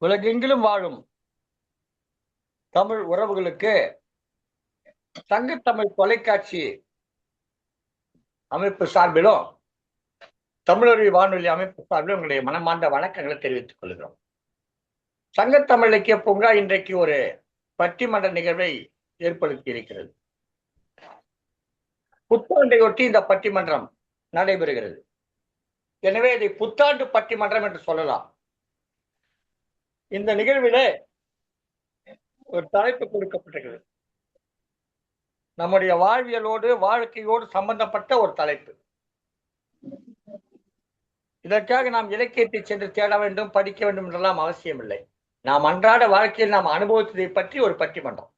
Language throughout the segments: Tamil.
உலகெங்கிலும் வாழும் தமிழ் உறவுகளுக்கு சங்கத்தமிழ் தொலைக்காட்சி அமைப்பு சார்பிலும் தமிழொலி வானொலி அமைப்பு சார்பிலும் உங்களுடைய மனமார்ந்த வணக்கங்களை தெரிவித்துக் கொள்கிறோம். சங்கத்தமிழ் இலக்கிய பூங்கா இன்றைக்கு ஒரு பட்டிமன்ற நிகழ்வை ஏற்படுத்தி இருக்கிறது. புத்தாண்டையொட்டி இந்த பட்டிமன்றம் நடைபெறுகிறது. எனவே இதை புத்தாண்டு பட்டிமன்றம் என்று சொல்லலாம். இந்த நிகழ்விலே ஒரு தலைப்பு கொடுக்கப்பட்டிருக்கிறது. நம்முடைய வாழ்வியலோடு வாழ்க்கையோடு சம்பந்தப்பட்ட ஒரு தலைப்பு. இதற்காக நாம் இலக்கியத்தை சென்று தேட வேண்டும், படிக்க வேண்டும் என்றெல்லாம் அவசியம் இல்லை. நாம் அன்றாட வாழ்க்கையில் நாம் அனுபவித்ததை பற்றி ஒரு பட்டிமன்றம்.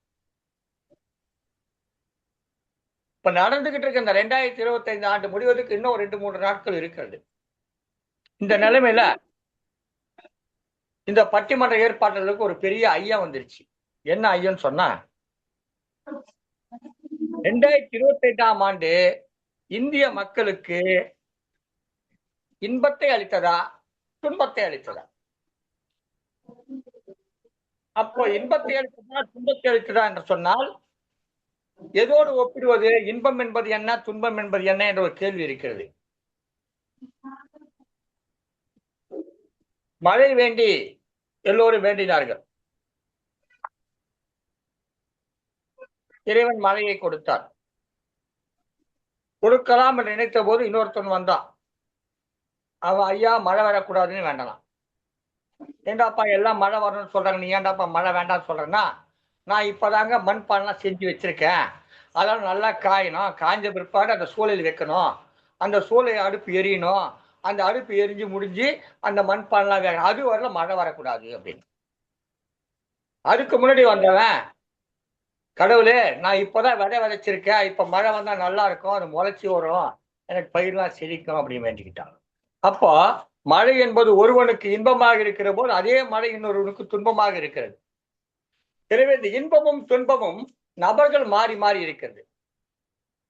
இப்ப நடந்துகிட்டு இருக்க இந்த 2025 ஆண்டு முடிவதற்கு இன்னும் 2-3 நாட்கள் இருக்கிறது. இந்த நிலைமையில இந்த பட்டிமன்ற ஏற்பாட்டாளர்களுக்கு ஒரு பெரிய ஐயம் வந்துருச்சு. என்ன ஐயம்னு சொன்னா, 2025ஆம் ஆண்டு இந்திய மக்களுக்கு இன்பத்தை அளித்ததா, துன்பத்தை அளித்ததா? அப்போ இன்பத்தை அளித்ததா, துன்பத்தை அளித்ததா என்று சொன்னால் எதோடு ஒப்பிடுவது? இன்பம் என்பது என்ன, துன்பம் என்பது என்ன என்ற ஒரு கேள்வி இருக்கிறது. மழை வேண்டி எல்லோரும் வேண்டினார்கள். இறைவன் மழையை கொடுத்தார். கொடுக்கலாம் என்று நினைத்த போது இன்னொருத்தன் வந்தான். அவன் ஐயா மழை வரக்கூடாதுன்னு வேண்டலாம். ஏண்டாப்பா எல்லாம் மழை வரணும்னு சொல்றாங்க, நீ ஏண்டாப்பா மழை வேண்டாம்னு சொல்றேன்னா, நான் இப்பதாங்க மண்பானைலாம் செஞ்சு வச்சிருக்கேன், அதெல்லாம் நல்லா காயணும், காய்ஞ்ச பிற்பாடு அந்த சூளையில் வைக்கணும், அந்த சூளை அடுப்பு எரியணும், அந்த அடுப்பு எரிஞ்சு முடிஞ்சு அந்த மண்பானைலாம் வேணும், அது வரல மழை வரக்கூடாது அப்படின்னு. அதுக்கு முன்னாடி வந்தவன், கடவுளே நான் இப்பதான் விதை விதைச்சிருக்கேன், இப்ப மழை வந்தா நல்லா இருக்கும், அது முளைச்சி வரும், எனக்கு பயிரெல்லாம் செழிக்கும் அப்படின்னு வேண்டிக்கிட்டான். அப்போ மழை என்பது ஒருவனுக்கு இன்பமாக இருக்கிற போது அதே மழை இன்னொருவனுக்கு துன்பமாக இருக்கிறது. எனவே இந்த இன்பமும் துன்பமும் நபர்கள் மாறி மாறி இருக்கிறது.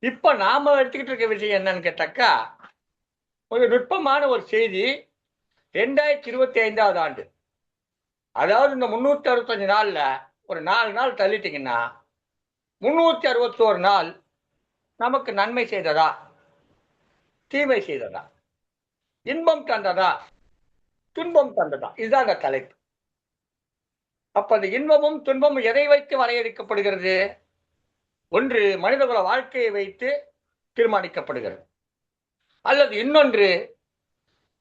இப்ப நாம எடுத்துக்கிட்டு இருக்க விஷயம் என்னன்னு கேட்டாக்கா, ஒரு நுட்பமான ஒரு செய்தி. 2025ஆவது ஆண்டு, அதாவது இந்த 365 நாள்ல ஒரு 4 நாள் தள்ளிட்டீங்கன்னா 361 நாள் நமக்கு நன்மை செய்ததா, தீமை செய்ததா, இன்பம் தந்ததா, துன்பம் தந்ததா? இதுதான் அந்த தலைப்பு. அப்ப அந்த இன்பமும் துன்பமும் எதை வைத்து வரையறுக்கப்படுகிறது? ஒன்று மனிதகுல வாழ்க்கையை வைத்து தீர்மானிக்கப்படுகிறது, அல்லது இன்னொன்று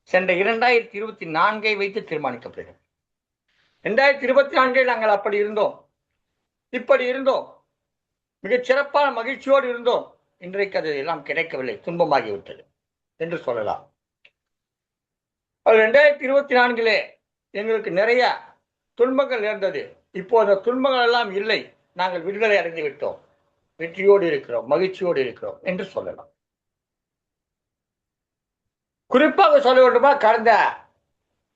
சென்ற 2024 வைத்து தீர்மானிக்கப்படுகிறது. 2024 நாங்கள் அப்படி இருந்தோம், இப்படி இருந்தோம், மிகச் சிறப்பான மகிழ்ச்சியோடு இருந்தோம். இன்றைக்கு அது எல்லாம் கிடைக்கவில்லை, துன்பமாகிவிட்டது என்று சொல்லலாம். 2024 எங்களுக்கு நிறைய துன்பங்கள் நேர்ந்தது. இப்போ அந்த துன்பங்கள் எல்லாம் இல்லை, நாங்கள் விடுதலை அடைந்து விட்டோம், வெற்றியோடு இருக்கிறோம், மகிழ்ச்சியோடு இருக்கிறோம் என்று சொல்லலாம். குறிப்பாக சொல்ல வேண்டுமா, கடந்த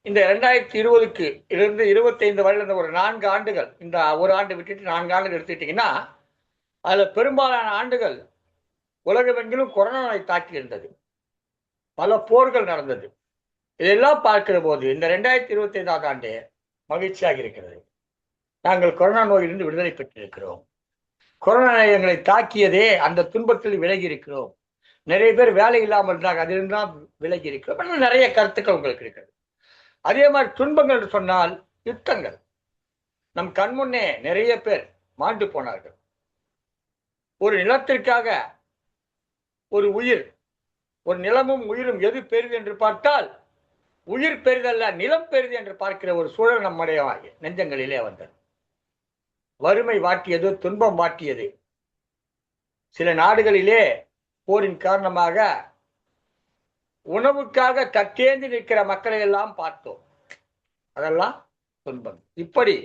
இந்த 2020க்கு இருந்து 25 வரை ஒரு 4 ஆண்டுகள், இந்த ஒரு ஆண்டு விட்டுட்டு 4 ஆண்டுகள் எடுத்துக்கிட்டீங்கன்னா, அதுல பெரும்பாலான ஆண்டுகள் உலகமெங்கிலும் கொரோனா நோய் தாக்கி இருந்தது, பல போர்கள் நடந்தது. இதெல்லாம் பார்க்கிற போது இந்த 2025ஆம் ஆண்டு மகிழ்ச்சியாக இருக்கிறது. நாங்கள் கொரோனா நோயிலிருந்து விடுதலை பெற்றிருக்கிறோம். கொரோனா எங்களை தாக்கியதே, அந்த துன்பத்தில் விலகி இருக்கிறோம். நிறைய பேர் வேலை இல்லாமல் இருந்தாங்க, அதிலிருந்தான் விலகி இருக்கிறோம். நிறைய கருத்துக்கள் உங்களுக்கு இருக்கிறது. அதே மாதிரி துன்பங்கள் என்று சொன்னால் யுத்தங்கள். நம் கண்முன்னே நிறைய பேர் மாண்டு போனார்கள். ஒரு நிலத்திற்காக ஒரு உயிர், ஒரு நிலமும் உயிரும் எது பெரிது என்று பார்த்தால் உயிர் பெரிதல்ல, நிலம் பெரிது என்று பார்க்கிற ஒரு சூழல் நம்முடைய நெஞ்சங்களிலே வந்தது. வறுமை வாட்டியது, துன்பம் வாட்டியது. சில நாடுகளிலே போரின் காரணமாக உணவுக்காக தக்கேந்தி நிற்கிற மக்களை எல்லாம் பார்த்தோம். அதெல்லாம் துன்பம். இப்படி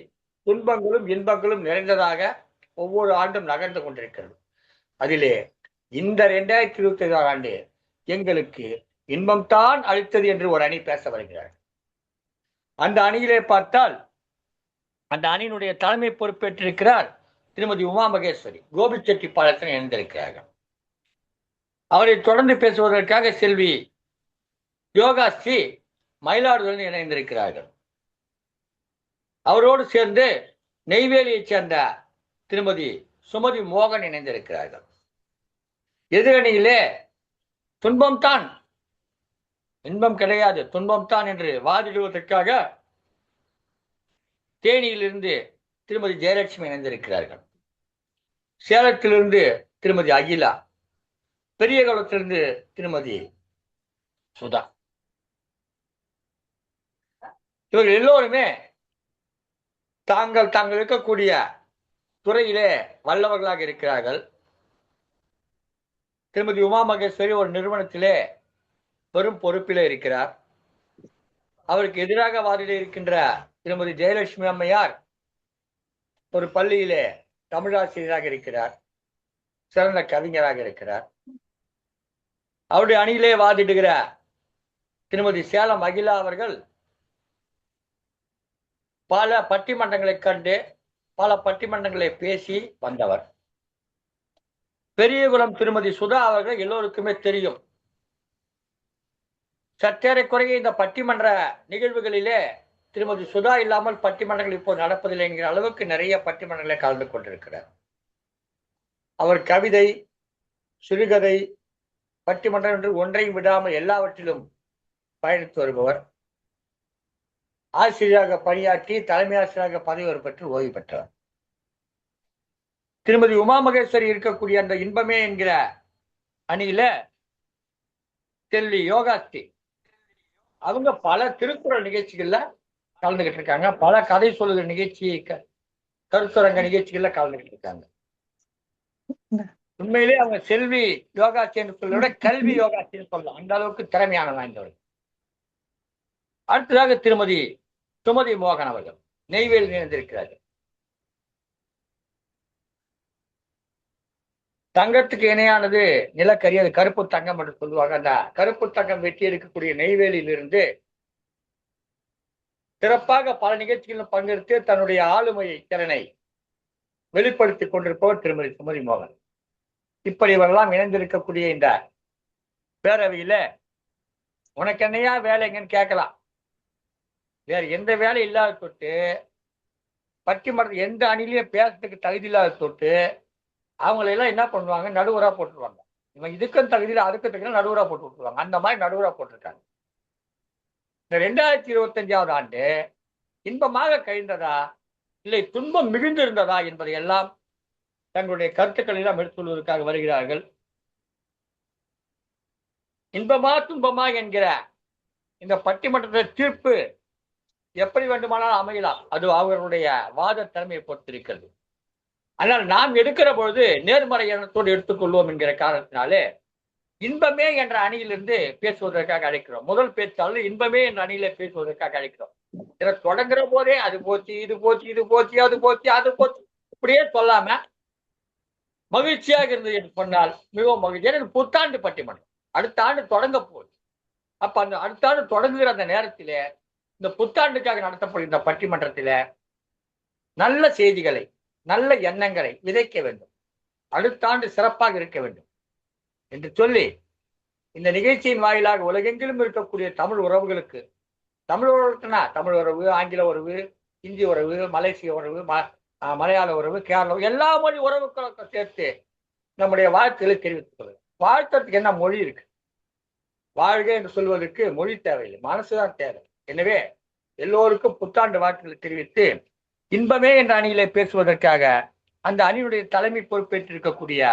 துன்பங்களும் இன்பங்களும் நிறைந்ததாக ஒவ்வொரு ஆண்டும் நகர்ந்து கொண்டிருக்கிறது. அதிலே இந்த 2025ஆம் ஆண்டு எங்களுக்கு இன்பம் தான் அளித்தது என்று ஒரு அணி பேச வருகிறார். அந்த அணியிலே பார்த்தால் அந்த அணியினுடைய தலைமை பொறுப்பேற்றிருக்கிறார் திருமதி உமா மகேஸ்வரி, கோபிச்செட்டிப்பாளையத்தில் இணைந்திருக்கிறார்கள். அவரை தொடர்ந்து பேசுவதற்காக செல்வி யோகாஸ்ரீ மயிலாடுதுறையில் இணைந்திருக்கிறார்கள். அவரோடு சேர்ந்து நெய்வேலியைச் சேர்ந்த திருமதி சுமதி மோகன் இணைந்திருக்கிறார்கள். எதிரணியிலே துன்பம்தான், இன்பம் கிடையாது, துன்பம்தான் என்று வாதிடுவதற்காக தேனியிலிருந்து திருமதி ஜெயலட்சுமி இணைந்திருக்கிறார்கள். சேலத்திலிருந்து திருமதி அகிலா, பெரியகுளத்திலிருந்து திருமதி சுதா. இவர்கள் எல்லோருமே தாங்கள் இருக்கக்கூடிய துறையிலே வல்லவர்களாக இருக்கிறார்கள். திருமதி உமா மகேஸ்வரி ஒரு நிறுவனத்திலே பெரும் பொறுப்பிலே இருக்கிறார். அவருக்கு எதிராக வாதிட இருக்கின்ற திருமதி ஜெயலட்சுமி அம்மையார் ஒரு பள்ளியிலே தமிழாசிரியராக இருக்கிறார், சிறந்த கவிஞராக இருக்கிறார். அவருடைய அணியிலே வாதிடுகிற திருமதி சேலம் அகிலா அவர்கள் பல பட்டிமன்றங்களை கண்டு பல பட்டிமன்றங்களை பேசி வந்தவர். பெரியகுளம் திருமதி சுதா அவர்கள் எல்லோருக்குமே தெரியும். சற்றேறக்குறைய இந்த பட்டிமன்ற நிகழ்வுகளிலே திருமதி சுதா இல்லாமல் பட்டிமன்றங்கள் இப்போ நடப்பதில்லை என்கிற அளவுக்கு நிறைய பட்டிமன்றங்களை கலந்து கொண்டிருக்கிறார். அவர் கவிதை, சிறுகதை, பட்டிமன்றம் என்று ஒன்றையும் விடாமல் எல்லாவற்றிலும் பயணித்து வருபவர். ஆசிரியராக பணியாற்றி தலைமை ஆசிரியராக பதவி பெற்று ஓய்வு பெற்றவர். திருமதி உமா மகேஸ்வரி இருக்கக்கூடிய அந்த இன்பமே என்கிற அணியில செல்வி யோகாஸ்ரீ அவங்க பல திருக்குறள் நிகழ்ச்சிகள்ல கலந்துகிட்டு இருக்காங்க. பல கதை சொல்லுகிற நிகழ்ச்சி, கருத்தரங்க நிகழ்ச்சிகள்ல கலந்துகிட்டு இருக்காங்க. உண்மையிலே அவங்க செல்வி யோகாஸ்ரீ என்று சொல்ல விட கல்வி யோகாஸ்ரீ சொல்லலாம், அந்த அளவுக்கு திறமையான வாய்ந்தவர். அடுத்ததாக திருமதி சுமதி மோகன் அவர்கள் நெய்வேலியில் இணைந்திருக்கிறார்கள். தங்கத்துக்கு இணையானது நிலக்கரி, அது கருப்பு தங்கம் என்று சொல்லுவாங்க. அந்த கருப்பு தங்கம் வெட்டி இருக்கக்கூடிய நெய்வேலியிலிருந்து சிறப்பாக பல நிகழ்ச்சிகளிலும் பங்கெடுத்து தன்னுடைய ஆளுமை திறனை வெளிப்படுத்திக் கொண்டிருப்பவர் திருமதி சுமதி மோகன். இப்படி இவரெல்லாம் இணைந்திருக்கக்கூடிய இந்த பேரவையில உனக்கு என்னையா வேலைங்கன்னு கேட்கலாம். வேற எந்த வேலை இல்லாத தொட்டு பட்டிமன்ற எந்த அணிலையும் பேசுறதுக்கு தகுதி இல்லாத தொட்டு அவங்களெல்லாம் என்ன பண்ணுவாங்க, நடுவரா போட்டுருவாங்க. இவன் இதுக்கும் தகுதியில் அதுக்கும் தகுதியில் நடுவரா போட்டு விட்டுருவாங்க. அந்த மாதிரி நடுவரா போட்டிருக்காங்க. இந்த 2025ஆவது ஆண்டு இன்பமாக கழிந்ததா இல்லை துன்பம் மிகுந்திருந்ததா என்பதை எல்லாம் தங்களுடைய கருத்துக்களை எல்லாம் எடுத்துள்ளதற்காக வருகிறார்கள். இன்பமா துன்பமா என்கிற இந்த பட்டிமன்றத்தின் தீர்ப்பு எப்படி வேண்டுமானாலும் அமையலாம். அது அவர்களுடைய வாத திறமையை பொறுத்திருக்கிறது. ஆனால் நாம் எடுக்கிற பொழுது நேர்மறை எண்ணத்தோடு எடுத்துக்கொள்வோம் என்கிற காரணத்தினாலே இன்பமே என்ற அணியிலிருந்து பேசுவதற்காக அழைக்கிறோம். முதல் பேச்சாளர் இன்பமே என்ற அணியில பேசுவதற்காக அழைக்கிறோம். இதை தொடங்குற போதே அது போச்சு, இது போச்சு, இது போச்சு, அது போச்சு, அது போச்சு, இப்படியே சொல்லாம மகிழ்ச்சியாக இருந்தது என்று சொன்னால் மிகவும் மகிழ்ச்சி. ஏன்னா புத்தாண்டு பட்டிமன்றம் அடுத்த ஆண்டு தொடங்க போகுது. அப்ப அந்த அடுத்த ஆண்டு தொடங்குகிற அந்த நேரத்திலே இந்த புத்தாண்டுக்காக நடத்தப்படுகின்ற பட்டிமன்றத்தில நல்ல செய்திகளை, நல்ல எண்ணங்களை விதைக்க வேண்டும். அடுத்த ஆண்டு சிறப்பாக இருக்க வேண்டும் என்று சொல்லி இந்த நிகழ்ச்சியின் வாயிலாக உலகெங்கிலும் இருக்கக்கூடிய தமிழ் உறவுகளுக்கு, தமிழ் உறவுனா தமிழ் உறவு, ஆங்கில உறவு, இந்தி உறவு, மலேசிய உறவு, மலையாள உறவு, கேரள எல்லா மொழி உறவுகளுக்கும் சேர்த்து நம்முடைய வாழ்த்துக்களை தெரிவித்துக் கொள்ளுங்கள். வாழ்த்துறதுக்கு என்ன மொழி இருக்கு? வாழ்க என்று சொல்வதற்கு மொழி தேவையில்லை, மனசுதான் தேவை. எனவே எல்லோருக்கும் புத்தாண்டு வாழ்த்துக்களை தெரிவித்து இன்பமே என்ற அணியிலே பேசுவதற்காக அந்த அணியுடைய தலைமை பொறுப்பேற்றிருக்கக்கூடிய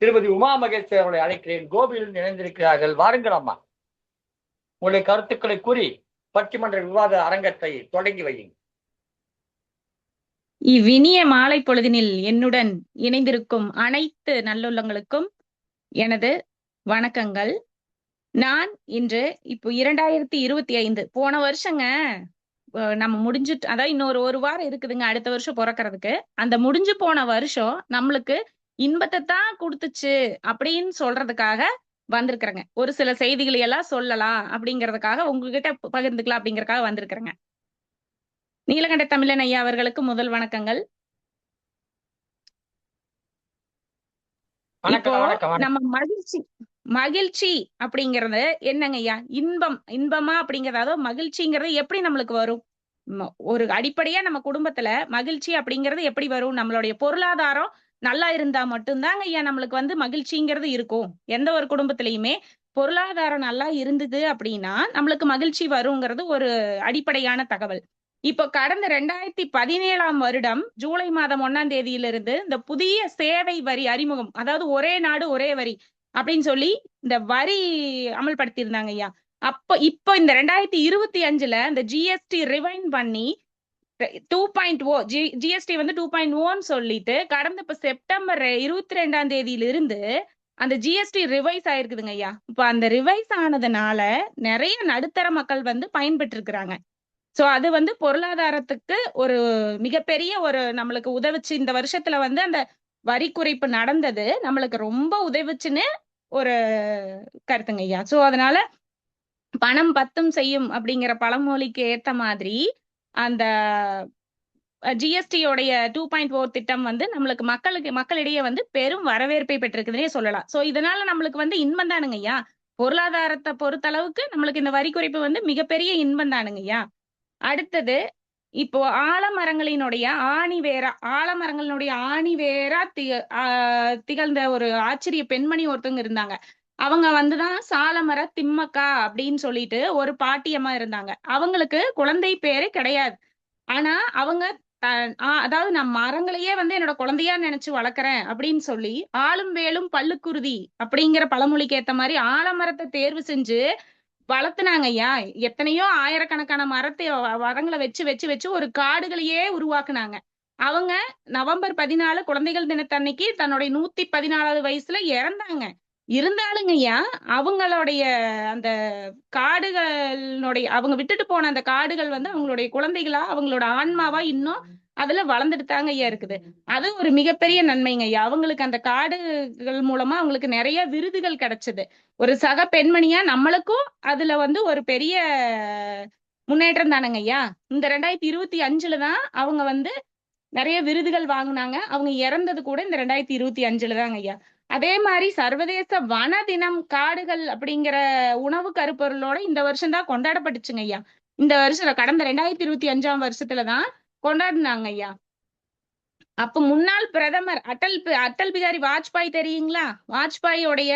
திருமதி உமா மகேஸ்வரி அவர்களை அழைக்கிறேன். கோபியில் இணைந்திருக்கிறார்கள். வாருங்கள் அம்மா, உங்களுடைய கருத்துக்களை கூறி பட்டிமன்ற விவாத அரங்கத்தை தொடங்கி வையுங்கள். இவ்வினிய மாலை பொழுதினில் என்னுடன் இணைந்திருக்கும் அனைத்து நல்லுள்ளங்களுக்கும் எனது வணக்கங்கள். நான் இன்று இப்போ 2025 போன வருஷங்க நம்ம முடிஞ்சுட்டு, அதாவது இன்னொரு ஒரு வாரம் இருக்குதுங்க அடுத்த வருஷம் பிறக்கிறதுக்கு. அந்த முடிஞ்சு போன வருஷம் நம்மளுக்கு இன்பத்தை தான் கொடுத்துச்சு அப்படின்னு சொல்றதுக்காக வந்திருக்கிறேங்க. ஒரு சில செய்திகளை எல்லாம் சொல்லலாம் அப்படிங்கறதுக்காக உங்ககிட்ட பகிர்ந்துக்கலாம் அப்படிங்கறதுக்காக வந்திருக்கிறேங்க. நீலகண்ட தமிழன் ஐயா அவர்களுக்கு முதல் வணக்கங்கள். இப்போ நம்ம மகிழ்ச்சி அப்படிங்கறது என்னங்க ஐயா? இன்பமா அப்படிங்கறது, அதாவது மகிழ்ச்சிங்கிறது எப்படி நம்மளுக்கு வரும்? ஒரு அடிப்படையா நம்ம குடும்பத்துல மகிழ்ச்சி அப்படிங்கிறது எப்படி வரும்? நம்மளுடைய பொருளாதாரம் நல்லா இருந்தா மட்டும்தாங்க ஐயா நம்மளுக்கு வந்து மகிழ்ச்சிங்கிறது இருக்கும். எந்த ஒரு குடும்பத்திலயுமே பொருளாதாரம் நல்லா இருந்தது அப்படின்னா நம்மளுக்கு மகிழ்ச்சி வருங்கிறது ஒரு அடிப்படையான தகவல். இப்போ கடந்த 2017 வருடம் ஜூலை மாதம் 1ஆம் தேதியிலிருந்து இந்த புதிய சேவை வரி அறிமுகம், அதாவது ஒரே நாடு ஒரே வரி அப்படின்னு சொல்லி இந்த வரி அமல்படுத்தி இருந்தாங்க ஐயா. இப்போ இந்த 2025ல இந்த ஜிஎஸ்டி ரிவைன் பண்ணி 2.0 ஜிஎஸ்டி வந்து 2.0ன்னு சொல்லிட்டு கடந்த இப்ப செப்டம்பர் 22ஆம் தேதியிலிருந்து அந்த ஜிஎஸ்டி ரிவைஸ் ஆயிருக்குதுங்க ஐயா. இப்ப அந்த ரிவைஸ் ஆனதுனால நிறைய நடுத்தர மக்கள் வந்து பயன்பெற்று இருக்கிறாங்க. சோ அது வந்து பொருளாதாரத்துக்கு ஒரு மிகப்பெரிய ஒரு நம்மளுக்கு உதவுச்சு. இந்த வருஷத்துல வந்து அந்த வரி குறைப்பு நடந்தது நம்மளுக்கு ரொம்ப உதவுச்சுன்னு ஒரு கருத்துங்க ஐயா. சோ அதனால பணம் பத்தும் செய்யும் அப்படிங்கிற பழமொழிக்கு ஏத்த மாதிரி அந்த ஜிஎஸ்டியோடைய 2.0 திட்டம் வந்து நம்மளுக்கு மக்களிடையே வந்து பெரும் வரவேற்பை பெற்றிருக்குதுன்னே சொல்லலாம். சோ இதனால நம்மளுக்கு வந்து இன்பம் தானுங்க ஐயா. பொருளாதாரத்தை பொறுத்தளவுக்கு நம்மளுக்கு இந்த வரி குறைப்பு வந்து மிகப்பெரிய இன்பம் தானுங்க ஐயா. அடுத்தது இப்போ ஆலமரங்களினுடைய ஆணி வேரா திகழ்ந்த ஒரு ஆச்சரிய பெண்மணி ஒருத்தவங்க இருந்தாங்க. அவங்க வந்துதான் சாலமர திம்மக்கா அப்படின்னு சொல்லிட்டு ஒரு பாட்டியம்மா இருந்தாங்க. அவங்களுக்கு குழந்தை பேரு கிடையாது. ஆனா அவங்க அதாவது நான் மரங்களையே வந்து என்னோட குழந்தையா நினைச்சு வளர்க்குறேன் அப்படின்னு சொல்லி ஆளும் வேலும் பல்லுக்குருதி அப்படிங்கிற பழமொழிக்கு ஏத்த மாதிரி ஆலமரத்தை தேர்வு செஞ்சு வளர்த்துனாங்க ஐயா. எத்தனையோ ஆயிரக்கணக்கான மரங்களை வச்சு வச்சு வச்சு ஒரு காடுகளையே உருவாக்குனாங்க. அவங்க நவம்பர் 14 குழந்தைகள் தினத்தன்னைக்கு தன்னுடைய 114வது வயசுல இறந்தாங்க. இருந்தாலுங்க ஐயா அவங்களுடைய அந்த அவங்க விட்டுட்டு போன அந்த காடுகள் வந்து அவங்களுடைய குழந்தைகளா அவங்களோட ஆன்மாவா இன்னும் அதுல வளர்ந்துட்டு தாங்க ஐயா இருக்குது. அது ஒரு மிகப்பெரிய நன்மைங்க ஐயா. அவங்களுக்கு அந்த காடுகள் மூலமா அவங்களுக்கு நிறைய விருதுகள் கிடைச்சது. ஒரு சக பெண்மணியா நம்மளுக்கும் அதுல வந்து ஒரு பெரிய முன்னேற்றம் தானங்க ஐயா. இந்த 2025ல தான் அவங்க வந்து நிறைய விருதுகள் வாங்கினாங்க. அவங்க இறந்தது கூட இந்த 2025ல தாங்க ஐயா. அதே மாதிரி சர்வதேச வன தினம் காடுகள் அப்படிங்கிற உணவு கருப்பொருளோட இந்த வருஷம் தான் கொண்டாடப்பட்டுச்சுங்க ஐயா. இந்த வருஷம் கடந்த 2025ஆம் வருஷத்துலதான் கொண்டாடினாங்க ஐயா. அப்ப முன்னாள் பிரதமர் அட்டல் பிகாரி வாஜ்பாய் தெரியுங்களா? வாஜ்பாயோடைய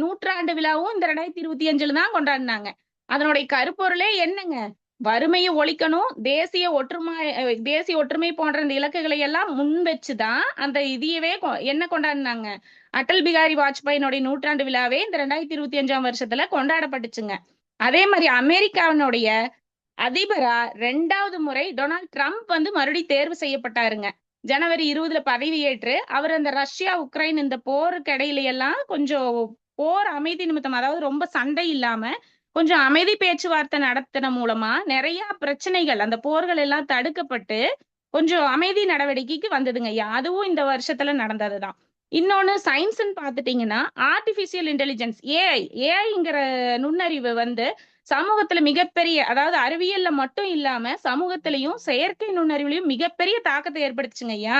100ஆண்டு விழாவும் இந்த 2025ல தான் கொண்டாடினாங்க. அதனுடைய கருப்பொருளே என்னங்க? வறுமையை ஒழிக்கணும், தேசிய ஒற்றுமை போன்ற இந்த இலக்குகளை எல்லாம் முன் வச்சுதான் அந்த இதையவே என்ன கொண்டாடினாங்க? அட்டல் பிகாரி வாஜ்பாயினுடைய 100ஆண்டு விழாவே இந்த 2025ஆம் வருஷத்துல கொண்டாடப்பட்டுச்சுங்க. அதே மாதிரி அமெரிக்காவினுடைய அதிபரா 2வது முறை டொனால்ட் ட்ரம்ப் வந்து மறுபடியும் தேர்வு செய்யப்பட்டாருங்க. ஜனவரி 20ல பதவியேற்று அவர் அந்த ரஷ்யா உக்ரைன் இந்த போருக்கு இடையில எல்லாம் கொஞ்சம் போர் அமைதி நிமித்தம், அதாவது ரொம்ப சண்டை இல்லாம கொஞ்சம் அமைதி பேச்சுவார்த்தை நடத்தின மூலமா நிறைய பிரச்சனைகள் அந்த போர்கள் எல்லாம் தடுக்கப்பட்டு கொஞ்சம் அமைதி நடவடிக்கைக்கு வந்ததுங்க ஐயா. அதுவும் இந்த வருஷத்துல நடந்ததுதான். இன்னொன்னு சயின்ஸ்ன்னு பாத்துட்டீங்கன்னா ஆர்டிபிஷியல் இன்டெலிஜென்ஸ் ஏஐங்கிற நுண்ணறிவு வந்து சமூகத்துல மிகப்பெரிய, அதாவது அறிவியல்ல மட்டும் இல்லாம சமூகத்திலையும் செயற்கை நுண்ணறிவுலையும் மிகப்பெரிய தாக்கத்தை ஏற்படுத்துச்சுங்க ஐயா.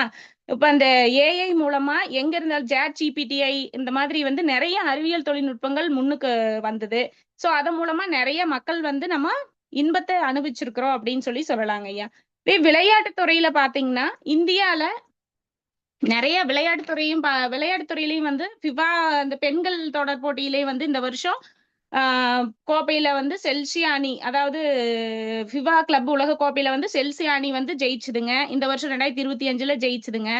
இப்ப அந்த ஏஐ மூலமா எங்க இருந்தாலும் ChatGPT இந்த மாதிரி வந்து நிறைய அறிவியல் தொழில்நுட்பங்கள் முன்னுக்கு வந்தது. சோ அதன் மூலமா நிறைய மக்கள் வந்து நம்ம இன்பத்தை அனுபவிச்சிருக்கிறோம் அப்படின்னு சொல்லலாங்க ஐயா. விளையாட்டு துறையில பாத்தீங்கன்னா இந்தியால நிறைய விளையாட்டுத்துறையிலையும் வந்து ஃபிஃபா அந்த பெண்கள் தொடர் போட்டியிலே வந்து இந்த வருஷம் கோப்பையில வந்து செல்சி அணி, அதாவது ஃபிஃபா கிளப் உலக கோப்பையில வந்து செல்சி அணி வந்து ஜெயிச்சுதுங்க. இந்த வருஷம் 2025ல ஜெயிச்சுதுங்க.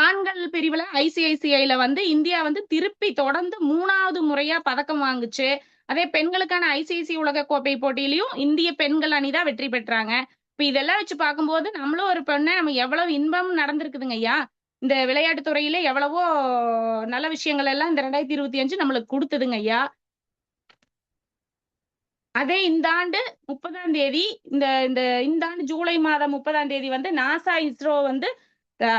ஆண்கள் பிரிவுல ICICIல வந்து இந்தியா வந்து திருப்பி தொடர்ந்து 3வது முறையா பதக்கம் வாங்குச்சு. அதே பெண்களுக்கான ICICI உலக கோப்பை போட்டியிலையும் இந்திய பெண்கள் அணிதான் வெற்றி பெற்றாங்க. இப்ப இதெல்லாம் வச்சு பார்க்கும்போது நம்மளும் ஒரு பெண்ணை நம்ம எவ்வளவு இன்பம் நடந்திருக்குதுங்க ஐயா. இந்த விளையாட்டு துறையில எவ்வளவோ நல்ல விஷயங்கள் எல்லாம் இந்த 2025 நம்மளுக்கு கொடுத்ததுங்க ஐயா. அதே இந்த ஆண்டு 30ஆம் தேதி இந்த ஆண்டு ஜூலை மாதம் 30ஆம் தேதி வந்து நாசா இஸ்ரோ வந்து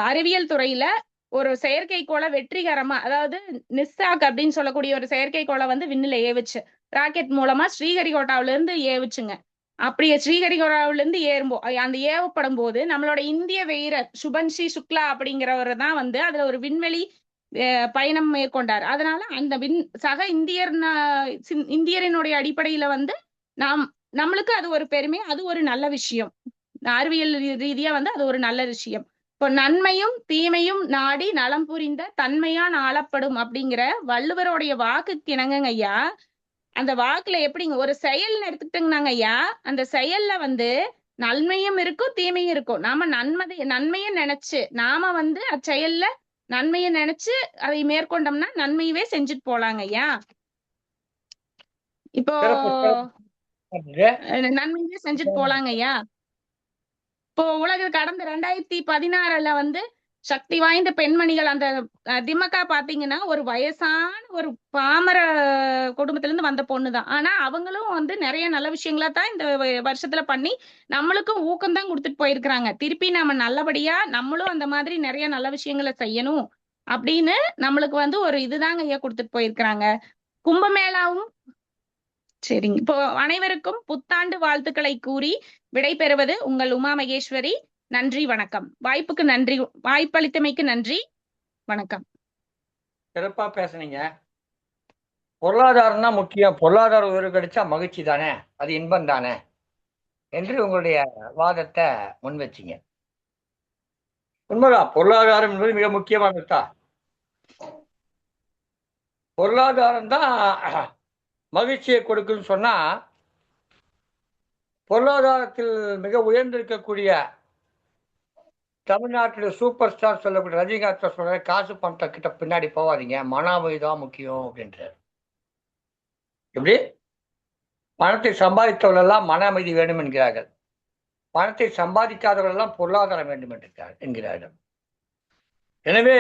அறிவியல் துறையில ஒரு செயற்கைக்கோளை வெற்றிகரமா, அதாவது நிஸ்ஸாக் அப்படின்னு சொல்லக்கூடிய ஒரு செயற்கைக்கோளை வந்து விண்ணில ஏவுச்சு. ராக்கெட் மூலமா ஸ்ரீஹரிகோட்டாவில இருந்து ஏவுச்சுங்க. அப்படியே ஸ்ரீஹரிகோட்டாவில இருந்து அந்த ஏவப்படும் போது நம்மளோட இந்திய வீரர் சுபன்ஷி சுக்லா அப்படிங்கிறவர் தான் வந்து அதுல ஒரு விண்வெளி பயணம் மேற்கொண்டார். அதனால அந்த சக இந்தியரினுடைய அடிப்படையில வந்து நம்மளுக்கு அது ஒரு பெருமை, அது ஒரு நல்ல விஷயம். அறிவியல் ரீதியா வந்து அது ஒரு நல்ல விஷயம். இப்போ நன்மையும் தீமையும் நாடி நலம் புரிந்த தன்மையான் ஆளப்படும் அப்படிங்கிற வள்ளுவருடைய வாக்குக்கு இணங்குங்க ஐயா. அந்த வாக்குல எப்படிங்க ஒரு செயல்னு எடுத்துக்கிட்டோங்கன்னாங்க ஐயா, அந்த செயல்ல வந்து நன்மையும் இருக்கும் தீமையும் இருக்கும். நாம நன்மையை நினைச்சு நாம வந்து அச்செயல்ல நன்மையை நினைச்சு அதை மேற்கொண்டோம்னா நன்மையவே செஞ்சுட்டு போலாங்க ஐயா. இப்போ சிறப்பு சிறப்பு. நன்மையவே செஞ்சுட்டு போலாங்க ஐயா. இப்போ உலக கடந்த 2016 வந்து சக்தி வாய்ந்த பெண்மணிகள் அந்த திமுக பாத்தீங்கன்னா ஒரு வயசான ஒரு பாமர குடும்பத்துல இருந்து வந்த பொண்ணுதான். ஆனா அவங்களும் வந்து நிறைய நல்ல விஷயங்களா தான் இந்த வருஷத்துல பண்ணி நம்மளுக்கும் ஊக்கம் தான் கொடுத்துட்டு போயிருக்கிறாங்க. திருப்பி நம்ம நல்லபடியா நம்மளும் அந்த மாதிரி நிறைய நல்ல விஷயங்களை செய்யணும் அப்படின்னு நம்மளுக்கு வந்து ஒரு இதுதாங்க ஐயா கொடுத்துட்டு போயிருக்கிறாங்க. கும்பமேளாவும் சரிங்க. இப்போ அனைவருக்கும் புத்தாண்டு வாழ்த்துக்களை கூறி விடைபெறுவது உங்கள் உமா மகேஸ்வரி. நன்றி, வணக்கம். வாய்ப்புக்கு நன்றி, வாய்ப்பளித்தமைக்கு நன்றி, வணக்கம். சிறப்பா பேசுனீங்க. பொருளாதாரம் தான் முக்கியம், பொருளாதார உயர்வு கிடைச்சா மகிழ்ச்சி தானே, அது இன்பம் தானே என்று உங்களுடைய வாதத்தை முன் வச்சீங்க. உண்மைதான், பொருளாதாரம் என்பது மிக முக்கியமானதுதான். பொருளாதாரம் தான் மகிழ்ச்சியை கொடுக்குன்னு சொன்னா, பொருளாதாரத்தில் மிக உயர்ந்திருக்கக்கூடிய தமிழ்நாட்டில் சூப்பர் ஸ்டார் சொல்லக்கூடிய ரஜினிகாந்த் சொல்ற, காசு பணத்தை கிட்ட பின்னாடி போவாதீங்க, மன அமைதி தான் முக்கியம் அப்படின்றார். எப்படி? பணத்தை சம்பாதித்தவர்கள் எல்லாம் மன அமைதி வேண்டும் என்கிறார்கள், பணத்தை சம்பாதிக்காதவர்கள் எல்லாம் பொருளாதாரம் வேண்டும் என்கிறார்கள். எனவே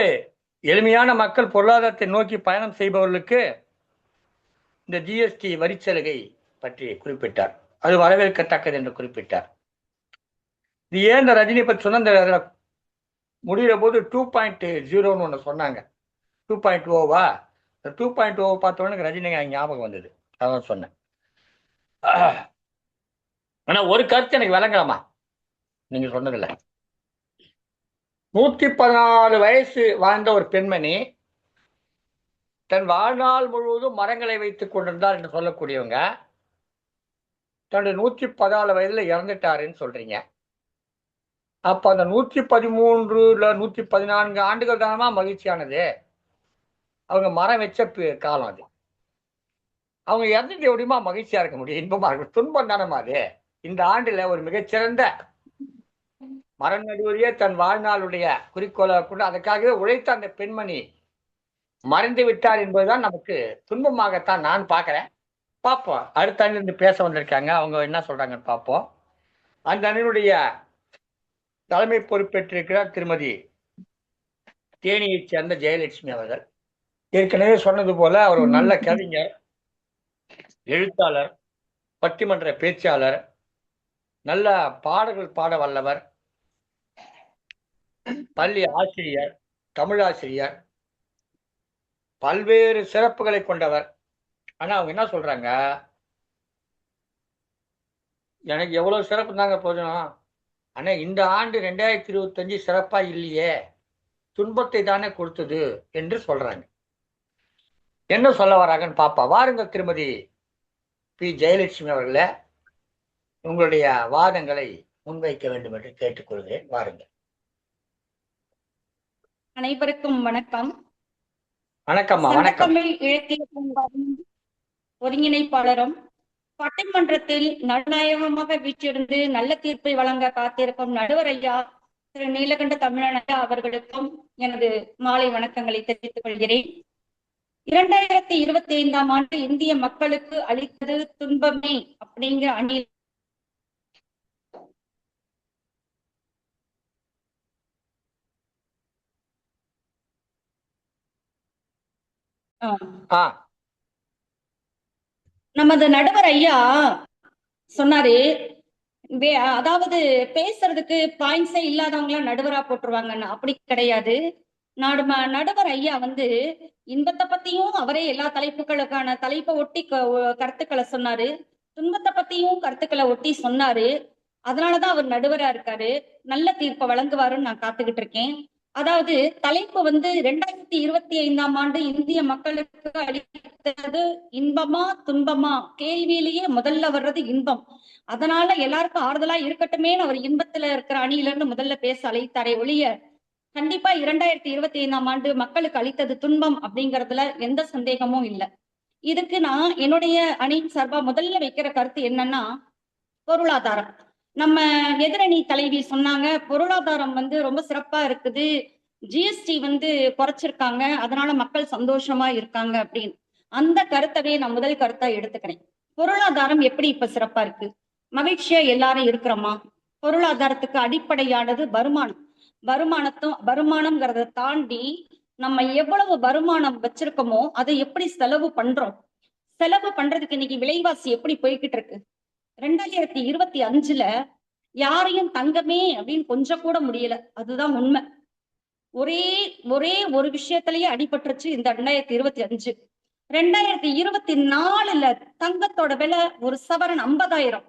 எளிமையான மக்கள் பொருளாதாரத்தை நோக்கி பயணம் செய்பவர்களுக்கு இந்த ஜிஎஸ்டி வரிச்சலுகை பற்றி குறிப்பிட்டார். அது வரவேற்கத்தக்கது என்று குறிப்பிட்டார். இது ஏன் இந்த ரஜினி பற்றி சொன்ன, இந்த முடிகிற போது 2.0 ஒன்று சொன்னாங்க. 2.0வா? 2.0 பார்த்தோன்னு ரஜினி ஞாபகம் வந்தது, அதான் சொன்னேன். ஆனா ஒரு கருத்து எனக்கு விளங்கலாமா நீங்க சொன்னதில்ல. 114 வயசு வாழ்ந்த ஒரு பெண்மணி தன் வாழ்நாள் முழுவதும் மரங்களை வைத்துக் கொண்டிருந்தார் என்று சொல்லக்கூடியவங்க தன்னுடைய 114 வயதுல இறந்துட்டாருன்னு சொல்றீங்க. அப்ப அந்த 113 இல்ல 114 ஆண்டுகள் தானமா மகிழ்ச்சியானது. அவங்க மரம் வச்ச காலம் அது. அவங்க இறந்துட்டு எப்படிமா மகிழ்ச்சியா இருக்க முடியும், இன்பமா இருக்கும்? துன்பம் தானமா அது. இந்த ஆண்டுல ஒரு மிகச்சிறந்த மரம் நடுவதையே தன் வாழ்நாளுடைய குறிக்கோளாக கொண்டு அதற்காகவே உழைத்த அந்த பெண்மணி மறைந்து விட்டார் என்பதுதான் நமக்கு துன்பமாகத்தான் நான் பார்க்கிறேன். பார்ப்போம், அடுத்த அணிலிருந்து பேச வந்திருக்காங்க, அவங்க என்ன சொல்றாங்கன்னு பார்ப்போம். அந்த அணியினுடைய தலைமை பொறுப்பேற்றிருக்கிறார் திருமதி தேனியைச் சேர்ந்த ஜெயலட்சுமி அவர்கள். ஏற்கனவே சொன்னது போல அவர் ஒரு நல்ல கவிஞர், எழுத்தாளர், பட்டிமன்ற பேச்சாளர், நல்ல பாடல்கள் பாட வல்லவர், பள்ளி ஆசிரியர், தமிழாசிரியர், பல்வேறு சிறப்புகளை கொண்டவர். ஆனா அவங்க என்ன சொல்றாங்க, எனக்கு எவ்வளவு சிறப்பு தாங்க போதும், ஆனா இந்த ஆண்டு 2025 சிறப்பா இல்லையே, துன்பத்தை தானே கொடுத்தது என்று சொல்றாங்க. என்ன சொல்ல வராங்கன்னு பாப்பா. வாருங்கள் திருமதி பி ஜெயலட்சுமி அவர்களே, உங்களுடைய வாதங்களை முன்வைக்க வேண்டும் என்று கேட்டுக்கொள்கிறேன். வாருங்கள். அனைவருக்கும் வணக்கம். வணக்கம்மா. வணக்கம். தமிழ் இலக்கிய பூங்காவின் ஒருங்கிணைப்பாளரும் பட்டிமன்றத்தில் நடுநாயகமாக வீற்றிருந்து நல்ல தீர்ப்பை வழங்க காத்திருக்கும் நடுவர் ஐயா திரு நீலகண்ட தமிழன் ஐயா அவர்களுக்கும் எனது மாலை வணக்கங்களை தெரிவித்துக் கொள்கிறேன். 2025ஆம் ஆண்டு இந்திய மக்களுக்கு அளித்தது துன்பமே அப்படிங்கிற அணி நமது நடுவர் ஐயா சொன்னாரு, அதாவது பேசுறதுக்கு பாயிண்ட்ஸே இல்லாதவங்களாம் நடுவரா போட்டுருவாங்கன்னு. அப்படி கிடையாது. நடுவர் ஐயா வந்து இன்பத்தை பத்தியும் அவரே எல்லா தலைப்புகளுக்கான தலைப்பை ஒட்டி கருத்துக்களை சொன்னாரு, துன்பத்தை பத்தியும் கருத்துக்களை ஒட்டி சொன்னாரு. அதனாலதான் அவர் நடுவரா இருக்காரு. நல்ல தீர்ப்பை வழங்குவாருன்னு நான் காத்துக்கிட்டு இருக்கேன். அதாவது தலைப்பு வந்து 2025ஆம் ஆண்டு இந்திய மக்களுக்கு அளித்தது இன்பமா துன்பமா, கேள்வியிலேயே முதல்ல வர்றது இன்பம். அதனால எல்லாருக்கும் ஆறுதலா இருக்கட்டுமேன்னு அவர் இன்பத்துல இருக்கிற அணியில இருந்து முதல்ல பேச அழைத்தாரே ஒழிய, கண்டிப்பா 2025ஆம் ஆண்டு மக்களுக்கு அளித்தது துன்பம் அப்படிங்கறதுல எந்த சந்தேகமும் இல்லை. இதுக்கு நான் என்னுடைய அணியின் சார்பா முதல்ல வைக்கிற கருத்து என்னன்னா, பொருளாதாரம். நம்ம எதிரணி தலைவி சொன்னாங்க, பொருளாதாரம் வந்து ரொம்ப சிறப்பா இருக்குது, ஜிஎஸ்டி வந்து குறைச்சிருக்காங்க, அதனால மக்கள் சந்தோஷமா இருக்காங்க அப்படின்னு. அந்த கருத்தவே நான் முதல் கருத்தா எடுத்துக்கிறேன். பொருளாதாரம் எப்படி இப்ப சிறப்பா இருக்கு? மகிழ்ச்சியா எல்லாரும் இருக்கிறோமா? பொருளாதாரத்துக்கு அடிப்படையானது வருமானம். வருமானம்ங்கிறத தாண்டி நம்ம எவ்வளவு வருமானம் வச்சிருக்கோமோ அதை எப்படி செலவு பண்றோம்? செலவு பண்றதுக்கு இன்னைக்கு விலைவாசி எப்படி போய்கிட்டு இருக்கு? 2025ல யாரையும் தங்கமே அப்படின்னு கொஞ்சம் கூட முடியல. அதுதான் உண்மை. ஒரே ஒரே ஒரு விஷயத்திலேயே அடிபட்டுருச்சு இந்த 2025. 2024ல தங்கத்தோட விலை ஒரு சவரன் 50,000.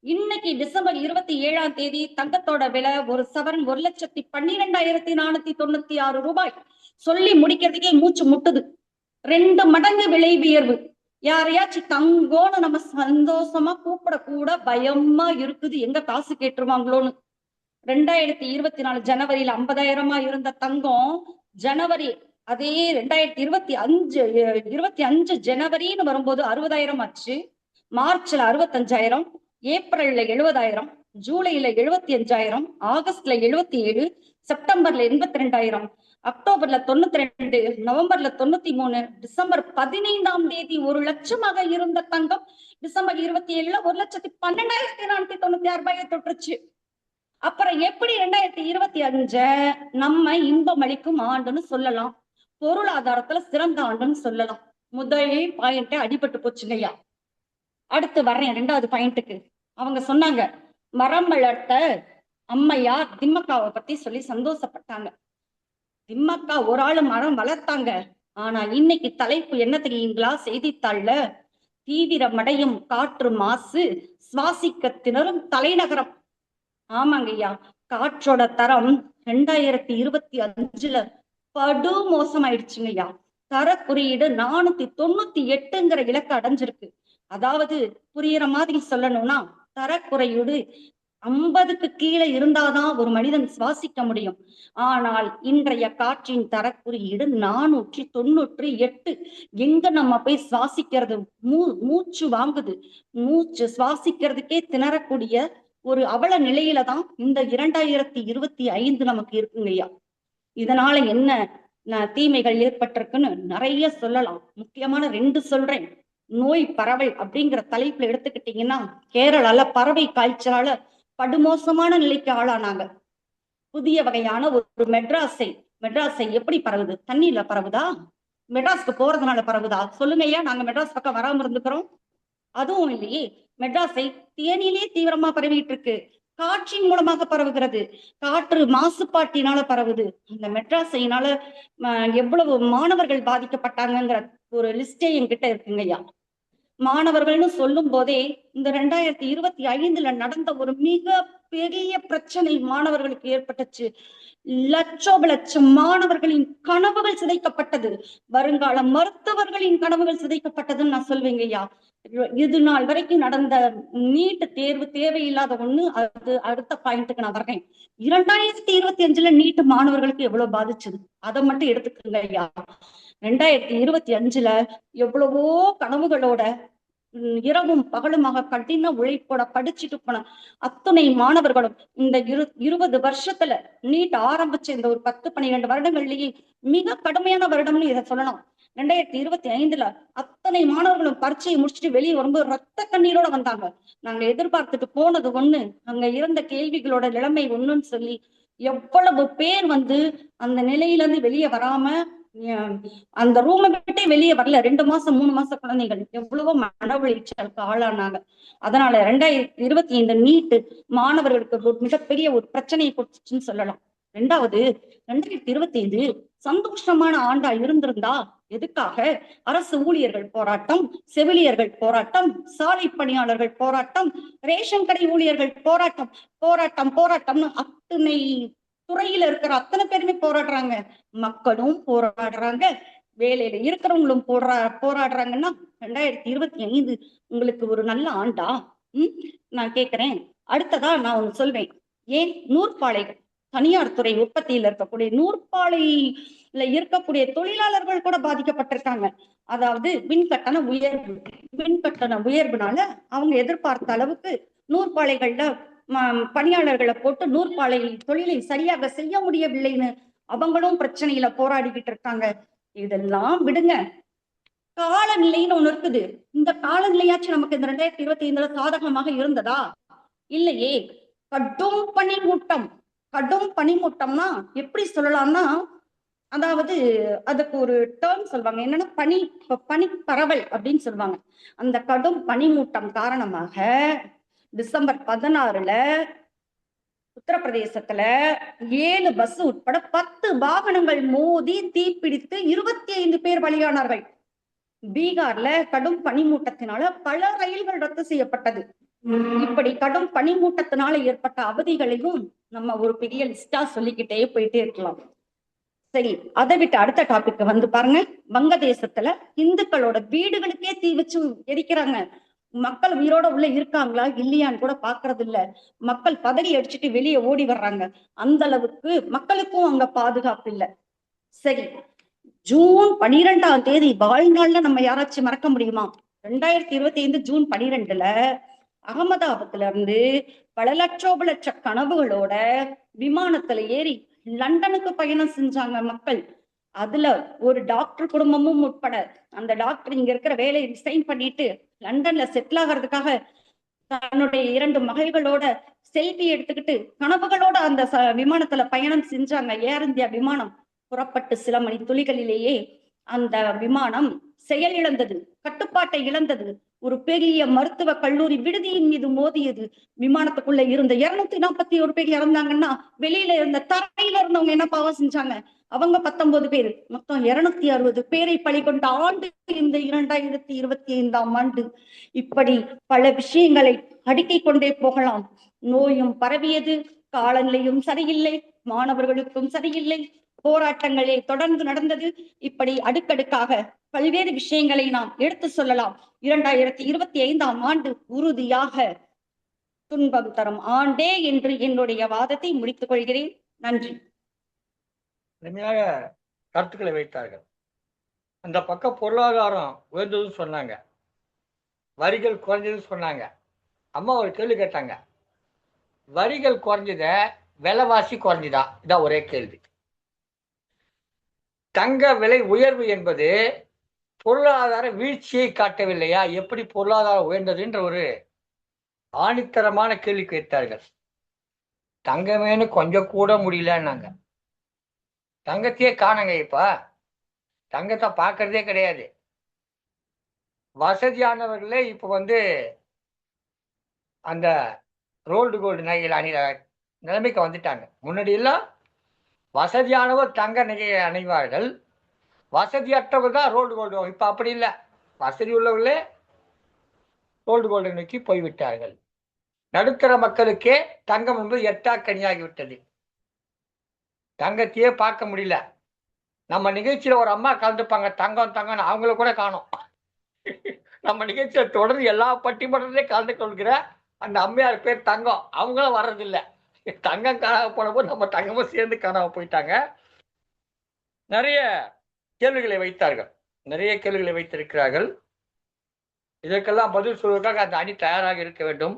இன்னைக்கு டிசம்பர் 27ஆம் தேதி தங்கத்தோட விலை ஒரு சவரன் 1,12,496 ரூபாய். சொல்லி முடிக்கிறதுக்கே மூச்சு முட்டுது. 2 மடங்கு விலை உயர்வு. யாரையாச்சும் தங்கோன்னு நம்ம சந்தோஷமா கூப்பிட கூட பயமா இருக்குது, எங்க காசு கேட்டுருவாங்களோன்னு. 2024 ஜனவரியில 50,000 இருந்த தங்கம் ஜனவரி அதே 2025 ஜனவரின்னு வரும்போது 60,000 ஆச்சு. மார்ச்ல 65,000, ஏப்ரல்ல 70,000, ஜூலைல 75,000, ஆகஸ்ட்ல 77, செப்டம்பர்ல 82,000, அக்டோபர்ல 92, நவம்பர்ல 93, டிசம்பர் 15ஆம் தேதி 1,00,000 இருந்த தங்கம் டிசம்பர் 27ல 1,12,496 ரூபாயை தொட்டுருச்சு. அப்புறம் எப்படி 2025 நம்ம இன்பம் அளிக்கும் ஆண்டுன்னு சொல்லலாம், பொருளாதாரத்துல சிறந்த ஆண்டுன்னு சொல்லலாம்? முதல் பாயிண்ட் அடிபட்டு போச்சுங்கய்யா. அடுத்து வர்றேன் 2வது பாயிண்ட்டுக்கு. அவங்க சொன்னாங்க, மரம் வளர்த்த அம்மையார் திமுகவை பத்தி சொல்லி சந்தோஷப்பட்டாங்க. திமுக ஒரு ஆளு மரம் வளர்த்தாங்க, ஆனா இன்னைக்கு தலைப்பு என்ன தெரியுங்களா? செய்தித்தாள்ல தீவிரமடையும் காற்று மாசு, சுவாசிக்க திணறும் தலைநகரம். ஆமாங்க ஐயா, காற்றோட தரம் 2025ல படு மோசமாயிடுச்சுங்க ஐயா. தர குறியீடு 498ங்கிற இலக்கு அடைஞ்சிருக்கு. அதாவது புரியுற மாதிரி சொல்லணும்னா, தரக்குறையீடு 50க்கு கீழே இருந்தாதான் ஒரு மனிதன் சுவாசிக்க முடியும். ஆனால் இன்றைய காற்றின் தரக்குறியீடு 498. எங்க நம்ம போய் சுவாசிக்கிறது? மூச்சு வாங்குது. மூச்சு சுவாசிக்கிறதுக்கே திணறக்கூடிய ஒரு அவல நிலையில தான் இந்த 2025 நமக்கு இருக்குங்கய்யா. இதனால என்ன தீமைகள் ஏற்பட்டிருக்குன்னு நிறைய சொல்லலாம். முக்கியமான 2 சொல்றேன். நோய் பரவல் அப்படிங்கிற தலைப்புல எடுத்துக்கிட்டீங்கன்னா, கேரளால பறவை காய்ச்சலால படுமோசமான நிலைக்கு ஆளானாங்க. புதிய வகையான ஒரு மெட்ராஸை எப்படி பரவுது? தண்ணியில பரவுதா? மெட்ராஸ்க்கு போறதுனால பரவுதா? சொல்லுங்க ஐயா, நாங்க மெட்ராஸ் பக்கம் வராம இருந்துக்கிறோம். அதுவும் இல்லையே. மெட்ராஸை தேனியிலே தீவிரமா பரவிட்டு இருக்கு. காற்றின் மூலமாக பரவுகிறது. காற்று மாசுபாட்டினால பரவுது. அந்த மெட்ராஸையினால எவ்வளவு மாணவர்கள் பாதிக்கப்பட்டாங்கிற ஒரு லிஸ்டே என்கிட்ட இருக்குங்க ஐயா. மாணவர்கள்னு சொல்லும் போதே இந்த 2025ல நடந்த ஒரு மிக பெரிய பிரச்சனை மாணவர்களுக்கு ஏற்பட்டுச்சு. லட்சோப மாணவர்களின் கனவுகள் சிதைக்கப்பட்டது. வருங்கால மருத்துவர்களின் கனவுகள் சிதைக்கப்பட்டதுன்னு நான் சொல்வேங்க ஐயா. இது நாள் வரைக்கும் நடந்த நீட் தேர்வு தேவையில்லாத ஒண்ணு. அது அடுத்த பாயிண்ட்டுக்கு நான் வர்றேன். 2025ல நீட் மாணவர்களுக்கு எவ்வளவு பாதிச்சது அதை மட்டும் எடுத்துக்கோங்க ஐயா. 2025ல எவ்வளவோ கனவுகளோட இரவும் பகலுமாக கடின உழைப்போட படிச்சுட்டு போன அத்துணை மாணவர்களும் இந்த 20 வருஷத்துல நீட் ஆரம்பிச்ச இந்த ஒரு 10-12 வருடங்கள்லயே மிக கடுமையான வருடம்னு இதை சொல்லலாம். 2025ல அத்தனை மாணவர்களும் பரீட்சையை முடிச்சுட்டு வெளியே வரும்போது ரத்த கண்ணீரோட வந்தாங்க. நாங்க எதிர்பார்த்துட்டு போனது ஒண்ணு, அங்க இருந்த கேள்விகளோட நிலைமை ஒண்ணுன்னு சொல்லி எவ்வளவு பேர் வந்து அந்த நிலையில இருந்து வெளியே வராம அந்த ரூமை விட்டே வெளியே வரல. 2 மாசம் 3 மாசம் குழந்தைகள் எவ்வளவோ மன உளைச்சலுக்கு ஆளானாங்க. அதனால 2025 நீட் மாணவர்களுக்கு மிகப்பெரிய ஒரு பிரச்சனையை கொடுத்துச்சுன்னு சொல்லலாம். 2வது 2025 சந்தோஷமான ஆண்டா இருந்திருந்தா எதுக்காக? அரசு ஊழியர்கள் போராட்டம், செவிலியர்கள் போராட்டம், சாலை பணியாளர்கள் போராட்டம், ரேஷன் கடை ஊழியர்கள் போராட்டம்னு அத்தனை துறையில இருக்கிற அத்தனை பேருமே போராடுறாங்க, மக்களும் போராடுறாங்க, வேலையில இருக்கிறவங்களும் போராடுறாங்கன்னா 2025 உங்களுக்கு ஒரு நல்ல ஆண்டா? நான் கேக்குறேன். அடுத்ததா நான் ஒண்ணு சொல்வேன். ஏன் நூற்பாலைகள், தனியார் துறை உற்பத்தியில இருக்கக்கூடிய நூற்பாலையில இருக்கக்கூடிய தொழிலாளர்கள் கூட பாதிக்கப்பட்டிருக்காங்க. அதாவது மின் கட்டண உயர்வுனால அவங்க எதிர்பார்த்த அளவுக்கு நூற்பாலைகள்ல பணியாளர்களை போட்டு நூற்பாலை தொழிலை சரியாக செய்ய முடியவில்லைன்னு அவங்களும் பிரச்சனையில போராடிக்கிட்டு இருக்காங்க. இதெல்லாம் விடுங்க, காலநிலைன்னு ஒண்ணு இருக்குது. இந்த காலநிலையாச்சும் நமக்கு இந்த 2025 சாதகமாக இருந்ததா? இல்லையே. கடும் பனிமூட்டம். கடும் பனிமூட்டம்னா எப்படி சொல்லலாம்னா, அதாவது அதுக்கு ஒரு டேர்ம் சொல்லுவாங்க, என்னன்னா பனிப்பரவல் அப்படின்னு சொல்லுவாங்க. அந்த கடும் பனிமூட்டம் காரணமாக டிசம்பர் 16ல உத்தரப்பிரதேசத்துல 7 பஸ் உட்பட 10 வாகனங்கள் மோதி தீப்பிடித்து 25 பேர் பலியானார்கள். பீகார்ல கடும் பனிமூட்டத்தினால பல ரயில்கள் ரத்து செய்யப்பட்டது. இப்படி கடும் பனிமூட்டத்தினால ஏற்பட்ட அவதிகளையும் நம்ம ஒரு பெரிய லிஸ்டா சொல்லிக்கிட்டே போயிட்டே இருக்கலாம். சரி, அதை விட்டு அடுத்த டாபிக் வந்து பாருங்க. வங்கதேசத்துல இந்துக்களோட வீடுகளுக்கே தீ வச்சு எரிக்கிறாங்க. மக்கள் உயிரோட உள்ள இருக்காங்களா இல்லையான்னு கூட பாக்குறது இல்ல. மக்கள் பதறி அடிச்சுட்டு வெளியே ஓடி வர்றாங்க. அந்த அளவுக்கு மக்களுக்கும் அங்க பாதுகாப்பு இல்ல. சரி, ஜூன் 12ஆம் தேதி வாழ்நாள்ல நம்ம யாராச்சும் மறக்க முடியுமா? 2025 ஜூன் 12ல அகமதாபாத்ல இருந்து பல லட்ச கனவுகளோட விமானத்துல ஏறி லண்டனுக்கு பயணம் செஞ்சாங்க மக்கள். அதுல ஒரு டாக்டர் குடும்பமும் உட்பட. அந்த டாக்டர் இங்க இருக்கிற வேலையை ரிசைன் பண்ணிட்டு லண்டன்ல செட்டில் ஆகிறதுக்காக தன்னுடைய 2 மகள்களோட செல்ஃபி எடுத்துக்கிட்டு கனவுகளோட அந்த விமானத்துல பயணம் செஞ்சாங்க. ஏர் இந்தியா விமானம் புறப்பட்டு சில மணி துளிகளிலேயே அந்த விமானம் செயல் இழந்தது, கட்டுப்பாட்டை இழந்தது. ஒரு பெரிய மருத்துவ கல்லூரி விடுதியின் மீது மோதியது. விமானத்துக்குள்ள இருந்த 241 பேர் இறந்தாங்கன்னா, வெளியில இருந்த தரையில இருந்தவங்க என்ன பாவம் செஞ்சாங்க? அவங்க 19 பேர், மொத்தம் 260 பேரை பலி கொண்ட ஆண்டு இந்த 2025ஆம் ஆண்டு. இப்படி பல விஷயங்களை அடுக்கிக் கொண்டே போகலாம். நோயும் பரவியது, காலநிலையும் சரியில்லை, மாணவர்களுக்கும் சரியில்லை, போராட்டங்களே தொடர்ந்து நடந்தது. இப்படி அடுக்கடுக்காக பல்வேறு விஷயங்களை நாம் எடுத்து சொல்லலாம். 2025ஆம் ஆண்டு உறுதியாக துன்பம் தரும் ஆண்டே என்று என்னுடைய வாதத்தை முடித்துக் கொள்கிறேன். நன்றி. அருமையாக கருத்துக்களை வைத்தார்கள். அந்த பக்கம் பொருளாதாரம் உயர்ந்ததுன்னு சொன்னாங்க, வரிகள் குறைஞ்சதுன்னு சொன்னாங்க. அம்மா ஒரு கேள்வி கேட்டாங்க, வரிகள் குறைஞ்சத விலைவாசி குறைஞ்சுதா? இதான் ஒரே கேள்வி. தங்க விலை உயர்வு என்பது பொருளாதார வீழ்ச்சியை காட்டவில்லையா? எப்படி பொருளாதாரம் உயர்ந்ததுன்ற ஒரு ஆணித்தரமான கேள்வி வைத்தார்கள். தங்கமேனு கொஞ்சம் கூட முடியலன்னாங்க. தங்கத்தையே காணங்க. இப்ப தங்கத்தை பார்க்கறதே கிடையாது. வசதியானவர்களே இப்ப அந்த ரோல்டு கோல்டு நகைகள் அணிகிற நிலைமைக்கு வந்துட்டாங்க. முன்னாடி எல்லாம் வசதியானவர் தங்க நகையை அணிவார்கள், வசதியற்றவர் தான் ரோல்டு கோல்டு. இப்ப அப்படி இல்லை, வசதி உள்ளவர்களே ரோல்டு கோல்டு நோக்கி போய்விட்டார்கள். நடுத்தர மக்களுக்கே தங்கம் என்பது எட்டாக்கனியாகிவிட்டது. தங்கத்தையே பார்க்க முடியல. நம்ம நிகழ்ச்சியில ஒரு அம்மா கலந்துப்பாங்க, தங்கம் தங்கம்னு, அவங்கள கூட காணும். நம்ம நிகழ்ச்சியில தொடர்ந்து எல்லா பட்டிமன்றத்திலையும் கலந்து கொள்கிற அந்த அம்மையார் பேர் தங்கம், அவங்களும் வர்றதில்லை. தங்கம் காணாம போன போது நம்ம தங்கமும் சேர்ந்து காணாம போயிட்டாங்க. நிறைய கேள்விகளை வைத்தார்கள், நிறைய கேள்விகளை வைத்திருக்கிறார்கள். இதற்கெல்லாம் பதில் சொல்வதற்காக அந்த அணி தயாராக இருக்க வேண்டும்.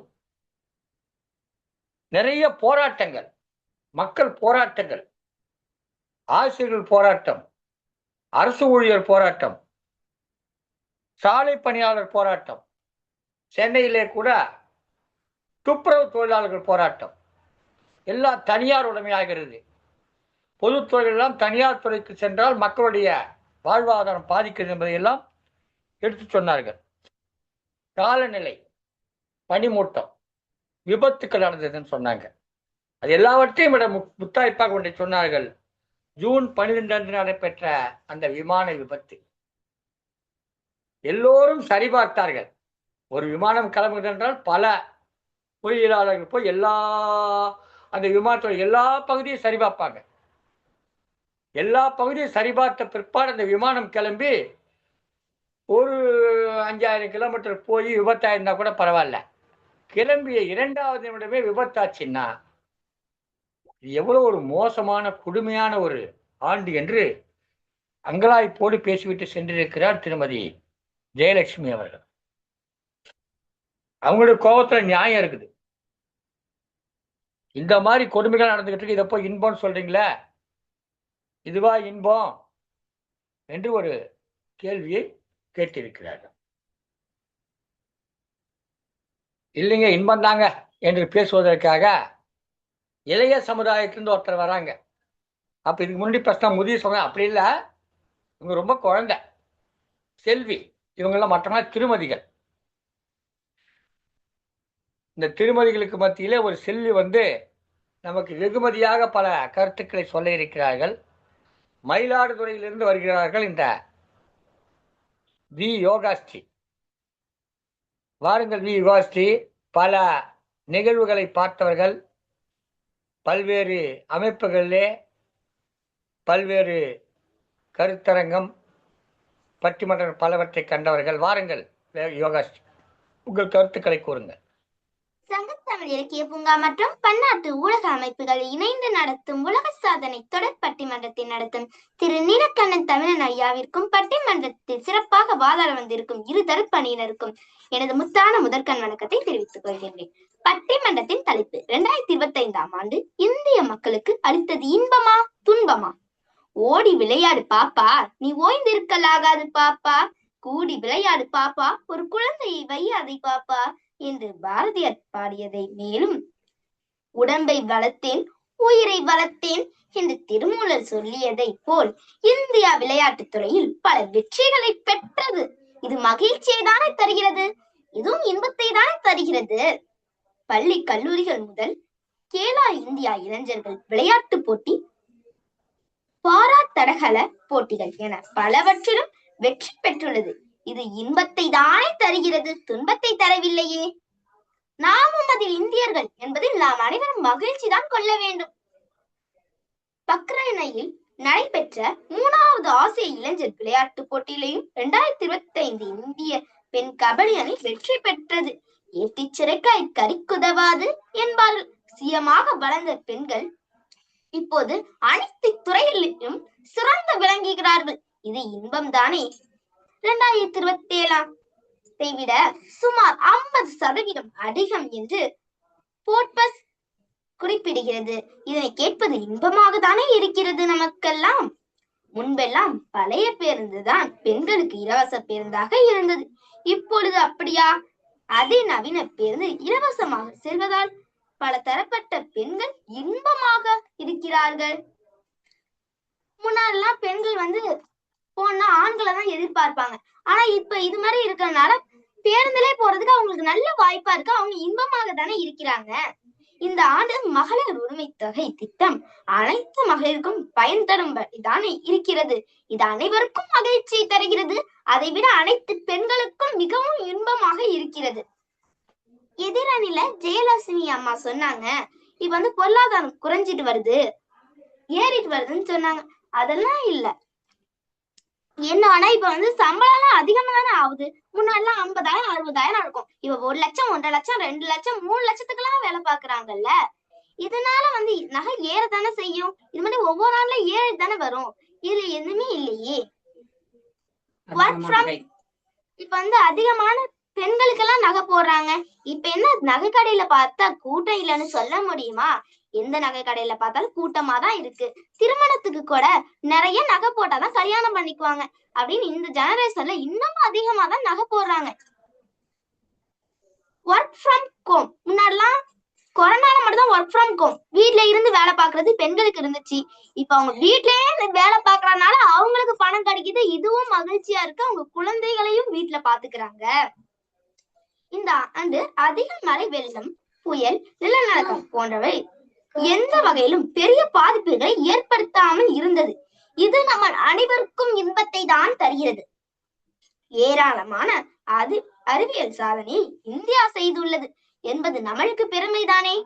நிறைய போராட்டங்கள், மக்கள் போராட்டங்கள், ஆசிரியர்கள் போராட்டம், அரசு ஊழியர் போராட்டம், சாலை பணியாளர் போராட்டம், சென்னையிலே கூட துப்புரவு தொழிலாளர்கள் போராட்டம், எல்லாம் தனியார் உடைமையாகிறது. பொதுத்துறைகள் எல்லாம் தனியார் துறைக்கு சென்றால் மக்களுடைய வாழ்வாதாரம் பாதிக்கிறது என்பதையெல்லாம் எடுத்து சொன்னார்கள். காலநிலை, பனிமூட்டம், விபத்துக்கள் நடந்ததுன்னு சொன்னாங்க. அது எல்லாவற்றையும் விட முத்தாய்ப்பாக ஒன்றை சொன்னார்கள். ஜூன் 12 அன்று நடைபெற்ற அந்த விமான விபத்து. எல்லோரும் சரிபார்த்தார்கள். ஒரு விமானம் கிளம்புகிறது என்றால் பல பொறியியலாளர்கள் போய் எல்லா அந்த விமானத்தோட எல்லா பகுதியும் சரிபார்ப்பாங்க. எல்லா பகுதியும் சரிபார்த்த பிற்பாடு அந்த விமானம் கிளம்பி ஒரு 5000 கிலோமீட்டர் போய் விபத்தாயிருந்தா கூட பரவாயில்ல. கிளம்பிய 2வது நிமிடமே விபத்தாச்சுன்னா இது எவ்வளவு ஒரு மோசமான கொடுமையான ஒரு ஆண்டு என்று அங்கலாய்ப்போடு பேசிவிட்டு சென்றிருக்கிறார் திருமதி ஜெயலட்சுமி அவர்கள். அவங்களுடைய கோபத்துல நியாயம் இருக்குது. இந்த மாதிரி கொடுமைகள் நடந்துகிட்டு இருக்கு, இதை போய் இன்பம்னு சொல்றீங்களே, இதுவா இன்பம் என்று ஒரு கேள்வியை கேட்டிருக்கிறார்கள். இல்லைங்க இன்பம் தாங்க என்று பேசுவதற்காக இளைய சமுதாயத்திலிருந்து ஒருத்தர் வராங்க. அப்ப இதுக்கு முன்னாடி பேசினா முதிய சமுதாயம் அப்படி இல்லை, இவங்க ரொம்ப குழந்தை செல்வி, இவங்கெல்லாம் மற்றவங்க திருமதிகள். இந்த திருமதிகளுக்கு மத்தியிலே ஒரு செல்வி நமக்கு வெகுமதியாக பல கருத்துக்களை சொல்ல இருக்கிறார்கள். மயிலாடுதுறையிலிருந்து வருகிறார்கள் இந்த வி யோகாஸ்ரீ. வாருங்கள் வி யோகாஸ்ரீ. பல நிகழ்வுகளை பார்த்தவர்கள், பல்வேறு அமைப்புகளிலே பல்வேறு கருத்தரங்கம், பட்டிமன்றம் பலவற்றை கண்டவர்கள். வாருங்கள் யோகாஸ்ரீ, உங்கள் கருத்துக்களை கூறுங்கள். சங்கத்தமிழ் இலக்கிய பூங்கா மற்றும் பன்னாட்டு ஊடக அமைப்புகள் இணைந்து நடத்தும் உலக சாதனை தொடர் பட்டிமன்றத்தை நடத்தும் திரு நீலக்கண்ணன் தமிழன் ஐயாவிற்கும் பட்டிமன்றத்தில் சிறப்பாக வாதாட வந்திருக்கும் இரு தரப்பணியினருக்கும் எனது முத்தான முதற்கண் வணக்கத்தை தெரிவித்துக் கொள்கின்றேன். பட்டிமன்றத்தின் தலைப்பு 2025ஆம் ஆண்டு இந்திய மக்களுக்கு அளித்தது இன்பமா துன்பமா? ஓடி விளையாடு பாப்பா, நீ ஓய்ந்திருக்கலாகாது பாப்பா, கூடி விளையாடு பாப்பா, ஒரு குழந்தையை வையாதை பாப்பா என்று பாரதியார் பாடியதை, மேலும் உடம்பை வளர்த்தேன் உயிரை வளர்த்தேன் என்று திருமூலர் சொல்லியதை போல் இந்தியா விளையாட்டுத் துறையில் பல வெற்றிகளை பெற்றது. இது மகிழ்ச்சியை தானே தருகிறது, இதுவும் இன்பத்தை தானே தருகிறது. பள்ளி கல்லூரிகள் முதல் கேலா இந்தியா இளைஞர்கள் விளையாட்டு போட்டி, பாரா தடகள போட்டிகள் என பலவற்றிலும் வெற்றி பெற்றுள்ளது. இது இன்பத்தை தானே தருகிறது, துன்பத்தை தரவில்லையே. நாமும் அதில் இந்தியர்கள் என்பதில் நாம் அனைவரும் மகிழ்ச்சி தான் கொள்ள வேண்டும். பக்ரைனில் நடைபெற்ற 3வது ஆசிய இளைஞர் விளையாட்டு போட்டியிலையும் 2025 இந்திய பெண் கபடி அணி வெற்றி பெற்றது. ஏட்டிச் சிறைக்காய் கறிக்குதவாது என்பார்கள். சுயமாக வளர்ந்த பெண்கள் இப்போது அனைத்து துறைகளிலும் சிறந்து விளங்குகிறார்கள். இது இன்பம் தானே. 2027 விட சுமார் 50% அதிகம் என்று போர்பஸ் குறிப்பிடுகிறது. இதனை கேட்பது இன்பமாக தானே இருக்கிறது நமக்கெல்லாம். முன்பெல்லாம் பழைய பேருந்து தான் பெண்களுக்கு இலவச பேருந்தாக இருந்தது. இப்பொழுது அப்படியா? அதிநவீன பேருந்து இலவசமாக செல்வதால் பல தரப்பட்ட பெண்கள் இன்பமாக இருக்கிறார்கள். முன்னாடிலாம் பெண்கள் போனா ஆண்களை தான் எதிர்பார்ப்பாங்க. ஆனா இப்ப இது மாதிரி இருக்கிறதுனால பேருந்திலே போறதுக்கு அவங்களுக்கு நல்ல வாய்ப்பா இருக்கு. அவங்க இன்பமாக தானே இருக்கிறாங்க. இந்த ஆண்டு மகளிர் உரிமை தொகை திட்டம் அனைத்து மகளிருக்கும் பயன் தரும்படி தானே இருக்கிறது. இது அனைவருக்கும் மகிழ்ச்சியை தருகிறது. அதை விட அனைத்து பெண்களுக்கும் மிகவும் இன்பமாக இருக்கிறது. எதிரணில ஜெயலட்சுமி அம்மா சொன்னாங்க, இப்ப பொருளாதாரம் குறைஞ்சிட்டு வருது, ஏறிட்டு வருதுன்னு சொன்னாங்க. அதெல்லாம் இல்ல. என்னன்னா இப்ப சம்பளம் அதிகமா தானே ஆகுது. முன்னாடிலாம் 50,000 60,000 இருக்கும். இப்ப 1 லட்சம் 1.5 லட்சம் 2 லட்சம் 3 லட்சத்துக்கு எல்லாம் வேலை பாக்குறாங்கல்ல. இதனால நகை ஏறத்தானே செய்யும். இது மாதிரி ஒவ்வொரு நாள்ல ஏறி தானே வரும். இதுல எதுவுமே இல்லையே. ஒர்க் ஃப்ரம் இப்ப அதிகமான பெண்களுக்கெல்லாம் நகை போடுறாங்க. இப்ப என்ன நகை கடையில பார்த்தா கூட்டம் இல்லைன்னு சொல்ல முடியுமா? எந்த நகை கடையில பார்த்தாலும் கூட்டமா தான் இருக்கு. திருமணத்துக்கு கூட நிறைய நகை போட்டாதான் கல்யாணம் பண்ணிக்குவாங்க அப்படின்னு இந்த ஜெனரேஷன்ல இன்னமும் அதிகமா தான் நகை போடுறாங்க. ஒர்க் ஃப்ரம் ஹோம் முன்னாடிலாம் கொரோனால மட்டும் தான் ஒர்க் ஃப்ரம் ஹோம், வீட்ல இருந்து வேலை பாக்குறது பெண்களுக்கு இருந்துச்சு. இப்ப அவங்க வீட்லயே வேலை பாக்குறதுனால அவங்களுக்கு பணம் கிடைக்குது. இதுவும் மகிழ்ச்சியா இருக்கு. அவங்க குழந்தைகளையும் வீட்டுல பாத்துக்கிறாங்க. இந்த ஆண்டு அதிக மழை, வெள்ளம், புயல், நிலநடுக்கம் போன்றவை எந்த வகையிலும் பெரிய பாதிப்புகளை ஏற்படுத்தாமல் இருந்தது. இது நம்ம அனைவருக்கும் இன்பத்தை தான் தருகிறது. ஏராளமான அறிவியல் சாதனையை இந்தியா செய்துள்ளது என்பது நம்மளுக்கு பெருமைதானே.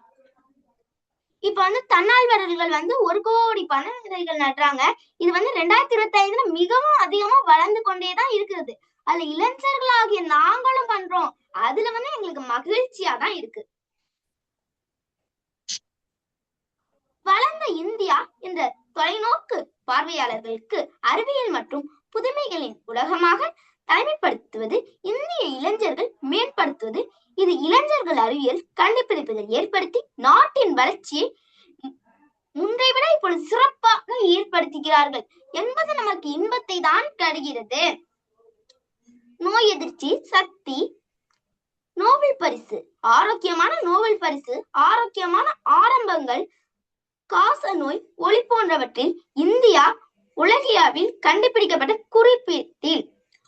இப்ப வந்து தன்னார்வலர்கள் வந்து 1 கோடி பனை விதைகள் நடுறாங்க. இது வந்து 2025ல மிகவும் அதிகமா வளர்ந்து கொண்டேதான் இருக்கிறது. அதுல இளைஞர்களாகிய நாங்களும் பண்றோம். அதுல வந்து எங்களுக்கு மகிழ்ச்சியா தான் இருக்கு. வளர்ந்த இந்தியா என்ற தொலைநோக்கு பார்வையாளர்களுக்கு அறிவியல் மற்றும் புதுமைகளின் உலகமாக தலைமைப்படுத்துவது, இந்திய இளைஞர்கள் மேம்படுத்துவது, இது இளைஞர்கள் அறிவியல் கண்டுபிடிப்புகள் ஏற்படுத்தி நாட்டின் வளர்ச்சியை முன்றைவிட இப்பொழுது சிறப்பாக ஏற்படுத்துகிறார்கள் என்பது நமக்கு இன்பத்தை தான் தருகிறது. நோய் எதிர்ச்சி சக்தி நோபல் பரிசு, ஆரோக்கியமான நோபல் பரிசு, ஆரோக்கியமான ஆரம்பங்கள், காச நோய், ஒளி போன்றவற்றில் இந்தியா உலகியாவில் கண்டுபிடிக்கப்பட்ட குறிப்பீட்டில்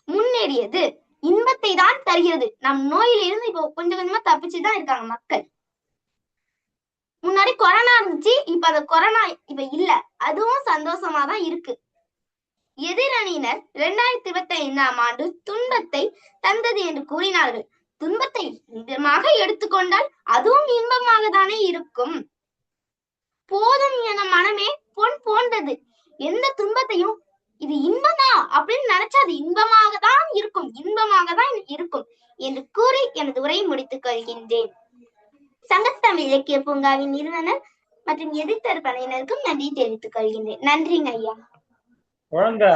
முன்னேறியது இன்பத்தை தான் தருகிறது. நம் நோயில இருந்து இப்போ கொஞ்சம் கொஞ்சமா தப்பிச்சுதான் இருக்காங்க மக்கள். முன்னாடி கொரோனா இருந்துச்சு, இப்ப அந்த கொரோனா இப்ப இல்ல, அதுவும் சந்தோஷமா தான் இருக்கு. எதிரணியினர் 2025ஆம் ஆண்டு துன்பத்தை தந்தது என்று கூறினார்கள். துன்பத்தை இன்பமாக எடுத்துக்கொண்டால் அதுவும் இன்பமாக தானே இருக்கும். போதும் என மனமே பொன் போன்றது. எந்த துன்பத்தையும் இது இன்பமா அப்படின்னு நினைச்சா அது இன்பமாக தான் இருக்கும், இன்பமாக தான் இருக்கும் என்று கூறி எனது உரையை முடித்துக் கொள்கின்றேன். சங்கத்தமிழ் இலக்கிய பூங்காவின் நிறுவனர் மற்றும் எதிர்த்தர் படையினருக்கும் நன்றி தெரிவித்துக் கொள்கின்றேன். நன்றிங்க ஐயா. குழந்தை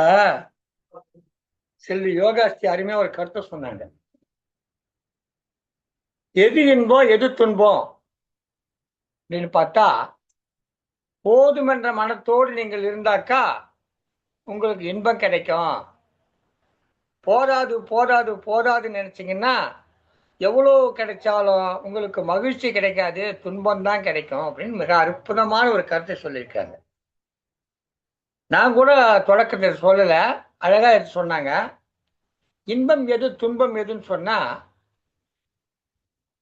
செல்வி யோகாஸ்தி அருமையா ஒரு கருத்தை சொன்னாங்க. எது இன்பம் எது துன்பம் அப்படின்னு பார்த்தா, போதுமென்ற மனத்தோடு நீங்கள் இருந்தாக்கா உங்களுக்கு இன்பம் கிடைக்கும். போதாது போதாது போதாதுன்னு நினைச்சீங்கன்னா எவ்வளோ கிடைச்சாலும் உங்களுக்கு மகிழ்ச்சி கிடைக்காது, துன்பம் தான் கிடைக்கும் அப்படின்னு மிக அற்புதமான ஒரு கருத்தை சொல்லியிருக்காங்க. நான் கூட தொடக்கத்தில் சொல்லல, அழகா எடுத்து சொன்னாங்க. இன்பம் எது துன்பம் எதுன்னு சொன்னா,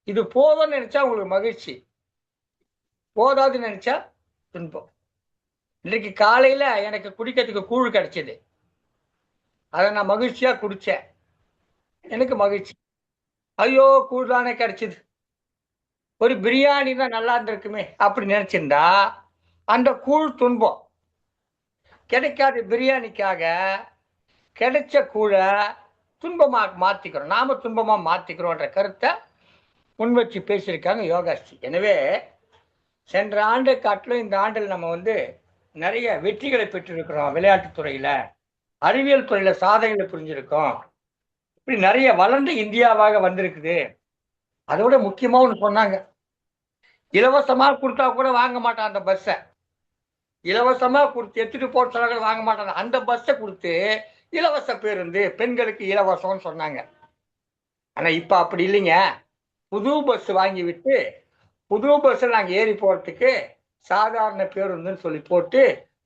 இது போதும்னு நினைச்சா உங்களுக்கு மகிழ்ச்சி, போதாதுன்னு நினைச்சா துன்பம். இன்னைக்கு காலையில எனக்கு குடிக்கிறதுக்கு கூழ் கிடைச்சது, அதை நான் மகிழ்ச்சியா குடிச்சேன், எனக்கு மகிழ்ச்சி. ஐயோ கூழ் தானே கிடைச்சது, ஒரு பிரியாணி தான் நல்லா இருந்திருக்குமே அப்படி நினைச்சிருந்தா அந்த கூழ் துன்பம். கிடைக்காத பிரியாணிக்காக கிடைச்ச கூழை துன்பமா மாத்திக்கிறோம், நாம துன்பமா மாத்திக்கிறோன்ற கருத்தை முன்வச்சு பேசியிருக்காங்க யோகாஸ்ரீ. எனவே சென்ற ஆண்டு காட்டிலும் இந்த ஆண்டில் நம்ம வந்து நிறைய வெற்றிகளை பெற்றிருக்கிறோம். விளையாட்டுத் துறையில, அறிவியல் துறையில சாதனைகளை புரிஞ்சிருக்கோம். இப்படி நிறைய வளர்ந்த இந்தியாவாக வந்திருக்குது. அதோட முக்கியமா ஒன்று சொன்னாங்க, இலவசமா கொடுத்தா கூட வாங்க மாட்டான் அந்த பஸ்ஸை. இலவசமா கொடுத்து எடுத்துட்டு போற சொன்னாங்க, வாங்க மாட்டாங்க. அந்த பஸ்ஸை கொடுத்து இலவச பேருந்து, பெண்களுக்கு இலவசம்னு சொன்னாங்க. ஆனா இப்ப அப்படி இல்லைங்க. புது பஸ் வாங்கி விட்டு புது பஸ்ஸில் நாங்கள் ஏறி போறதுக்கு சாதாரண பேருந்துன்னு சொல்லி போட்டு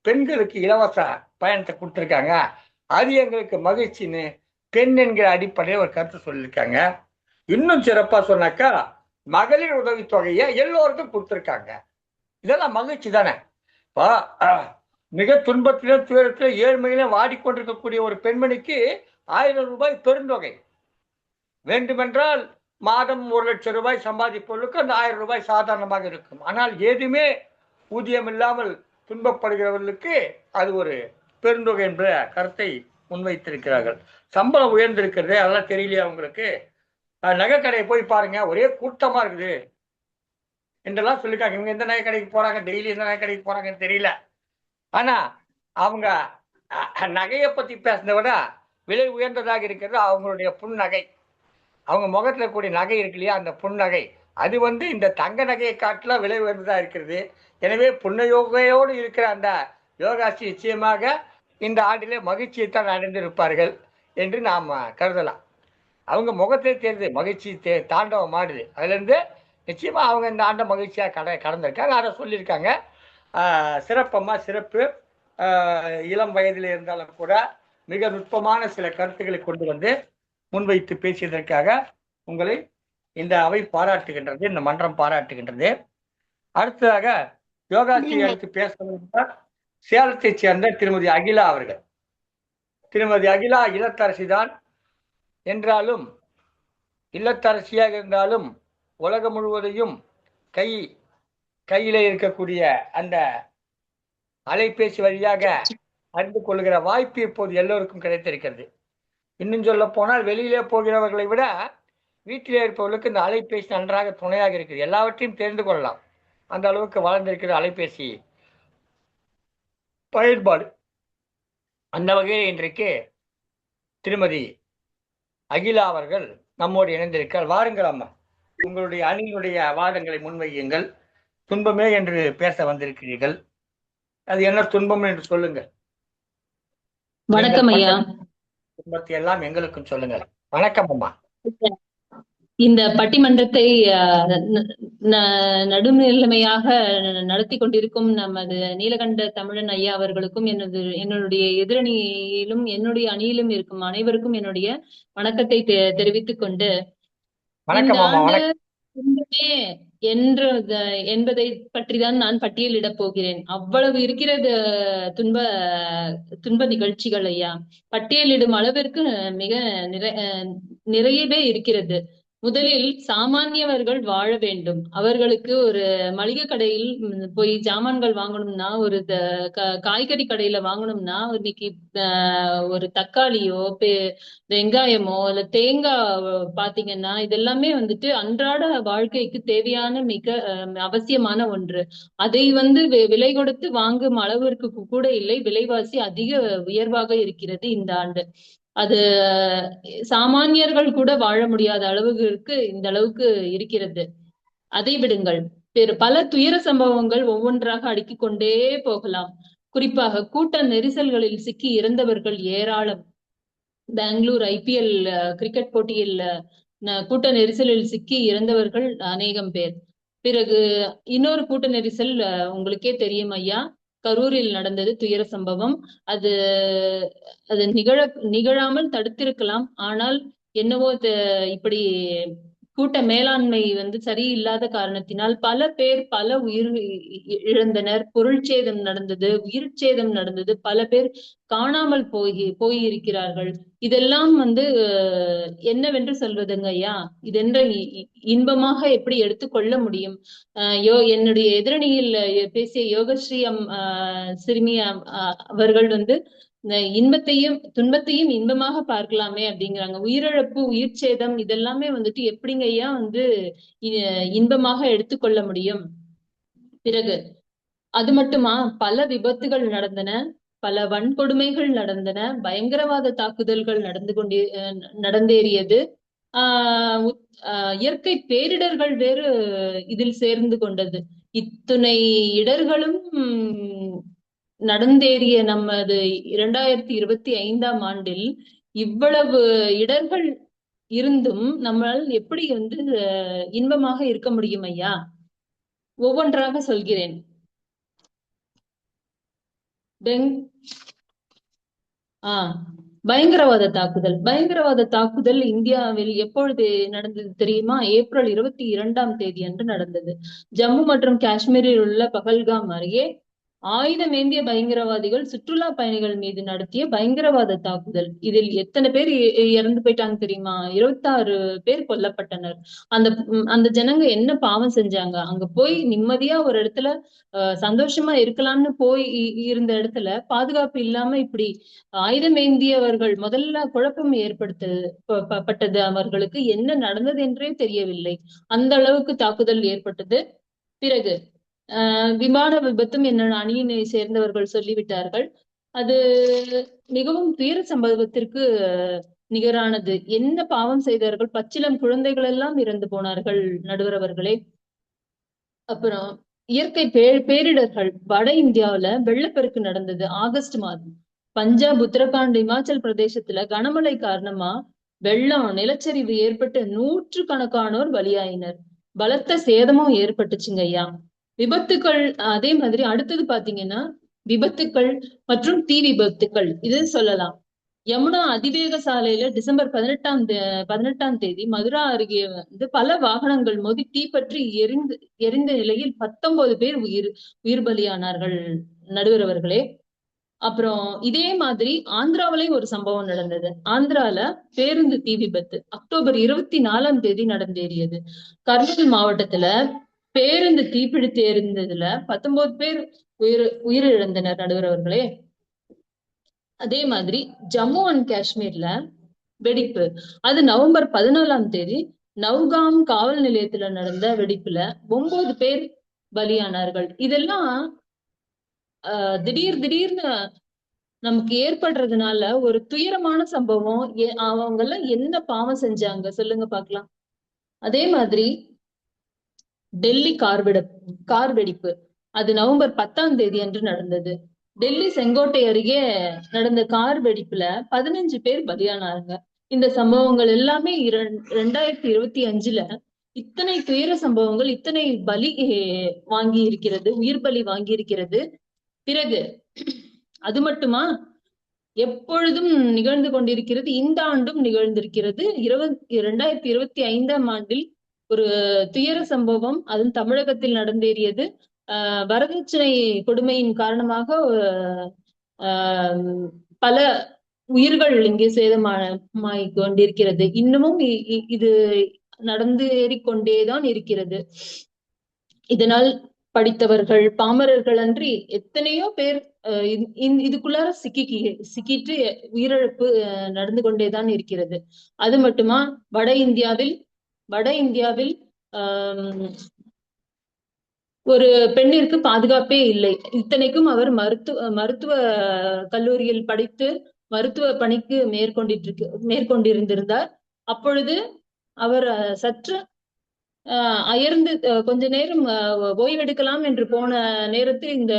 பெண்களுக்கு இலவச பயணத்தை கொடுத்துருக்காங்க. அது எங்களுக்கு மகிழ்ச்சின்னு பெண் என்கிற அடிப்படையில் ஒரு கருத்து சொல்லியிருக்காங்க. இன்னும் சிறப்பா சொன்னாக்கா, மகளிர் உதவித்தொகையை எல்லோருக்கும் கொடுத்துருக்காங்க. இதெல்லாம் மகிழ்ச்சி தானே. இப்போ மிக துன்பத்திலும் துயரத்திலும் ஏழ்மையிலும் வாடிக்கொண்டிருக்கக்கூடிய ஒரு பெண்மணிக்கு 1000 ரூபாய் பெருந்தொகை. வேண்டுமென்றால் மாதம் 1 லட்சம் ரூபாய் சம்பாதிப்பவர்களுக்கு அந்த 1000 ரூபாய் சாதாரணமாக இருக்கும். ஆனால் ஏதுமே ஊதியம் இல்லாமல் துன்பப்படுகிறவர்களுக்கு அது ஒரு பெருந்தொகை என்ற கருத்தை முன்வைத்திருக்கிறார்கள். சம்பளம் உயர்ந்திருக்கிறது, அதெல்லாம் தெரியலையா உங்களுக்கு? நகை கடையை போய் பாருங்க, ஒரே கூட்டமா இருக்குது என்றெல்லாம் சொல்லியிருக்காங்க. இவங்க எந்த நகை கடைக்கு போறாங்க, டெய்லி எந்த நகை கடைக்கு போறாங்கன்னு தெரியல. ஆனா அவங்க நகையை பத்தி பேசுனதை விட விலை உயர்ந்ததாக இருக்கிறது அவங்களுடைய புன்னகை. அவங்க முகத்துல கூடிய நகை இருக்கு இல்லையா, அந்த புன்னகை, அது வந்து இந்த தங்க நகையை காட்டிலும் விலை உயர்ந்ததா இருக்கிறது. எனவே புன்னயோகையோடு இருக்கிற அந்த யோகாஸ்ரீ நிச்சயமாக இந்த ஆண்டிலே மகிழ்ச்சியைத்தான் அடைந்திருப்பார்கள் என்று நாம் கருதலாம். அவங்க முகத்தை தெரிந்து மகிழ்ச்சி தாண்டவம் ஆடுது. அதுலேருந்து நிச்சயமா அவங்க இந்த ஆண்டை மகிழ்ச்சியாக கடந்திருக்காங்க. அதை சொல்லியிருக்காங்க. சிறப்பம்மா, சிறப்பு. இளம் வயதில் இருந்தாலும் கூட மிக நுட்பமான சில கருத்துக்களை கொண்டு வந்து முன்வைத்து பேசியதற்காக உங்களை இந்த அவை பாராட்டுகின்றது, இந்த மன்றம் பாராட்டுகின்றது. அடுத்ததாக யோகாஸ்ரீ எடுத்து பேச சேலத்தைச் சேர்ந்த திருமதி அகிலா அவர்கள். திருமதி அகிலா இல்லத்தரசி தான் என்றாலும், இல்லத்தரசியாக இருந்தாலும் உலகம் முழுவதையும் கை கையில இருக்கக்கூடிய அந்த அலைபேசி வழியாக அறிந்து கொள்கிற வாய்ப்பு இப்போது எல்லோருக்கும் கிடைத்திருக்கிறது. இன்னும் சொல்ல போனால் வெளியிலே போகிறவர்களை விட வீட்டிலே இருப்பவர்களுக்கு இந்த அலைபேசி நன்றாக துணையாக இருக்குது. எல்லாவற்றையும் தெரிந்து கொள்ளலாம். அந்த அளவுக்கு வளர்ந்திருக்கிற அலைபேசி பயன்பாடு. அந்த வகையில் இன்றைக்கு திருமதி அகிலா அவர்கள் நம்மோடு இணைந்திருக்கிறார். வாருங்கள் அம்மா, உங்களுடைய அணியினுடைய வாதங்களை முன்வையுங்கள். துன்பமே என்று பேச வந்திருக்கிறீர்கள், அது என்ன துன்பம் என்று சொல்லுங்கள். வணக்கம் ஐயா. துன்பத்தை எல்லாம் எங்களுக்கும் சொல்லுங்கள். வணக்கம் அம்மா. இந்த பட்டிமன்றத்தை நடுநிலைமையாக நடத்தி கொண்டிருக்கும் நமது நீலகண்ட தமிழன் ஐயா அவர்களுக்கும் என்னுடைய எதிரணியிலும் என்னுடைய அணியிலும் இருக்கும் அனைவருக்கும் என்னுடைய வணக்கத்தை தெரிவித்துக் கொண்டு, இந்த ஆண்டு துன்பமே என்பதை பற்றிதான் நான் பட்டியலிடப் போகிறேன். அவ்வளவு இருக்கிறது துன்ப நிகழ்ச்சிகள் ஐயா. பட்டியலிடும் அளவிற்கு மிக நிறையவே இருக்கிறது. முதலில் சாமானியவர்கள் வாழ வேண்டும். அவர்களுக்கு ஒரு மளிகை கடையில் போய் ஜாமான்கள் வாங்கணும்னா, ஒரு காய்கறி கடையில வாங்கணும்னா, இன்னைக்கு ஒரு தக்காளியோ வெங்காயமோ இல்ல தேங்காய் பாத்தீங்கன்னா, இதெல்லாமே வந்துட்டு அன்றாட வாழ்க்கைக்கு தேவையான மிக அவசியமான ஒன்று. அதை விலை கொடுத்து வாங்கும் அளவிற்கு கூட இல்லை. விலைவாசி அதிக உயர்வாக இருக்கிறது இந்த ஆண்டு. அது சாமானியர்கள் கூட வாழ முடியாத அளவுக்கு இந்த அளவுக்கு இருக்கிறது. அதை விடுங்கள், பல துயர சம்பவங்கள் ஒவ்வொன்றாக அடுக்கிக் கொண்டே போகலாம். குறிப்பாக கூட்ட நெரிசல்களில் சிக்கி இறந்தவர்கள் ஏராளம். பெங்களூர் IPL கிரிக்கெட் போட்டியில் கூட்ட நெரிசலில் சிக்கி இறந்தவர்கள் அநேகம் பேர். பிறகு இன்னொரு கூட்ட நெரிசல் உங்களுக்கே தெரியும் ஐயா, கரூரில் நடந்தது துயர சம்பவம். அது நிகழாமல் தடுத்திருக்கலாம். ஆனால் என்னவோ இப்படி கூட்ட மேலாண்மை சரியில்லாத காரணத்தினால் பல பேர் பல உயிர் இழந்தனர். பொருள் சேதம் நடந்தது, உயிர் சேதம் நடந்தது, பல பேர் காணாமல் போயிருக்கிறார்கள். இதெல்லாம் என்னவென்று சொல்வதுங்க ஐயா? இதென்ற இன்பமாக எப்படி எடுத்துக்கொள்ள முடியும்? என்னுடைய எதிரணியில் பேசிய யோகஸ்ரீ சிறுமி அவர்கள் இன்பத்தையும் துன்பத்தையும் இன்பமாக பார்க்கலாமே அப்படிங்கிறாங்க. உயிரிழப்பு, உயிர் சேதம் இதெல்லாமே எப்படிங்க ஐயா இன்பமாக எடுத்துக்கொள்ள முடியும்? பிறகு அது மட்டுமா, பல விபத்துகள் நடந்தன, பல வன்கொடுமைகள் நடந்தன, பயங்கரவாத தாக்குதல்கள் நடந்தேறியது. இயற்கை பேரிடர்கள் வேறு இதில் சேர்ந்து கொண்டது. இத்துணை இடர்களும் நடந்தேறிய நமது 2025ஆம் ஆண்டில் இவ்வளவு இடர்கள் இருந்தும் நம்மளால் எப்படி இன்பமாக இருக்க முடியும் ஐயா? ஒவ்வொன்றாக சொல்கிறேன். பயங்கரவாத தாக்குதல் இந்தியாவில் எப்பொழுது நடந்தது தெரியுமா? ஏப்ரல் 22ஆம் தேதி அன்று நடந்தது. ஜம்மு மற்றும் காஷ்மீரில் உள்ள பகல்காம் அருகே ஆயுதமேந்திய பயங்கரவாதிகள் சுற்றுலா பயணிகள் மீது நடத்திய பயங்கரவாத தாக்குதல். இதில் எத்தனை பேர் இறந்து போயிட்டாங்க தெரியுமா? 26 பேர் கொல்லப்பட்டனர். அந்த ஜனங்க என்ன பாவம் செஞ்சாங்க? அங்க போய் நிம்மதியா ஒரு இடத்துல சந்தோஷமா இருக்கலாம்னு போய் இருந்த இடத்துல பாதுகாப்பு இல்லாம இப்படி ஆயுதமேந்தியவர்கள் முதல்ல குழப்பம் ஏற்பட்டது. அவர்களுக்கு என்ன நடந்தது என்றே தெரியவில்லை. அந்த அளவுக்கு தாக்குதல் ஏற்பட்டது. பிறகு விமான விபத்தும் என்னோட அணியினை சேர்ந்தவர்கள் சொல்லிவிட்டார்கள். அது மிகவும் துயர சம்பவத்திற்கு நிகரானது. என்ன பாவம் செய்தார்கள்? பச்சிளம் குழந்தைகள் எல்லாம் இறந்து போனார்கள் நடுவர் அவர்களே. அப்புறம் இயற்கை பேரிடர்கள். வட இந்தியாவுல வெள்ளப்பெருக்கு நடந்தது ஆகஸ்ட் மாதம். பஞ்சாப், உத்தரகாண்ட், இமாச்சல் பிரதேசத்துல கனமழை காரணமா வெள்ளம், நிலச்சரிவு ஏற்பட்டு 100கணக்கானோர் பலியாயினர். பலத்த சேதமும் ஏற்பட்டுச்சுங்க ஐயா. விபத்துக்கள் அதே மாதிரி அடுத்தது பாத்தீங்கன்னா விபத்துக்கள் மற்றும் தீ விபத்துக்கள் இது சொல்லலாம். யமுனா அதிவேக சாலையில டிசம்பர் 18ஆம் தேதி மதுரா அருகே பல வாகனங்கள் மோதி தீப்பற்றி எரிந்த நிலையில் 19 பேர் உயிர் பலியானார்கள் நடுவர் அவர்களே. அப்புறம் இதே மாதிரி ஆந்திராவிலையும் ஒரு சம்பவம் நடந்தது. ஆந்திரால பேருந்து தீ விபத்து அக்டோபர் 24ஆம் தேதி நடந்தேறியது. கர்னூல் மாவட்டத்துல பேருந்து தீப்பிடித்து எரிந்ததுல 19 பேர் உயிரிழந்தனர் நடுவர் அவர்களே. அதே மாதிரி ஜம்மு அண்ட் காஷ்மீர்ல வெடிப்பு, அது நவம்பர் 14ஆம் தேதி நவ்காம் காவல் நிலையத்துல நடந்த வெடிப்புல 9 பேர் பலியானார்கள். இதெல்லாம் திடீர்னு நமக்கு ஏற்படுறதுனால ஒரு துயரமான சம்பவம். அவங்க எல்லாம் என்ன பாவம் செஞ்சாங்க சொல்லுங்க பாக்கலாம். அதே மாதிரி டெல்லி கார் வெடிப்பு, அது நவம்பர் 10ஆம் தேதி அன்று நடந்தது. டெல்லி செங்கோட்டை அருகே நடந்த கார் வெடிப்புல 15 பேர் பலியானாங்க. இந்த சம்பவங்கள் எல்லாமே 2025ல இத்தனை துயர சம்பவங்கள், இத்தனை பலி வாங்கி இருக்கிறது, உயிர் பலி வாங்கி இருக்கிறது. பிறகு அது மட்டுமா, எப்பொழுதும் நிகழ்ந்து கொண்டிருக்கிறது, இந்த ஆண்டும் நிகழ்ந்திருக்கிறது. 2025ஆம் ஆண்டில் ஒரு துயர சம்பவம், அதுவும் தமிழகத்தில் நடந்தேறியது. வரதட்சணை கொடுமையின் காரணமாக பல உயிர்கள் இங்கே சேதமாய் கொண்டிருக்கிறது. இன்னமும் இது நடந்து ஏறிக்கொண்டேதான் இருக்கிறது. இதனால் படித்தவர்கள், பாமரர்கள் அன்றி எத்தனையோ பேர் இதுக்குள்ளார சிக்கிட்டு உயிரிழப்பு நடந்து கொண்டேதான் இருக்கிறது. அது மட்டுமா, வட இந்தியாவில் ஒரு பெண்ணிற்கு பாதுகாப்பே இல்லை. இத்தனைக்கும் அவர் மருத்துவ கல்லூரியில் படித்து மருத்துவ பணிக்கு மேற்கொண்டிருந்தார். அப்பொழுது அவர் சற்று அயர்ந்து கொஞ்ச நேரம் ஓய்வெடுக்கலாம் என்று போன நேரத்தில் இந்த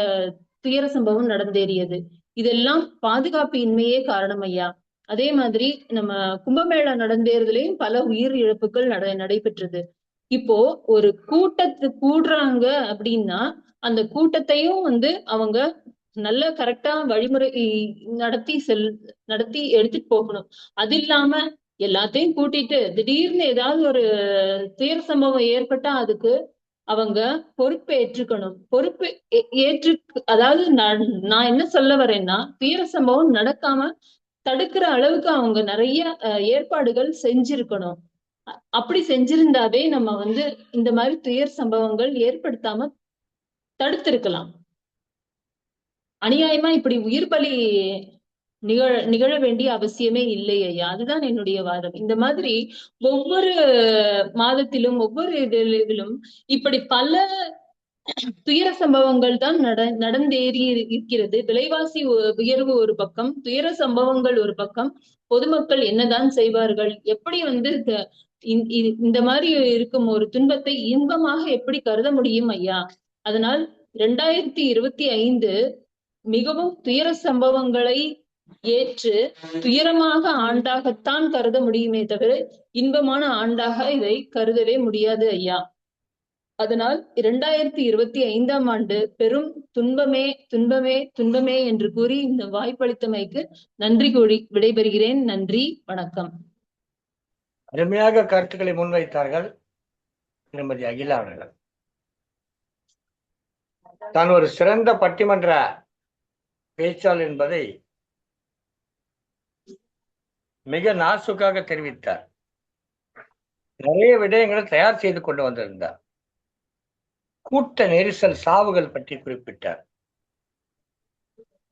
துயர சம்பவம் நடந்தேறியது. இதெல்லாம் பாதுகாப்பு இன்மையே காரணம் ஐயா. அதே மாதிரி நம்ம கும்பமேளா நடந்தேறதுலயும் பல உயிர் இழப்புகள் நடைபெற்றது. இப்போ ஒரு கூட்டத்துக்கு கூடுறாங்க அப்படின்னா அந்த கூட்டத்தையும் அவங்க நல்ல கரெக்டா வழிமுறை நடத்தி எடுத்துட்டு போகணும். அது இல்லாம எல்லாத்தையும் கூட்டிட்டு திடீர்னு ஏதாவது ஒரு துயர சம்பவம் ஏற்பட்டா அதுக்கு அவங்க பொறுப்பை ஏற்றுக்கணும். பொறுப்பு அதாவது நான் என்ன சொல்ல வரேன்னா, துயர சம்பவம் நடக்காம தடுக்கிற அளவுக்கு அவங்க நிறைய ஏற்பாடுகள் செஞ்சிருக்கணும். அப்படி செஞ்சிருந்தாவே நம்ம இந்த மாதிரி துயர் சம்பவங்கள் ஏற்படுத்தாம தடுத்திருக்கலாம். அநியாயமா இப்படி உயிர் பலி நிகழ வேண்டிய அவசியமே இல்லை ஐயா. அதுதான் என்னுடைய வாதம். இந்த மாதிரி ஒவ்வொரு மாதத்திலும் ஒவ்வொரு இதிலும் இப்படி பல துயர சம்பவங்கள் தான் நடந்தேறி இருக்கிறது. விலைவாசி உயர்வு ஒரு பக்கம், துயர சம்பவங்கள் ஒரு பக்கம். பொதுமக்கள் என்னதான் செய்வார்கள்? எப்படி இந்த மாதிரி இருக்கும் ஒரு துன்பத்தை இன்பமாக எப்படி கருத முடியும் ஐயா? அதனால் 2025 மிகவும் துயர சம்பவங்களை ஏற்று துயரமாக ஆண்டாகத்தான் கருத முடியுமே தவிர இன்பமான ஆண்டாக இதை கருதவே முடியாது ஐயா. அதனால் 2025ஆம் ஆண்டு பெரும் துன்பமே துன்பமே துன்பமே என்று கூறி இந்த வாய்ப்பளித்தமைக்கு நன்றி கூறி விடைபெறுகிறேன். நன்றி, வணக்கம். அருமையாக கருத்துக்களை முன்வைத்தார்கள் திருமதி அகிலா அவர்கள். தான் ஒரு சிறந்த பட்டிமன்ற பேச்சாளர் என்பதை மிக நாசுக்காக தெரிவித்தார். நிறைய விடயங்களை தயார் செய்து கொண்டு வந்திருந்தார். கூட்ட நெரிசல் சாவுகள் பற்றி குறிப்பிட்டார்.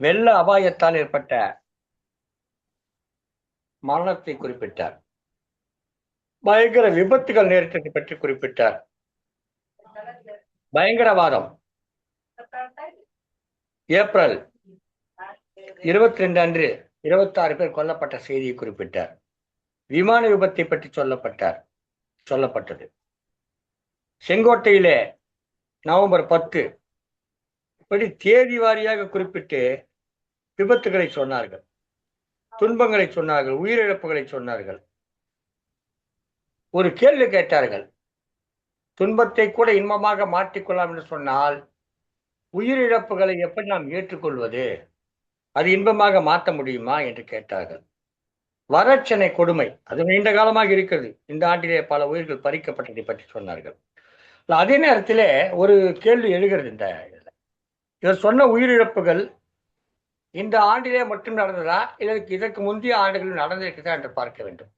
வெள்ள அபாயத்தால் ஏற்பட்ட மரணத்தை குறிப்பிட்டார். பயங்கர விபத்துகள் நேரிட்டதை பற்றி குறிப்பிட்டார். பயங்கரவாதம் ஏப்ரல் 22 அன்று 26 பேர் கொல்லப்பட்ட செய்தியை குறிப்பிட்டார். விமான விபத்தை பற்றி சொல்லப்பட்டது. செங்கோட்டையிலே நவம்பர் 10 இப்படி தேதி வாரியாக குறிப்பிட்டு விபத்துகளை சொன்னார்கள், துன்பங்களை சொன்னார்கள், உயிரிழப்புகளை சொன்னார்கள். ஒரு கேள்வி கேட்டார்கள், துன்பத்தை கூட இன்பமாக மாற்றிக்கொள்ளலாம் என்று சொன்னால் உயிரிழப்புகளை எப்படி நாம் ஏற்றுக்கொள்வது, அது இன்பமாக மாற்ற முடியுமா என்று கேட்டார்கள். வரட்சணை கொடுமை அது நீண்ட காலமாக இருக்கிறது. இந்த ஆண்டிலே பல உயிர்கள் பறிக்கப்பட்டதை பற்றி சொன்னார்கள். அதே நேரத்திலே ஒரு கேள்வி எழுகிறது, இவர் சொன்ன உயிரிழப்புகள் இந்த ஆண்டிலே மட்டும் நடந்ததா, இதற்கு முந்தைய ஆண்டுகளில் நடந்திருக்கிறதா என்று பார்க்க வேண்டும்.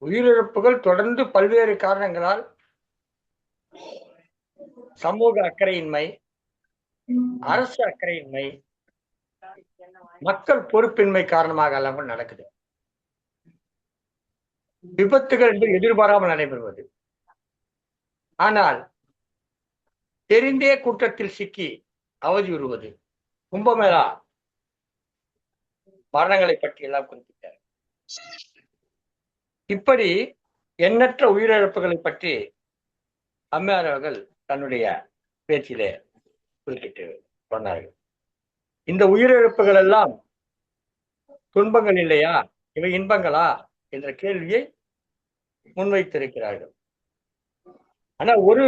உயிரிழப்புகள் தொடர்ந்து பல்வேறு காரணங்களால் சமூக அக்கறையின்மை, அரசு அக்கறையின்மை, மக்கள் பொறுப்பின்மை காரணமாக எல்லாம் கூட நடக்குது. விபத்துகள் என்று எதிர்பாராமல் நடைபெறுவது. ஆனால் தெரிந்தே குற்றத்தில் சிக்கி அவதியுறுவது. கும்பமேளா மரணங்களை பற்றி எல்லாம் குறிப்பிட்டார். இப்படி எண்ணற்ற உயிரிழப்புகளை பற்றி அம்மையார் அவர்கள் தன்னுடைய பேச்சிலே குறிப்பிட்டு சொன்னார்கள். இந்த உயிரிழப்புகள் எல்லாம் துன்பங்கள் இல்லையா, இவை இன்பங்களா என்ற கேள்வியை முன்வைத்திருக்கிறார்கள். ஆனா ஒரு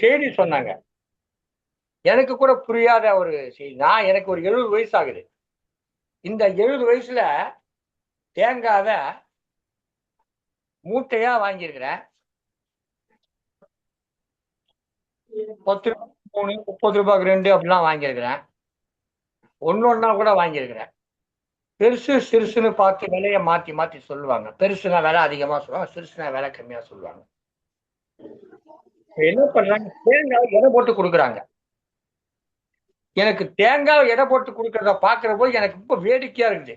செய்தி சொன்னாங்க, எனக்கு கூட புரியாத ஒரு செய்தி. எனக்கு ஒரு 70 வயசு ஆகுது. இந்த 70 வயசுல தேங்காவை மூட்டையா வாங்கியிருக்கிறேன். 10 ரூபாய் 3, 30 ரூபாய்க்கு 2 அப்படிலாம் வாங்கியிருக்கிறேன். ஒன்னொன்னா கூட வாங்கியிருக்கிறேன். பெருசு சிறுசுன்னு பார்த்து விலையை மாத்தி மாத்தி சொல்லுவாங்க. பெருசுனா விலை அதிகமா சொல்லுவாங்க, சிறுசுனா விலை கம்மியா சொல்லுவாங்க. என்ன பண்றாங்க, தேங்காய் எடை போட்டு கொடுக்குறாங்க. எனக்கு தேங்காய் எடை போட்டு கொடுக்கறத பாக்குற போது எனக்கு ரொம்ப வேடிக்கையா இருக்குது.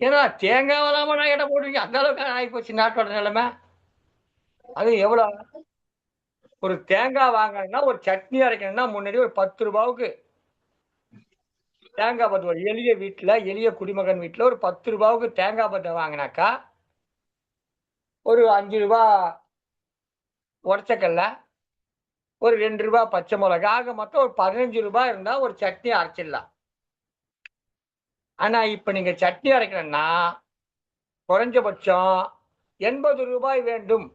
ஏன்னா தேங்காய் இல்லாம நான் எடை போடுவீங்க, அந்த அளவுக்கு ஆகிப்போச்சு நாட்டோட நிலைமை. அது எவ்வளவு, ஒரு தேங்காய் வாங்கணும்னா ஒரு சட்னி அரைக்கணும்னா முன்னாடி ஒரு 10 ரூபாவுக்கு தேங்காய் பத்து, ஒரு எளிய வீட்டுல, எளிய குடிமகன் வீட்டுல ஒரு 10 ரூபாவுக்கு தேங்காய் பத்தை வாங்கினாக்கா ஒரு 5 ரூபாய் உடச்சக்கல்ல, ஒரு 2 ரூபாய் பச்சை மிளகா, ஆக மொத்தம் ஒரு 15 ரூபாய் இருந்தா ஒரு சட்னி அரைச்சிடலாம். ஆனா இப்ப நீங்க சட்னி அரைக்கணும்னா குறைஞ்சபட்சம் 80 ரூபாய் வேண்டும்.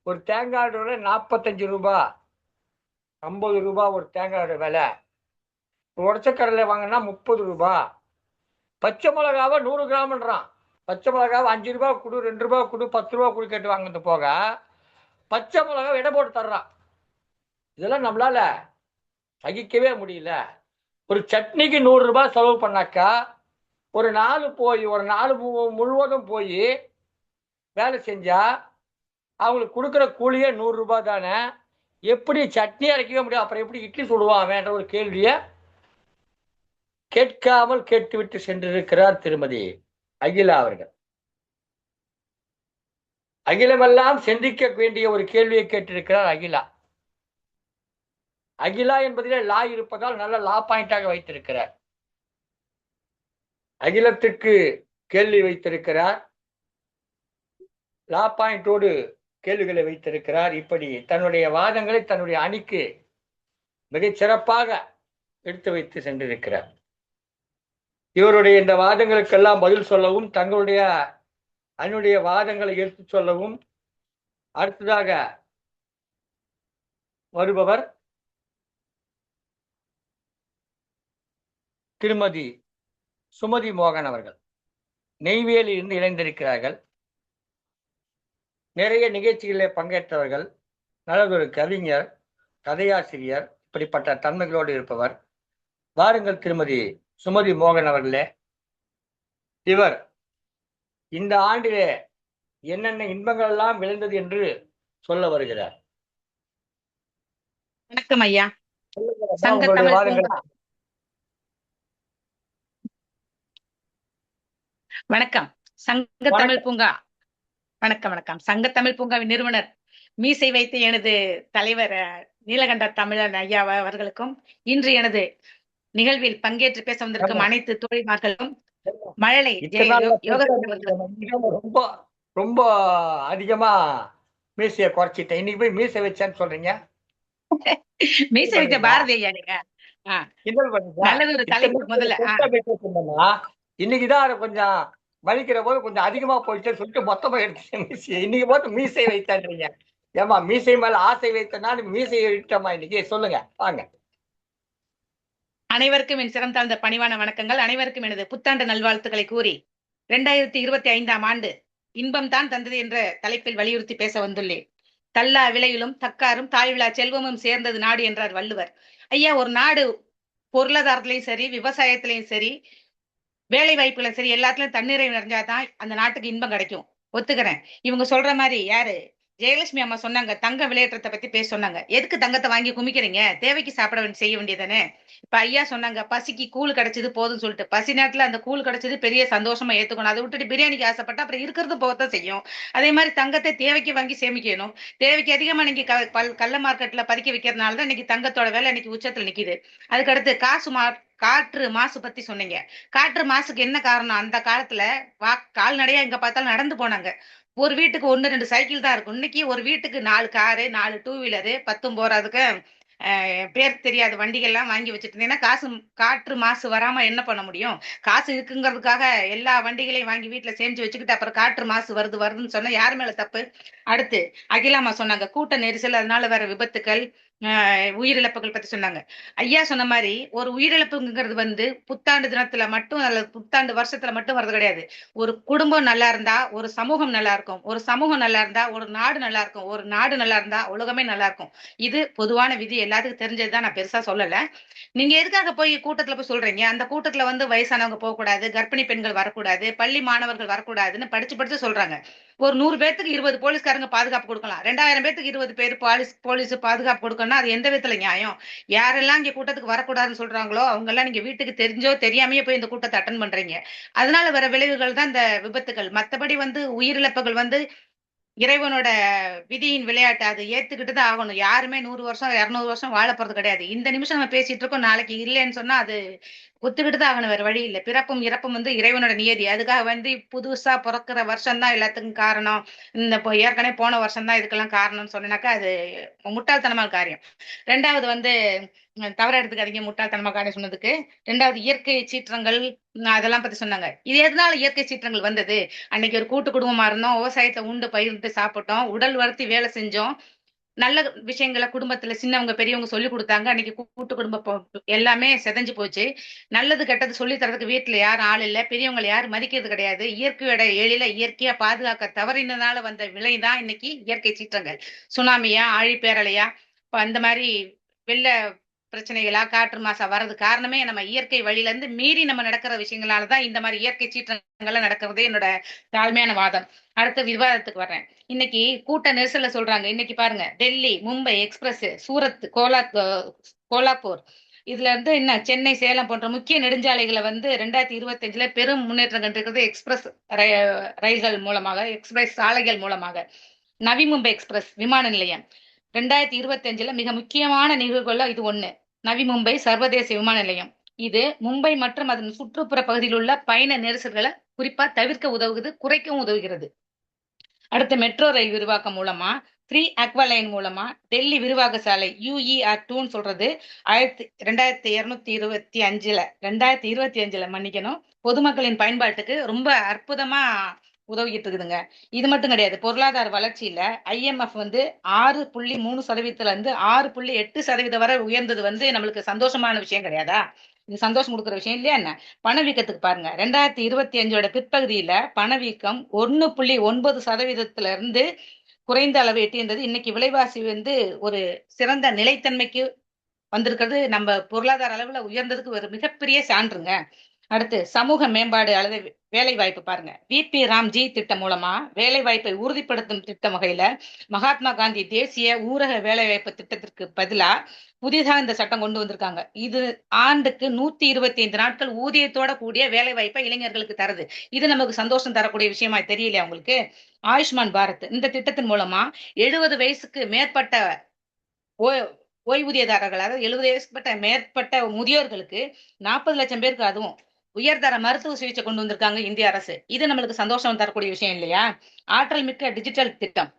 ஒரு தேங்காயோட 45 ரூபாய், 50 ரூபாய் ஒரு தேங்காயோட விலை. உடச்சக்கடலை வாங்கினா 30 ரூபாய். பச்சை மிளகாவை 100 கிராம்ன்றான். பச்சை மிளகாவை 5 ரூபாய் கொடு, 2 ரூபாய் கொடு, 10 ரூபாய் கொடு கேட்டு வாங்கினது போக பச்சை மிளகாவை எடை போட்டு தர்றான். இதெல்லாம் நம்மளால சகிக்கவே முடியல. ஒரு சட்னிக்கு 100 ரூபாய் செலவு பண்ணாக்கா ஒரு நாள் முழுவதும் போய் வேலை செஞ்சா அவங்களுக்கு கொடுக்குற கூலியே 100 ரூபாய் தானே. எப்படி சட்னி அரைக்கவே முடியும், அப்புறம் எப்படி இட்லி சுடுவான் என்ற ஒரு கேள்வியை கேட்காமல் கேட்டுவிட்டு சென்றிருக்கிறார் திருமதி அகிலா அவர்கள். அகிலமெல்லாம் சிந்திக்க வேண்டிய ஒரு கேள்வியை கேட்டிருக்கிறார் அகிலா. அகிலா என்பதிலே லா இருப்பதால் நல்ல லா பாயிண்டாக வைத்திருக்கிறார். அகிலத்திற்கு கேள்வி வைத்திருக்கிறார், லா பாயிண்டோடு கேள்விகளை வைத்திருக்கிறார். இப்படி தன்னுடைய வாதங்களை தன்னுடைய அணிக்கு மிகச் சிறப்பாக எடுத்து வைத்து சென்றிருக்கிறார். இவருடைய இந்த வாதங்களுக்கெல்லாம் பதில் சொல்லவும், தங்களுடைய அணியுடைய வாதங்களை எடுத்து சொல்லவும் அடுத்ததாக வருபவர் திருமதி சுமதி மோகன் அவர்கள். நெய்வேலியில் இருந்து இணைந்திருக்கிறார்கள். நிறைய நிகழ்ச்சிகளிலே பங்கேற்றவர்கள், நல்லதொரு கவிஞர், கதையாசிரியர், இப்படிப்பட்ட தன்மைகளோடு இருப்பவர். வாருங்கள் திருமதி சுமதி மோகன் அவர்களே. இவர் இந்த ஆண்டிலே என்னென்ன இன்பங்கள் எல்லாம் விளைந்தது என்று சொல்ல வருகிறார். வணக்கம் ஐயா. சங்க உங்களுடைய தமிழ் வாதங்கள். பூங்கா. வணக்கம். சங்க தமிழ் பூங்கா. வணக்கம் வணக்கம். சங்க தமிழ் பூங்காவின் நிறுவனர், மீசை வைத்து எனது தலைவர் நீலகண்ட தமிழன் ஐயா அவர்களுக்கும், இன்று எனது நிகழ்வில் பங்கேற்று பேச வந்திருக்கும் அனைத்து தோழிமார்களும், மழலை ரொம்ப ரொம்ப அதிகமா மீசையை குறைச்சிட்டேன். இன்னைக்கு போய் மீசை வச்சேன்னு சொல்றீங்க. மீசை வைத்த பாரதி ஐயா நீங்க. நல்லது ஒரு தலைப்பு. முதல்ல இன்னைக்குதான் கொஞ்சம் வலிக்கிற போது கொஞ்சம் அதிகமா போயிட்டு சொல்லிட்டு மொத்தமா எடுத்துட்டேன் மீசையை. இன்னைக்கு போட்டு மீசை வைத்தான்றீங்க. ஏமா மீசை மேல ஆசை வைத்தனால மீசையை இட்டமா இன்னைக்கு? சொல்லுங்க வாங்க. அனைவருக்கும் என் சிறந்தாழ்ந்த பணிவான வணக்கங்கள். அனைவருக்கும் எனது புத்தாண்டு நல்வாழ்த்துக்களை கூறி 2025ஆம் ஆண்டு இன்பம் தான் தந்தது என்ற தலைப்பில் வலியுறுத்தி பேச வந்துள்ளேன். தல்லா விலையிலும் தக்காரும் தாய் விழா செல்வமும் சேர்ந்தது நாடு என்றார் வள்ளுவர். ஐயா, ஒரு நாடு பொருளாதாரத்திலையும் சரி, விவசாயத்திலையும் சரி, வேலை வாய்ப்புகளும் சரி, எல்லாத்துலயும் தண்ணீரை நிறைஞ்சாதான் அந்த நாட்டுக்கு இன்பம் கிடைக்கும். ஒத்துக்கிறேன். இவங்க சொல்ற மாதிரி யாரு ஜெயலட்சுமி அம்மா சொன்னாங்க தங்க விளையாட்டத்தை பத்தி பேச சொன்னாங்க. எதுக்கு தங்கத்தை வாங்கி குமிக்கிறீங்க? தேவைக்கு செய்ய வேண்டியதானே. இப்ப ஐயா சொன்னாங்க பசிக்கு கூழ் கிடைச்சது போதும்னு சொல்லிட்டு. பசி நேரத்துல அந்த கூழ் கிடைச்சது பெரிய சந்தோஷமா ஏத்துக்கணும். அதை விட்டுட்டு பிரியாணிக்கு ஆசைப்பட்டா அப்புறம் இருக்கிறது போகத்தான் செய்யும். அதே மாதிரி தங்கத்தை தேவைக்கு வாங்கி சேமிக்கணும். தேவைக்கு அதிகமா நீங்க கள்ள மார்க்கெட்ல பதுக்கி வைக்கிறதுனாலதான் இன்னைக்கு தங்கத்தோட விலை இன்னைக்கு உச்சத்துல நிக்குது. அதுக்கடுத்து காற்று மாசு பத்தி சொன்னீங்க. காற்று மாசுக்கு என்ன காரணம்? அந்த காலத்துல கால்நடையா எங்க பார்த்தாலும் நடந்து போனாங்க. ஒரு வீட்டுக்கு 1-2 சைக்கிள் தான் இருக்கும். இன்னைக்கு ஒரு வீட்டுக்கு 4 காரு, 4 டூ வீலரு, 10 போறதுக்கு பேர் தெரியாத வண்டிகள்லாம் வாங்கி வச்சுட்டு இருந்தீங்கன்னா காற்று மாசு வராம என்ன பண்ண முடியும்? காசு இருக்குங்கிறதுக்காக எல்லா வண்டிகளையும் வாங்கி வீட்டுல சேமிச்சு வச்சுக்கிட்டு அப்புறம் காற்று மாசு வருதுன்னு சொன்னா யாரு மேல தப்பு? அடுத்து அகிலாமா சொன்னாங்க கூட்ட நெரிசல், அதனால வர விபத்துக்கள், உயிரிழப்புகள் பத்தி சொன்னாங்க. ஐயா சொன்ன மாதிரி ஒரு உயிரிழப்புங்கிறது புத்தாண்டு தினத்துல மட்டும் அல்லது புத்தாண்டு வருஷத்துல மட்டும் வர்றது கிடையாது. ஒரு குடும்பம் நல்லா இருந்தா ஒரு சமூகம் நல்லா இருக்கும். ஒரு சமூகம் நல்லா இருந்தா ஒரு நாடு நல்லா இருக்கும். ஒரு நாடு நல்லா இருந்தா உலகமே நல்லா இருக்கும். இது பொதுவான விதி, எல்லாத்துக்கும் தெரிஞ்சதுதான். நான் பெருசா சொல்லல. நீங்க எதுக்காக போய் கூட்டத்துல போய் சொல்றீங்க? அந்த கூட்டத்துல வயசானவங்க போக கூடாது, கர்ப்பிணி பெண்கள் வரக்கூடாது, பள்ளி மாணவர்கள் வரக்கூடாதுன்னு படிச்சு சொல்றாங்க. ஒரு 100 பேத்துக்கு 20 போலீஸ்காரங்க பாதுகாப்பு கொடுக்கலாம். 2000 பேத்துக்கு 20 பேர் போலீஸ் பாதுகாப்பு கொடுக்கணும்னா அது எந்த விதத்துல நியாயம்? யாரெல்லாம் இங்க கூட்டத்துக்கு வரக்கூடாதுன்னு சொல்றாங்களோ அவங்க எல்லாம் நீங்க வீட்டுக்கு தெரிஞ்சோ தெரியாமையே போய் இந்த கூட்டத்தை அட்டன் பண்றீங்க. அதனால வர விளைவுகள் தான் இந்த விபத்துகள். மத்தபடி உயிரிழப்புகள் இறைவனோட விதியின் விளையாட்டு. அது ஏத்துக்கிட்டு தான் ஆகணும். யாருமே 100 வருஷம் 200 வருஷம் வாழ போறது கிடையாது. இந்த நிமிஷம் நம்ம பேசிட்டு இருக்கோம், நாளைக்கு இல்லைன்னு சொன்னா அது ஒத்துக்கிட்டு தான் ஆகணும், வேற வழி இல்லை. பிறப்பும் இறப்பும் இறைவனோட நியதி. அதுக்காக புதுசா பிறக்கிற வருஷம் தான் எல்லாத்துக்கும் காரணம், இந்த ஏற்கனவே போன வருஷம் தான் இதுக்கெல்லாம் காரணம்னு சொன்னாக்கா அது முட்டாள்தனமான காரியம். ரெண்டாவது தவற எடுத்துக்காதீங்க முட்டாள்தனமா காரியம் சொன்னதுக்கு. ரெண்டாவது இயற்கை சீற்றங்கள் அதெல்லாம் பத்தி சொன்னாங்க. இது எதனால இயற்கை சீற்றங்கள் வந்தது? அன்னைக்கு ஒரு கூட்டு குடும்பமா இருந்தோம், விவசாயத்தை உண்டு பயிரிட்டு சாப்பிட்டோம், உடல் வருத்தி வேலை செஞ்சோம், நல்ல விஷயங்களை குடும்பத்துல சின்னவங்க பெரியவங்க சொல்லி கொடுத்தாங்க. அன்னைக்கு கூட்டு குடும்பம் எல்லாமே செதஞ்சு போச்சு. நல்லது கெட்டது சொல்லி தரதுக்கு வீட்டுல யாரும் ஆள் இல்லை, பெரியவங்களை யாரும் மதிக்கிறது கிடையாது. இயற்கையோட எழில இயற்கையா பாதுகாக்க தவறினதால வந்த விளைதான் இன்னைக்கு இயற்கை சீற்றங்கள். சுனாமியா, ஆழிப்பேரலையா, அந்த மாதிரி வெள்ள பிரச்சனைகளா, காற்று மாசா வர்றது காரணமே நம்ம இயற்கை வழியில இருந்து மீறி நம்ம நடக்கிற விஷயங்களாலதான் இந்த மாதிரி இயற்கை சீற்றங்கள்லாம் நடக்கிறதே என்னோட தாழ்மையான வாதம். அடுத்த விவாதத்துக்கு வர்றேன். இன்னைக்கு கூட்ட நெரிசல்ல சொல்றாங்க. இன்னைக்கு பாருங்க, டெல்லி, மும்பை எக்ஸ்பிரஸ், சூரத், கோலாப்பூர், இதுல இருந்து என்ன சென்னை, சேலம் போன்ற முக்கிய நெடுஞ்சாலைகளை 2025 பெரும் முன்னேற்றம் கண்டிருக்கிறது எக்ஸ்பிரஸ் ரயில்கள் மூலமாக, எக்ஸ்பிரஸ் சாலைகள் மூலமாக. நவி மும்பை எக்ஸ்பிரஸ் விமான நிலையம் 2025 மிக முக்கியமான நிகழ்வுகள்ல இது ஒண்ணு. நவி மும்பை சர்வதேச விமான நிலையம். இது மும்பை மற்றும் அதன் சுற்றுப்புற பகுதியில் உள்ள பயண நெரிசல்களை குறிப்பா தவிர்க்க உதவுகிறது, குறைக்கவும் உதவுகிறது. அடுத்த மெட்ரோ ரயில் விரிவாக்கம் மூலமா, 3 அக்வா லைன் மூலமா, டெல்லி விரிவாக்க சாலை UER2 சொல்றது 2025 மன்னிக்கணும், பொதுமக்களின் பயன்பாட்டுக்கு ரொம்ப அற்புதமா உதவிட்டு இருக்குதுங்க. இது மட்டும் கிடையாது, பொருளாதார வளர்ச்சியில IMF 6.3% இருந்து 6.8% வரை உயர்ந்தது நம்மளுக்கு சந்தோஷமான விஷயம் கிடையாதா? இது சந்தோஷம் கொடுக்குற விஷயம் இல்லையா என்ன? பணவீக்கத்துக்கு பாருங்க, 2025 பிற்பகுதியில பணவீக்கம் 1.9% இருந்து குறைந்த அளவு எட்டியிருந்தது. இன்னைக்கு விலைவாசி ஒரு சிறந்த நிலைத்தன்மைக்கு வந்திருக்கிறது. நம்ம பொருளாதார அளவுல உயர்ந்ததுக்கு ஒரு மிகப்பெரிய சான்றுங்க. அடுத்து சமூக மேம்பாடு அல்லது வேலை வாய்ப்பு பாருங்க. VP ராம்ஜி திட்டம் மூலமா வேலை வாய்ப்பை உறுதிப்படுத்தும் திட்டம் வகையில மகாத்மா காந்தி தேசிய ஊரக வேலை வாய்ப்பு திட்டத்திற்கு பதிலா புதிதாக இந்த சட்டம் கொண்டு வந்திருக்காங்க. இது ஆண்டுக்கு 125 நாட்கள் ஊதியத்தோட கூடிய வேலை வாய்ப்பை இளைஞர்களுக்கு தருது. இது நமக்கு சந்தோஷம் தரக்கூடிய விஷயமா தெரியலையா உங்களுக்கு? ஆயுஷ்மான் பாரத் இந்த திட்டத்தின் மூலமா 70 வயசுக்கு மேற்பட்ட ஓய்வூதியதாரர்கள், அதாவது 70 வயசுக்கு மேற்பட்ட முதியோர்களுக்கு 40 லட்சம் பேருக்கு அதுவும் உயர்தர மருத்துவ சிகிச்சை கொண்டு வந்திருக்காங்க இந்திய அரசு. இது நம்மளுக்கு சந்தோஷம் தரக்கூடிய விஷயம் இல்லையா? ஆற்றல் மிக்க டிஜிட்டல் திட்டம்,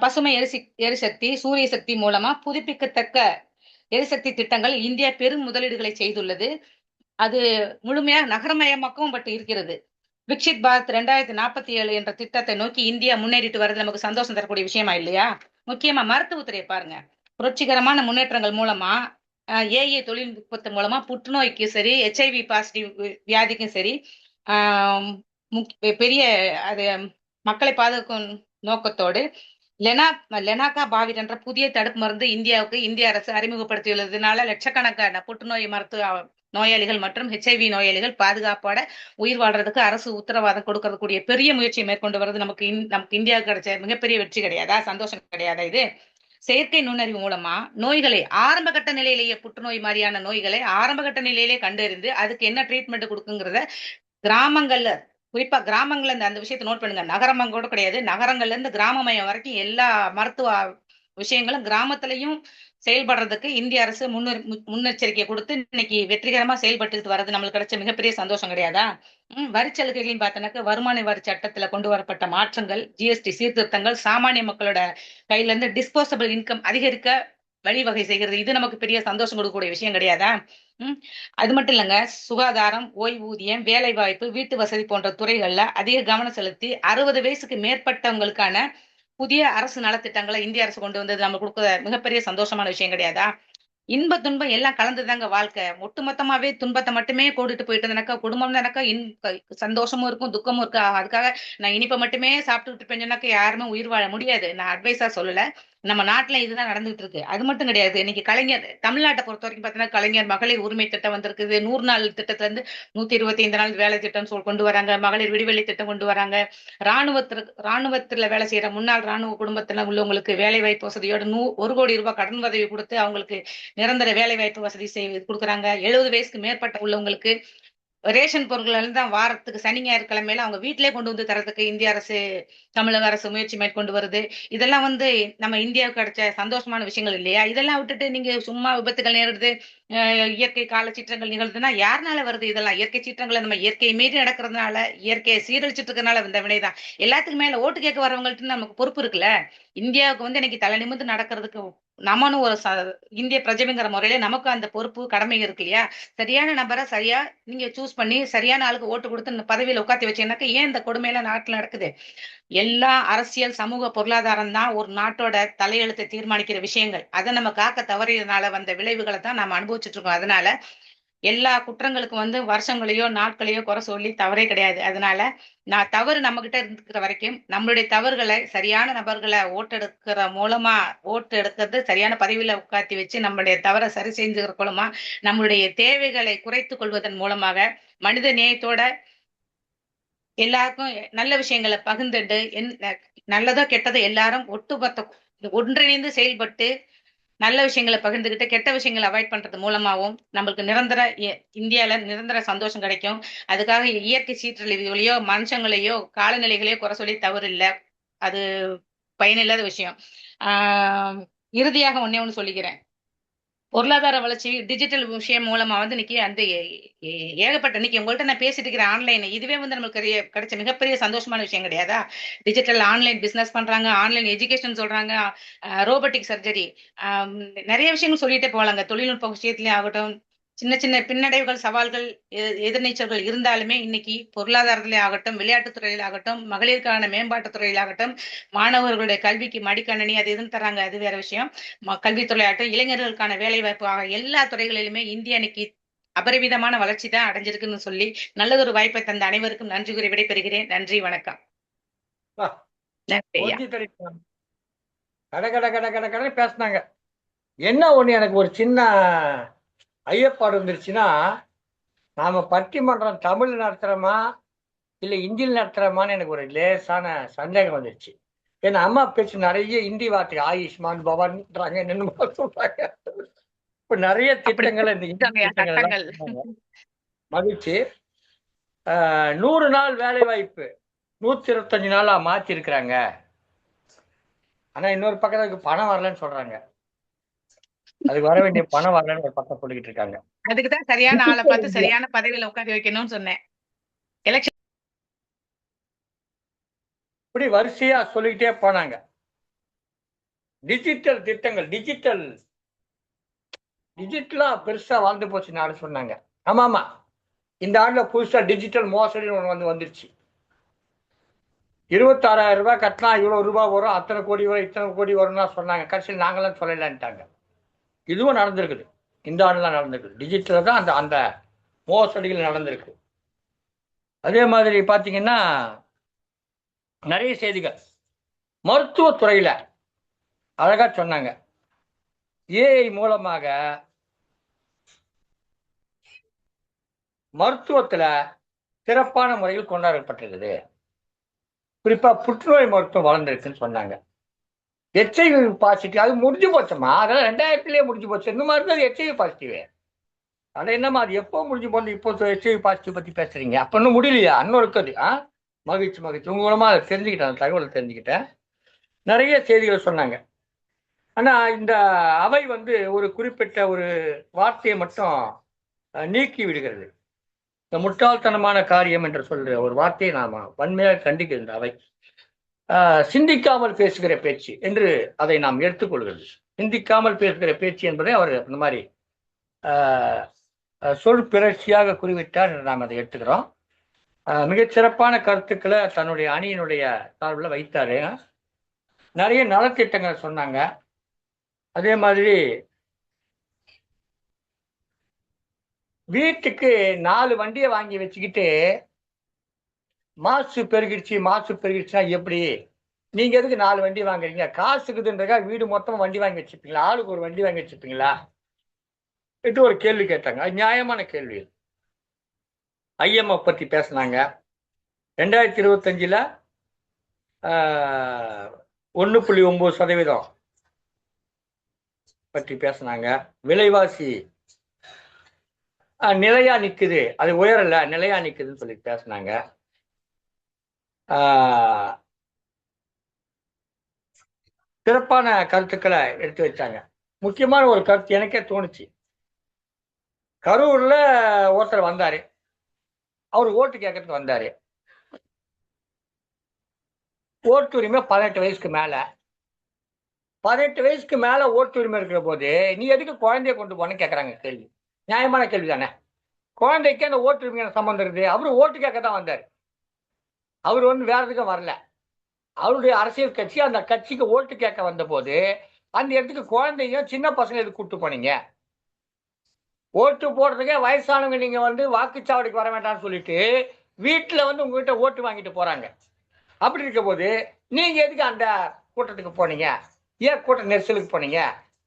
பசுமை எரிசக்தி, சூரிய சக்தி மூலமா புதுப்பிக்கத்தக்க எரிசக்தி திட்டங்கள் இந்தியா பெரும் முதலீடுகளை செய்துள்ளது. அது முழுமையாக நகரமயமாக்கவும் இருக்கிறது. விக்ஷித் பாரத் 2047 என்ற திட்டத்தை நோக்கி இந்தியா முன்னேறிட்டு வர்றது நமக்கு சந்தோஷம் தரக்கூடிய விஷயமா இல்லையா? முக்கியமா மருத்துவத்துறையை பாருங்க, புரட்சிகரமான முன்னேற்றங்கள் மூலமா AI தொழில்நுட்பத்தின் மூலமா புற்றுநோய்க்கும் சரி, HIV பாசிட்டிவ் வியாதிக்கும் சரி, பெரிய அது மக்களை பாதுகாக்கும் நோக்கத்தோடு லெனாகா பாவிட் என்ற புதிய தடுப்பு மருந்து இந்தியாவுக்கு இந்திய அரசு அறிமுகப்படுத்தியுள்ளதுனால லட்சக்கணக்கான புற்றுநோய் நோயாளிகள் மற்றும் HIV நோயாளிகள் பாதுகாப்போட உயிர் வாழ்றதுக்கு அரசு உத்தரவாதம் கொடுக்கறதுக்கூடிய பெரிய முயற்சியை மேற்கொண்டு வர்றது நமக்கு இந்தியாவுக்கு கிடைச்ச மிகப்பெரிய வெற்றி கிடையாதா, சந்தோஷம் கிடையாதா? இது செயற்கை நுண்ணறிவு மூலமா நோய்களை ஆரம்ப கட்ட நிலையிலேயே, புற்றுநோய் மாதிரியான நோய்களை ஆரம்ப கட்ட நிலையிலேயே கண்டறிந்து அதுக்கு என்ன ட்ரீட்மெண்ட் கொடுக்குங்கிறத கிராமங்கள்ல, குறிப்பா கிராமங்கள்ல அந்த விஷயத்தை நோட் பண்ணுங்க. நகரமா கூட கிடையாது, நகரங்கள்ல இருந்து கிராமமயம் வரைக்கும் எல்லா மருத்துவ விஷயங்களும் கிராமத்திலையும் செயல்படுறதுக்கு இந்திய அரசு முன்னெச்சரிக்கை கொடுத்து இன்னைக்கு வெற்றிகரமா செயல்பட்டு வர்றது நம்மளுக்கு கிடைச்ச மிகப்பெரிய சந்தோஷம் கிடையாதா? வரி சலுகைகளையும் பார்த்தோன்னாக்க வருமான வரி சட்டத்துல கொண்டு வரப்பட்ட மாற்றங்கள், GST சீர்திருத்தங்கள் சாமானிய மக்களோட கையில இருந்து டிஸ்போசபிள் இன்கம் அதிகரிக்க வழிவகை செய்கிறது. இது நமக்கு பெரிய சந்தோஷம் கொடுக்கக்கூடிய விஷயம் கிடையாதா? அது மட்டும் இல்லைங்க, சுகாதாரம், ஓய்வூதியம், வேலை வாய்ப்பு, வீட்டு வசதி போன்ற துறைகள்ல அதிக கவனம் செலுத்தி 60 வயசுக்கு மேற்பட்டவங்களுக்கான புதிய அரசு நலத்திட்டங்களை இந்திய அரசு கொண்டு வந்தது நம்ம கொடுக்குற மிகப்பெரிய சந்தோஷமான விஷயம் கிடையாதா? இன்ப துன்பம் எல்லாம் கலந்துதாங்க வாழ்க்கை. ஒட்டுமொத்தமாவே துன்பத்தை மட்டுமே கோடிட்டு போயிட்டு இருந்தாக்கா குடும்பம்னாக்கா சந்தோஷமும் இருக்கும், துக்கமும் இருக்கு. அதுக்காக நான் இனிப்பை மட்டுமே சாப்பிட்டுட்டு இருப்பேன்னாக்கா யாருமே உயிர் வாழ முடியாது. நான் அட்வைஸா சொல்லல, நம்ம நாட்டுல இதுதான் நடந்துகிட்டு இருக்கு. அது மட்டும் கிடையாது, இன்னைக்கு கலைஞர் தமிழ்நாட்டை பொறுத்த வரைக்கும் பாத்தீங்கன்னா கலைஞர் மகளிர் உரிமை திட்டம் வந்திருக்குது. 100 நாள் திட்டத்துல இருந்து 125 நாள் வேலை திட்டம் கொண்டு வராங்க. மகளிர் விடுவெளி திட்டம் கொண்டு வராங்க. ராணுவத்துல வேலை செய்யற முன்னாள் ராணுவ குடும்பத்துல உள்ளவங்களுக்கு வேலை வாய்ப்பு வசதியோட 1 கோடி ரூபாய் கடன் உதவி கொடுத்து அவங்களுக்கு நிரந்தர வேலை வாய்ப்பு வசதி கொடுக்குறாங்க. 70 வயசுக்கு மேற்பட்ட உள்ளவங்களுக்கு ரேஷன் பொருட்கள் தான் வாரத்துக்கு சனி ஞாயிற்றுக்கிழமையில அவங்க வீட்டிலே கொண்டு வந்து தரதுக்கு இந்திய அரசு, தமிழக அரசு முயற்சி மேற்கொண்டு வருது. இதெல்லாம் நம்ம இந்தியாவுக்கு கிடைச்ச சந்தோஷமான விஷயங்கள் இல்லையா? இதெல்லாம் விட்டுட்டு நீங்க சும்மா விபத்துகள் நேரிடுது, இயற்கை காலச்சீற்றங்கள் நிகழ்துன்னா யாருனால வருது? இதெல்லாம் இயற்கை சீற்றங்களை நம்ம இயற்கையை மீறி நடக்கிறதுனால, இயற்கையை சீரழிச்சிட்டு இருக்கனால இந்த வினைதான். எல்லாத்துக்கும் மேல ஓட்டு கேட்க வரவங்கள்ட்ட நமக்கு பொறுப்பு இருக்குல்ல. இந்தியாவுக்கு இன்னைக்கு தலை நிமிர்ந்து நடக்கிறதுக்கு நம்மனும் ஒரு இந்திய பிரஜைங்கிற முறையில நமக்கு அந்த பொறுப்பு கடமை இருக்கு இல்லையா? சரியான நபரை சரியா நீங்க சூஸ் பண்ணி சரியான ஆளுக்கு ஓட்டு கொடுத்து பதவியில உட்காத்தி வச்சீங்கன்னாக்க ஏன் இந்த கொடுமையெல்லாம் நாட்டுல நடக்குது? எல்லா அரசியல், சமூக, பொருளாதாரம் தான் ஒரு நாட்டோட தலையெழுத்தை தீர்மானிக்கிற விஷயங்கள். அதை நம்ம காக்க தவறியதுனால வந்த விளைவுகளை தான் நம்ம அனுபவிச்சுட்டு இருக்கோம். அதனால எல்லா குற்றங்களுக்கும் வருஷங்களையோ நாட்களையோ குறை சொல்லி தவறே கிடையாது. அதனால நான் தவறு நம்ம கிட்ட இருக்கிற வரைக்கும் நம்மளுடைய தவறுகளை சரியான நபர்களை ஓட்டு எடுக்கிறது, சரியான பதவியில உட்காத்தி வச்சு நம்மளுடைய தவறை சரி செஞ்சுக்கிற மூலமா நம்மளுடைய தேவைகளை குறைத்துக் கொள்வதன் மூலமாக மனித நேயத்தோட எல்லாருக்கும் நல்ல விஷயங்களை பகிர்ந்துட்டு நல்லதோ கெட்டதோ எல்லாரும் ஒன்றிணைந்து செயல்பட்டு நல்ல விஷயங்களை பகிர்ந்துகிட்டு கெட்ட விஷயங்களை அவாய்ட் பண்றது மூலமாகவும் நம்மளுக்கு இந்தியால நிரந்தர சந்தோஷம் கிடைக்கும். அதுக்காக இயற்கை சீற்றழிவுகளையோ மனுஷங்களையோ காலநிலைகளையோ குறை சொல்லி தவறு இல்லை, அது பயனில்லாத விஷயம். இறுதியாக ஒண்ணு சொல்லிக்கிறேன். பொருளாதார வளர்ச்சி டிஜிட்டல் விஷயம் மூலமா இன்னைக்கு அந்த ஏகப்பட்ட இன்னைக்கு உங்கள்கிட்ட நான் பேசிட்டு இருக்கிற ஆன்லைன் இதுவே நம்மளுக்கு கிடைச்ச மிகப்பெரிய சந்தோஷமான விஷயம் கிடையாதா? டிஜிட்டல் ஆன்லைன் பிசினஸ் பண்றாங்க, ஆன்லைன் எஜுகேஷன் சொல்றாங்க, ரோபோட்டிக் சர்ஜரி, நிறைய விஷயங்கள் சொல்லிட்டே போலாங்க. தொழில்நுட்ப விஷயத்திலேயே ஆகட்டும், சின்ன சின்ன பின்னடைவுகள், சவால்கள், எதிர்நீச்சல்கள் இருந்தாலுமே இன்னைக்கு பொருளாதாரத்திலே ஆகட்டும், விளையாட்டுத் துறையில ஆகட்டும், மகளிருக்கான மேம்பாட்டுத் துறையில ஆகட்டும், மாணவர்களுடைய கல்விக்கு மடிக்கணினி அது எதுவும் தராங்க, அது வேற விஷயம். கல்வித்துறை ஆகட்டும், இளைஞர்களுக்கான வேலை வாய்ப்பு ஆக எல்லா துறைகளிலுமே இந்தியா இன்னைக்கு அபரிமிதமான வளர்ச்சி தான் அடைஞ்சிருக்குன்னு சொல்லி நல்லதொரு வாய்ப்பை தந்த அனைவருக்கும் நன்றி கூறி விடைபெறுகிறேன். நன்றி, வணக்கம். கட பேசினாங்க. என்ன ஒண்ணு எனக்கு ஒரு சின்ன ஐயப்பாடு வந்துருச்சுன்னா, நாம பட்டிமன்றம் தமிழ் நடத்துறோமா இல்லை ஹிந்தியில் நடத்துறோமான்னு எனக்கு ஒரு லேசான சந்தேகம் வந்துருச்சு. ஏன்னா அம்மா பேச்சு நிறைய ஹிந்தி வார்த்தை, ஆயுஷ்மான் பவன்றாங்க, என்னென்ன சொல்றாங்க. இப்ப நிறைய திட்டங்கள் இந்த திட்டங்கள் மகிழ்ச்சி. 100 நாள் வேலை வாய்ப்பு 125 நாளா மாத்தி இருக்கிறாங்க. ஆனா இன்னொரு பக்கத்துக்கு பணம் வரலன்னு சொல்றாங்க. அதுக்கு வர வேண்டிய பணம் வரலன்னு ஒரு பக்கம் சொல்லிக்கிட்டு இருக்காங்க. அதுக்குதான் சரியான ஆளை பார்த்து சரியான பதவியில உட்கார வைக்கணும்னு சொன்னேன். எலெக்ஷன் இப்படி வரிசையா சொல்லிக்கிட்டே போனாங்க. டிஜிட்டல் திட்டங்கள், டிஜிட்டலா பெருசா வாழ்ந்து போச்சு நாடு சொன்னாங்க. ஆமா, இந்த ஆண்டுல புதுசா டிஜிட்டல் மோசடி ஒண்ணு வந்துருச்சு. 26,000 ரூபாய் கட்டினா இவ்வளவு ரூபாய் வரும், அத்தனை கோடி வரும், இத்தனை கோடி வரும்னா சொன்னாங்க. கடைசியில் நாங்களாம் சொல்லலான்ட்டாங்க. இதுவும் நடந்திருக்குது, இந்த ஆண்டுலாம் நடந்திருக்குது. டிஜிட்டல தான் அந்த மோசடிகள் நடந்திருக்கு. அதே மாதிரி பார்த்தீங்கன்னா நிறைய செய்திகள் மருத்துவத்துறையில அழகா சொன்னாங்க. ஏஐ மூலமாக மருத்துவத்துல சிறப்பான முறையில் கொண்டாடப்பட்டிருக்குது. குறிப்பா புற்றுநோய் மருத்துவம் வளர்ந்துருக்குன்னு சொன்னாங்க. HIV பாசிட்டிவ் அது முடிஞ்சு போச்சம்மா, அதெல்லாம் 2000 முடிஞ்சு போச்சு. இந்த மாதிரி தான் HIV பாசிட்டிவ். அது என்னம்மா அது எப்போ முடிஞ்சு போது, இப்போ HIV பாசிட்டிவ் பத்தி பேசுறீங்க? அப்ப இன்னும் முடியலையா? இன்னும் இருக்குது. மகிழ்ச்சி மகிழ்ச்சி, உங்க மூலமா அதை தெரிஞ்சுக்கிட்டேன், அந்த தகவலை தெரிஞ்சுக்கிட்டேன். நிறைய செய்திகள் சொன்னாங்க. ஆனா இந்த அவை ஒரு குறிப்பிட்ட ஒரு வார்த்தையை மட்டும் நீக்கி விடுகிறது. இந்த முட்டாள்தனமான காரியம் என்று சொல்ற ஒரு வார்த்தையை நாம வன்மையாக கண்டிக்கிற இந்த அவை சிந்திக்காமல் பேசுகிற பேச்சு என்று அதை நாம் எடுத்துக்கொள்கிறது. சிந்திக்காமல் பேசுகிற பேச்சு என்பதை அவர் இந்த மாதிரி சொல் பிறழ்ச்சியாக குறிவிட்டார் என்று நாம் அதை எடுத்துக்கிறோம். மிகச் சிறப்பான கருத்துக்களை தன்னுடைய அணியினுடைய சார்பில் வைத்தாரு. நிறைய நலத்திட்டங்களை சொன்னாங்க. அதே மாதிரி வீட்டுக்கு 4 வண்டியை வாங்கி வச்சுக்கிட்டு மாசு பெருகிடுச்சுன்னா எப்படி? நீங்க எதுக்கு 4 வண்டி வாங்குறீங்க? காசுக்குதுன்றக்கா வீடு மொத்தமா வண்டி வாங்கி வச்சுப்பீங்களா? ஆளுக்கு ஒரு வண்டி வாங்கி வச்சுப்பீங்களா என்று ஒரு கேள்வி கேட்டாங்க. அது நியாயமான கேள்வி. IMF பத்தி பேசினாங்க. 2025 1.9% பற்றி பேசினாங்க. விலைவாசி நிலையா நிக்குது, அது உயரல, நிலையா நிக்குதுன்னு சொல்லி பேசினாங்க. சிறப்பான கருத்துக்களை எடுத்து வச்சாங்க. முக்கியமான ஒரு கருத்து எனக்கே தோணுச்சு. கரூர்ல ஒருத்தர் வந்தாரு, அவர் ஓட்டு கேட்கறதுக்கு வந்தாரு. ஓட்டு உரிமை 18 வயசுக்கு மேல. 18 வயசுக்கு மேல ஓட்டு உரிமை இருக்கிற போது நீ எதுக்கு குழந்தைய கொண்டு போன கேட்கறாங்க. கேள்வி நியாயமான கேள்வி தானே. குழந்தைக்கு அந்த ஓட்டு உரிமையான சம்பந்தம் இருக்குது. அவரு ஓட்டு கேட்க தான் வந்தார். அவர் வேற எதுக்கும் வரல. அவருடைய அரசியல் கட்சி அந்த கட்சிக்கு ஓட்டு கேட்க வந்த போது அந்த இடத்துக்கு குழந்தைங்க சின்ன பசங்க எதுக்கு கூப்பிட்டு போனீங்க? ஓட்டு போடுறதுக்கே வயசானவங்க நீங்க வாக்குச்சாவடிக்கு வர வேண்டாம்னு சொல்லிட்டு வீட்டுல உங்ககிட்ட ஓட்டு வாங்கிட்டு போறாங்க. அப்படி இருக்க போது நீங்க எதுக்கு அந்த கூட்டத்துக்கு போனீங்க? ஏன் கூட்ட நெரிசலுக்கு போனீங்க?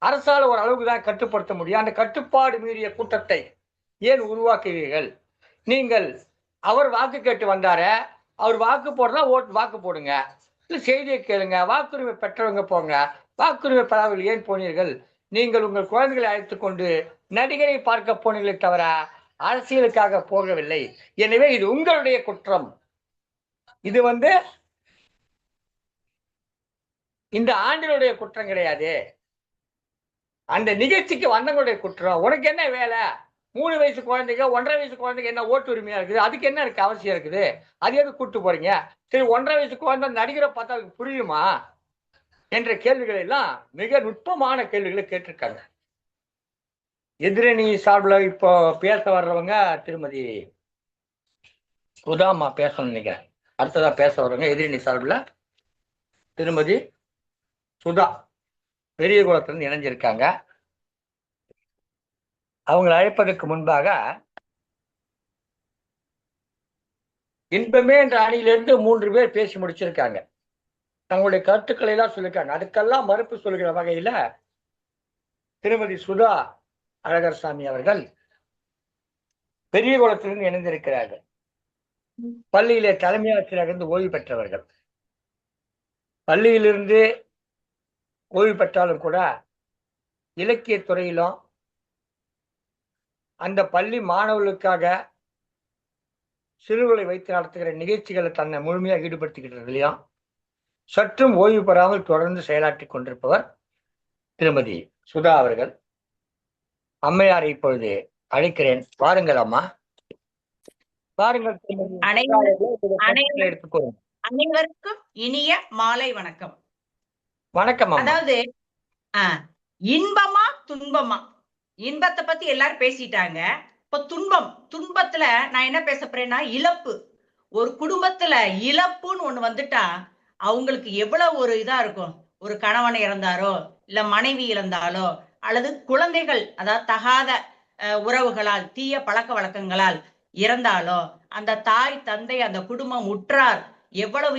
அரசால ஒரு அளவுக்கு தான் கட்டுப்படுத்த முடியும். அந்த கட்டுப்பாடு மீறிய கூட்டத்தை ஏன் உருவாக்குகிறீர்கள்? நீங்கள் அவர் வாக்கு கேட்டு வந்தார, அவர் வாக்கு போடுறதா வாக்கு போடுங்க, இல்லை செய்தியை கேளுங்க. வாக்குரிமை பெற்றவங்க போங்க, வாக்குரிமை பெறாதவர்கள் ஏன் போனீர்கள்? நீங்கள் உங்கள் குழந்தைகளை அழைத்துக் கொண்டு நடிகரை பார்க்க போனீங்களே தவிர அரசியலுக்காக போகவில்லை. எனவே இது உங்களுடைய குற்றம். இது இந்த ஆண்டினுடைய குற்றம் கிடையாது, அந்த நிகழ்ச்சிக்கு வந்தவங்களுடைய குற்றம். உனக்கு என்ன வேலை? 3 வயசு குழந்தைங்க 1.5 வயசு குழந்தைங்க என்ன ஓட்டு உரிமையா இருக்குது? அதுக்கு என்ன இருக்கு அவசியம் இருக்குது? அது எதுக்கு கூப்பிட்டு போறீங்க? சரி, 1.5 வயசு குழந்தை நடிகரை பார்த்தா அதுக்கு புரியுமா என்ற கேள்விகள் எல்லாம் மிக நுட்பமான கேள்விகளை கேட்டிருக்காங்க. எதிரணி சார்பில் இப்போ பேச வர்றவங்க திருமதி சுதாமா பேசணும்னு நினைக்கிறேன். அடுத்ததா பேச வர்றவங்க எதிரணி சார்பில் திருமதி சுதா பெரிய குளத்திலிருந்து இணைஞ்சிருக்காங்க. அவங்களை அழைப்பதற்கு முன்பாக இன்பமே என்ற அணியிலிருந்து 3 பேர் பேசி முடிச்சிருக்காங்க. தங்களுடைய கருத்துக்களை எல்லாம் சொல்லியிருக்காங்க. அதுக்கெல்லாம் மறுப்பு சொல்கிற வகையில திருமதி சுதா அழகர்சாமி அவர்கள் பெரிய குளத்திலிருந்து இணைந்திருக்கிறார்கள். பள்ளியிலே தலைமை ஆசிரியராக இருந்து ஓய்வு பெற்றவர்கள். பள்ளியிலிருந்து ஓய்வு பெற்றாலும் கூட இலக்கிய துறையிலும் அந்த பள்ளி மாணவர்களுக்காக சிறுவர்களை வைத்து நடத்துகிற நிகழ்ச்சிகளை தன்னை முழுமையாக ஈடுபடுத்திக்கிட்டதுலையும் சற்றும் ஓய்வு பெறாமல் தொடர்ந்து செயலாற்றி கொண்டிருப்பவர் திருமதி சுதா அவர்கள். அம்மையாரை இப்பொழுது அழைக்கிறேன். வாருங்கள் அம்மா, வாருங்கள். அனைவருக்கும் இனிய மாலை வணக்கம். வணக்கம். அதாவது இன்பமா துன்பமா, இன்பத்தை பத்தி எல்லாரும் பேசிட்டாங்க. இப்ப துன்பத்துல நான் என்ன பேச போறேன்னா, இழப்பு. ஒரு குடும்பத்துல இழப்புன்னு ஒண்ணு வந்துட்டா அவங்களுக்கு எவ்வளவு ஒரு இதா இருக்கும். ஒரு கணவனை இறந்தாரோ, இல்ல மனைவி இழந்தாலோ, அல்லது குழந்தைகள் அதாவது தகாத உறவுகளால் தீய பழக்க வழக்கங்களால் இறந்தாலோ, அந்த தாய் தந்தை அந்த குடும்பம் உற்றார் எவ்வளவு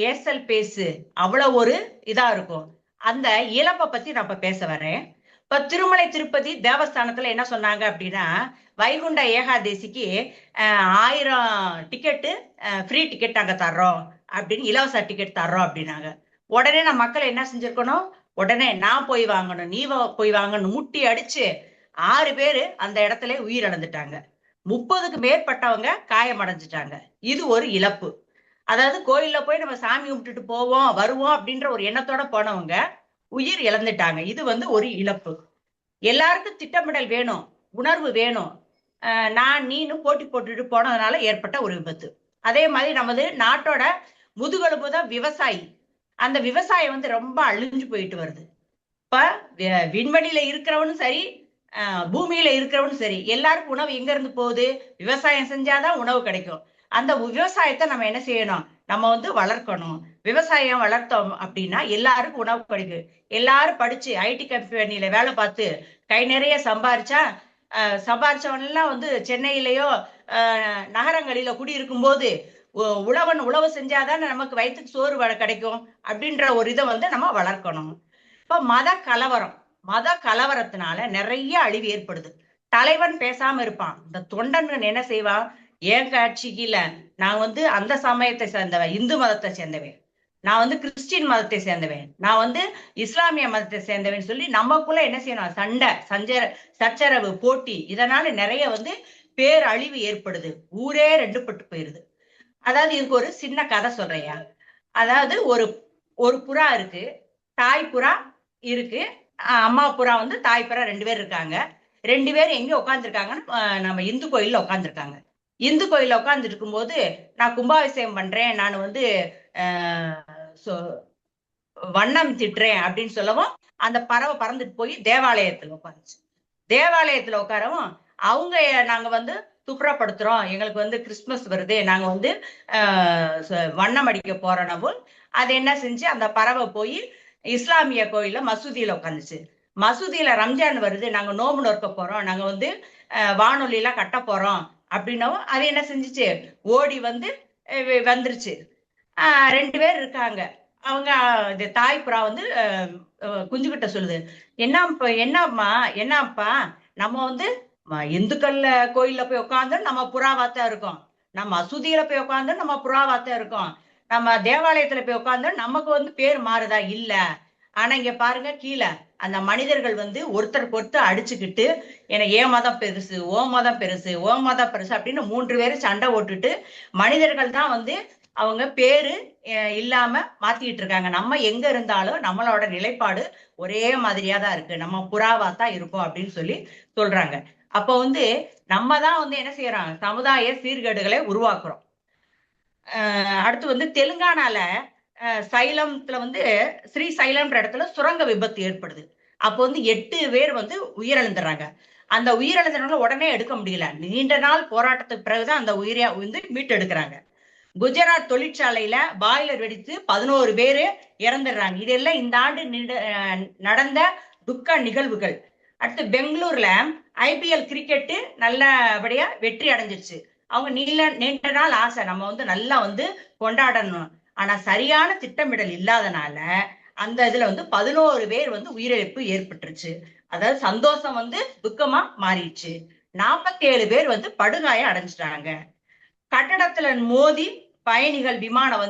ஏசல் பேசு அவ்வளவு ஒரு இதா இருக்கும். அந்த இழப்பை பத்தி நான் இப்ப பேச வரேன். இப்ப திருமலை திருப்பதி தேவஸ்தானத்துல என்ன சொன்னாங்க அப்படின்னா, வைகுண்ட ஏகாதேசிக்கு 1000 டிக்கெட்டு ஃப்ரீ டிக்கெட் நாங்க தர்றோம் அப்படின்னு, இலவச டிக்கெட் தர்றோம் அப்படின்னாங்க. உடனே நம்ம மக்கள் என்ன செஞ்சிருக்கணும், உடனே நான் போய் வாங்கணும், நீ போய் வாங்கணும் முட்டி அடிச்சு 6 பேரு அந்த இடத்துல உயிரிழந்துட்டாங்க. 30க்கு மேற்பட்டவங்க காயமடைஞ்சிட்டாங்க. இது ஒரு இழப்பு. அதாவது கோயில்ல போய் நம்ம சாமி கும்பிட்டுட்டு போவோம் வருவோம் அப்படின்ற ஒரு எண்ணத்தோட போனவங்க உயிர் இழந்துட்டாங்க. இது ஒரு இழப்பு. எல்லாருக்கும் திட்டமிடல் வேணும், உணர்வு வேணும். நான் நீனு போட்டி போட்டுட்டு போனதுனால ஏற்பட்ட ஒரு விபத்து. அதே மாதிரி நமது நாட்டோட முதுகெலும்புதான் விவசாயி. அந்த விவசாயம் ரொம்ப அழிஞ்சு போயிட்டு வருது. இப்ப விண்வெளியில இருக்கிறவனும் சரி, பூமியில இருக்கிறவனும் சரி, எல்லாருக்கும் உணவு எங்க இருந்து போகுது? விவசாயம் செஞ்சாதான் உணவு கிடைக்கும். அந்த விவசாயத்தை நம்ம என்ன செய்யணும், நம்ம வளர்க்கணும். விவசாயம் வளர்த்தோம் அப்படின்னா எல்லாருக்கும் உணவு கிடைக்கும். எல்லாரும் படிச்சு ஐடி கம்பெனில வேலை பார்த்து கை நிறைய சம்பாரிச்சவன் எல்லாம் சென்னையிலயோ நகரங்களில குடியிருக்கும் போது உழவன் உழவு செஞ்சாதான் நமக்கு வயிற்றுக்கு சோறு கிடைக்கும் அப்படின்ற ஒரு இதை நம்ம வளர்க்கணும். இப்ப மத கலவரத்தினால நிறைய அழிவு ஏற்படுது. தலைவன் பேசாம இருப்பான், இந்த தொண்டன் என்ன செய்வான், என் கட்சிக்குல நான் அந்த சமயத்தை சேர்ந்தவன், இந்து மதத்தை சேர்ந்தவன், நான் கிறிஸ்டின் மதத்தை சேர்ந்தவன், நான் இஸ்லாமிய மதத்தை சேர்ந்தவன் சொல்லி நமக்குள்ள என்ன செய்யணும், சச்சரவு போட்டி. இதனால நிறைய பேரழிவு ஏற்படுது. ஊரே ரெண்டு பட்டு போயிருது. அதாவது இதுக்கு ஒரு சின்ன கதை சொல்றையா. அதாவது ஒரு புறா இருக்கு, தாய் புறா இருக்கு, அம்மா புறா தாய் புறா 2 பேர் இருக்காங்க. 2 பேரும் எங்க உட்காந்துருக்காங்கன்னா நம்ம இந்து கோயில்ல உட்காந்துருக்காங்க. இந்து கோயில்ல உட்கார்ந்துட்டு இருக்கும்போது, நான் கும்பாபிஷேகம் பண்றேன், நான் வண்ணம் திட்டுறேன் அப்படின்னு சொல்லவும் அந்த பறவை பறந்துட்டு போய் தேவாலயத்துல உட்காந்துச்சு. தேவாலயத்துல உட்காரவும் அவங்க நாங்க துப்புரப்படுத்துறோம், எங்களுக்கு கிறிஸ்துமஸ் வருது, நாங்க வண்ணம் அடிக்க போறோம். அது என்ன செஞ்சு அந்த பறவை போய் இஸ்லாமிய கோயில்ல மசூதியில உட்காந்துச்சு. மசூதியில ரம்ஜான் வருது, நாங்க நோம்பு நோக்க போறோம், நாங்க வானொலி எல்லாம் கட்ட போறோம் அப்படின்னவும் அது என்ன செஞ்சுச்சு, ஓடி வந்துருச்சு. 2 பேர் இருக்காங்க. அவங்க தாய் புறா குஞ்சுகிட்ட சொல்லுது, என்னப்பா நம்ம இந்துக்கள்ல கோயில்ல போய் உட்காந்து நம்ம புறாவாத்தான் இருக்கோம், நம்ம மசூதியில போய் உட்காந்து நம்ம புறாவாத்தான் இருக்கோம், நம்ம தேவாலயத்துல போய் உட்காந்து நமக்கு பேர் மாறுதா? இல்ல. ஆனா இங்க பாருங்க, கீழே அந்த மனிதர்கள் ஒருத்தருக்கு ஒருத்தர் அடிச்சுக்கிட்டு, ஏன் மதம் பெருசு, ஓ மதம் பெருசு, ஓ மதம் பெருசு அப்படின்னு 3 பேரும் சண்டை ஓட்டுட்டு மனிதர்கள் தான் அவங்க பேரு இல்லாம மாத்திக்கிட்டு இருக்காங்க. நம்ம எங்க இருந்தாலும் நம்மளோட நிலைப்பாடு ஒரே மாதிரியா தான் இருக்கு, நம்ம புறாவாத்தான் இருக்கும் அப்படின்னு சொல்றாங்க. அப்ப நம்ம தான் என்ன செய்யறோம், சமுதாய சீர்கேடுகளை உருவாக்குறோம். அடுத்து தெலுங்கானால சைலம்ல ஸ்ரீ சைலம்ன்ற இடத்துல சுரங்க விபத்து ஏற்படுது. அப்போ 8 பேர் உயிரிழந்துடுறாங்க. அந்த உயிரிழந்தவங்களை உடனே எடுக்க முடியல. நீண்ட நாள் போராட்டத்துக்கு பிறகுதான் அந்த உயிரை மீட்டு எடுக்கிறாங்க. குஜராத் தொழிற்சாலையில பாய்லர் வெடித்து 11 பேரு இறந்துடுறாங்க. இதெல்லாம் இந்த ஆண்டு நடந்த துக்க நிகழ்வுகள். அடுத்து பெங்களூர்ல IPL கிரிக்கெட்டு நல்லபடியா வெற்றி அடைஞ்சிருச்சு. அவங்க நீண்ட நாள் ஆசை, நம்ம நல்லா கொண்டாடணும். ஆனா சரியான திட்டமிடல் இல்லாதனால அந்த இதுல 11 பேர் உயிரிழப்பு ஏற்பட்டுருச்சு. அதாவது சந்தோஷம் துக்கமா மாறிடுச்சு. 47 பேர் படுகாயம் அடைஞ்சிட்டாங்க. கட்டடத்துல மோதி பயணிகள் விமானம்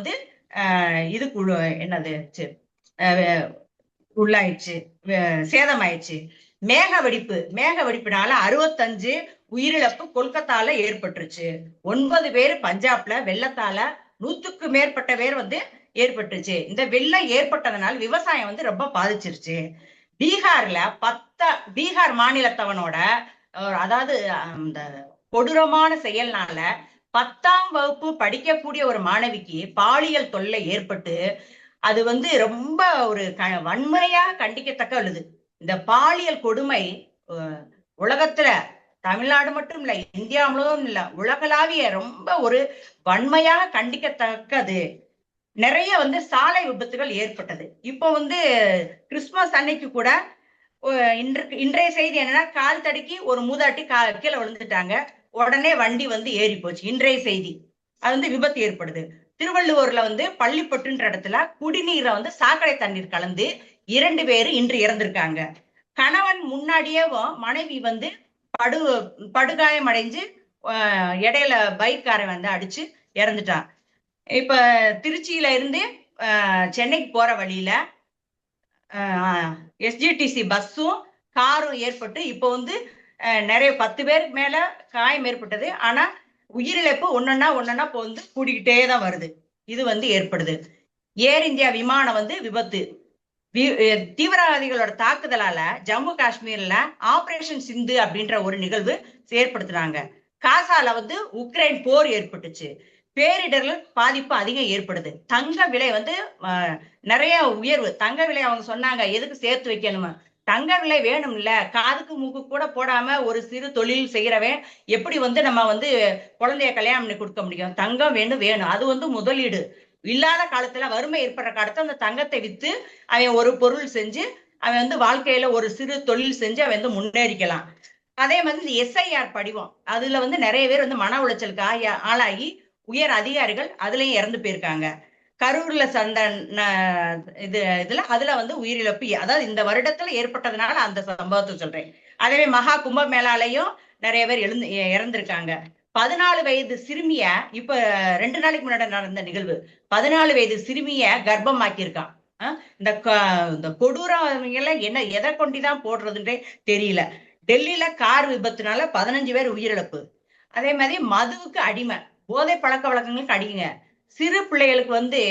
இதுக்கு என்னது உள்ளாயிடுச்சு, சேதமாயிடுச்சு. மேக வெடிப்புனால 65 உயிரிழப்பு கொல்கத்தால ஏற்பட்டுருச்சு. 9 பேர் பஞ்சாப்ல வெள்ளத்தால 100க்கு மேற்பட்ட பேர் ஏற்பட்டுருச்சு. இந்த வெள்ளம் ஏற்பட்டதுனால விவசாயம் ரொம்ப பாதிச்சிருச்சு. பீகார்ல பீகார் மாநிலத்தவனோட அதாவது அந்த கொடூரமான செயல்னால 10ஆம் வகுப்பு படிக்கக்கூடிய ஒரு மாணவிக்கு பாலியல் தொல்லை ஏற்பட்டு அது ரொம்ப ஒரு வன்முறையாக கண்டிக்கத்தக்க உள்ளது. இந்த பாலியல் கொடுமை உலகத்துல தமிழ்நாடு மட்டும் இல்ல, இந்தியா முழுவதும் இல்ல, உலகளாவிய ரொம்ப ஒரு வன்மையாக கண்டிக்கத்தக்கது. நிறைய சாலை விபத்துகள் ஏற்பட்டது. இப்போ கிறிஸ்துமஸ் அன்னைக்கு கூட இன்றைய செய்தி என்னன்னா, கால் தடுக்கி ஒரு மூதாட்டி கீழே விழுந்துட்டாங்க, உடனே வண்டி ஏறி போச்சு. இன்றைய செய்தி அது விபத்து ஏற்படுது. திருவள்ளுவர்ல பள்ளிப்பட்டுன்ற இடத்துல குடிநீரை சாக்கடை தண்ணீர் கலந்து 2 பேரு இன்று இறந்திருக்காங்க. கணவன் முன்னாடியே மனைவி வந்து படுகாயம் அடைஞ்சு இடையில பைக்காரன் வந்து அடிச்சு இறந்துட்டான். இப்ப திருச்சியில இருந்து சென்னைக்கு போற வழியில எஸ்ஜிடிசி பஸ்ஸும் காரும் ஏற்பட்டு இப்போ வந்து நிறைய 10 பேருக்கு மேல காயம் ஏற்பட்டது. ஆனா உயிரிழப்பு ஒன்னொன்னா இப்போ வந்து கூடிக்கிட்டே தான் வருது. இது வந்து ஏற்படுது. ஏர் இந்தியா விமானம் வந்து விபத்து. தீவிரவாதிகளோட தாக்குதலால ஜம்மு காஷ்மீர்ல ஆபரேஷன் சிந்து அப்படின்ற ஒரு நிகழ்வு ஏற்படுத்தினாங்க. காசால வந்து உக்ரைன் போர் ஏற்பட்டுச்சு. பேரிடர்கள் பாதிப்பு அதிகம் ஏற்படுது. தங்க விலை வந்து நிறைய உயர்வு. தங்க விலை அவங்க சொன்னாங்க எதுக்கு சேர்த்து வைக்கணுமா? தங்க விலை வேணும் இல்ல, காதுக்கு மூக்கு கூட போடாம ஒரு சிறு தொழில் செய்யறவன் எப்படி வந்து நம்ம வந்து குழந்தைய கல்யாணம் பண்ணி கொடுக்க முடியும்? தங்கம் வேணும். அது வந்து முதலீடு. இல்லாத காலத்துல வறுமை ஏற்படுற காலத்துல அந்த தங்கத்தை வித்து அவன் ஒரு பொருள் செஞ்சு அவன் வந்து வாழ்க்கையில ஒரு சிறு தொழில் செஞ்சு அவன் வந்து முன்னேறிக்கலாம். அதே மாதிரி இந்த எஸ்ஐஆர் படிவம், அதுல வந்து நிறைய பேர் வந்து மன உளைச்சலுக்கு ஆளாகி உயர் அதிகாரிகள் அதுலயும் இறந்து போயிருக்காங்க. கரூர்ல அதுல வந்து உயிரிழப்பு, அதாவது இந்த வருடத்துல ஏற்பட்டதுனால அந்த சம்பவத்தை சொல்றேன். அதே மகா கும்பமேளாலையும் நிறைய பேர் இறந்திருக்காங்க. 14 வயது சிறுமிய இப்ப 2 நாளைக்கு முன்னாடி நடந்த நிகழ்வு, 14 வயது சிறுமிய கர்ப்பமாக்கியிருக்கான். இந்த கொடூரம் என்ன எதை கொண்டுதான் போடுறதுன்றே தெரியல. டெல்லியில கார் விபத்துனால 15 பேர் உயிரிழப்பு. அதே மாதிரி மதுவுக்கு அடிமை, போதை பழக்க வழக்கங்களுக்கு அடிங்க. சிறு பிள்ளைகளுக்கு வந்து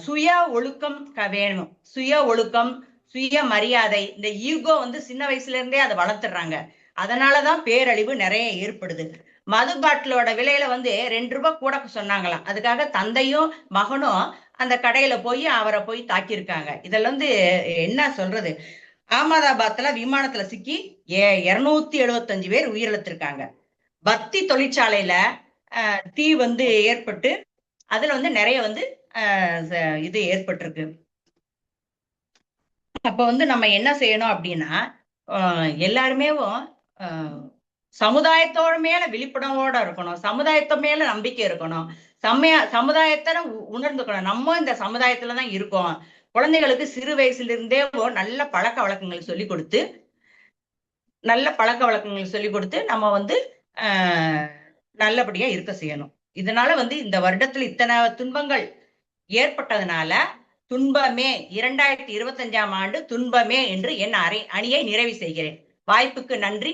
சுய ஒழுக்கம் வேணும். சுய ஒழுக்கம், சுய மரியாதை, இந்த ஈகோ வந்து சின்ன வயசுல இருந்தே அதை வளர்த்துறாங்க. அதனாலதான் பேரழிவு நிறைய ஏற்படுது. மது பாட்டிலோட விலையில வந்து 2 ரூபாய் கூட சொன்னாங்களாம். அதுக்காக தந்தையும் மகனும் அந்த கடையில போய் அவரை போய் தாக்கியிருக்காங்க. இதெல்லாம் வந்து என்ன சொல்றது? அகமதாபாத்ல விமானத்துல சிக்கி 275 பேர் உயிரிழத்திருக்காங்க. பத்தி தொழிற்சாலையில தீ வந்து ஏற்பட்டு அதுல வந்து நிறைய வந்து இது ஏற்பட்டிருக்கு. அப்ப வந்து நம்ம என்ன செய்யணும் அப்படின்னா, எல்லாருமே சமுதாயத்தோட மேல விழிப்புணர்வோட இருக்கணும். சமுதாயத்து மேல நம்பிக்கை இருக்கணும். சமுதாயத்தை உணர்ந்துக்கணும். நம்ம இந்த சமுதாயத்துலதான் இருக்கோம். குழந்தைகளுக்கு சிறு வயசுல இருந்தே நல்ல பழக்க வழக்கங்கள் சொல்லி கொடுத்து நம்ம வந்து நல்லபடியா இருக்க செய்யணும். இதனால வந்து இந்த வருடத்துல இத்தனை துன்பங்கள் ஏற்பட்டதுனால துன்பமே 2025ஆம் ஆண்டு துன்பமே என்று என் அணியை நிறைவு செய்கிறேன். வாய்ப்புக்கு நன்றி,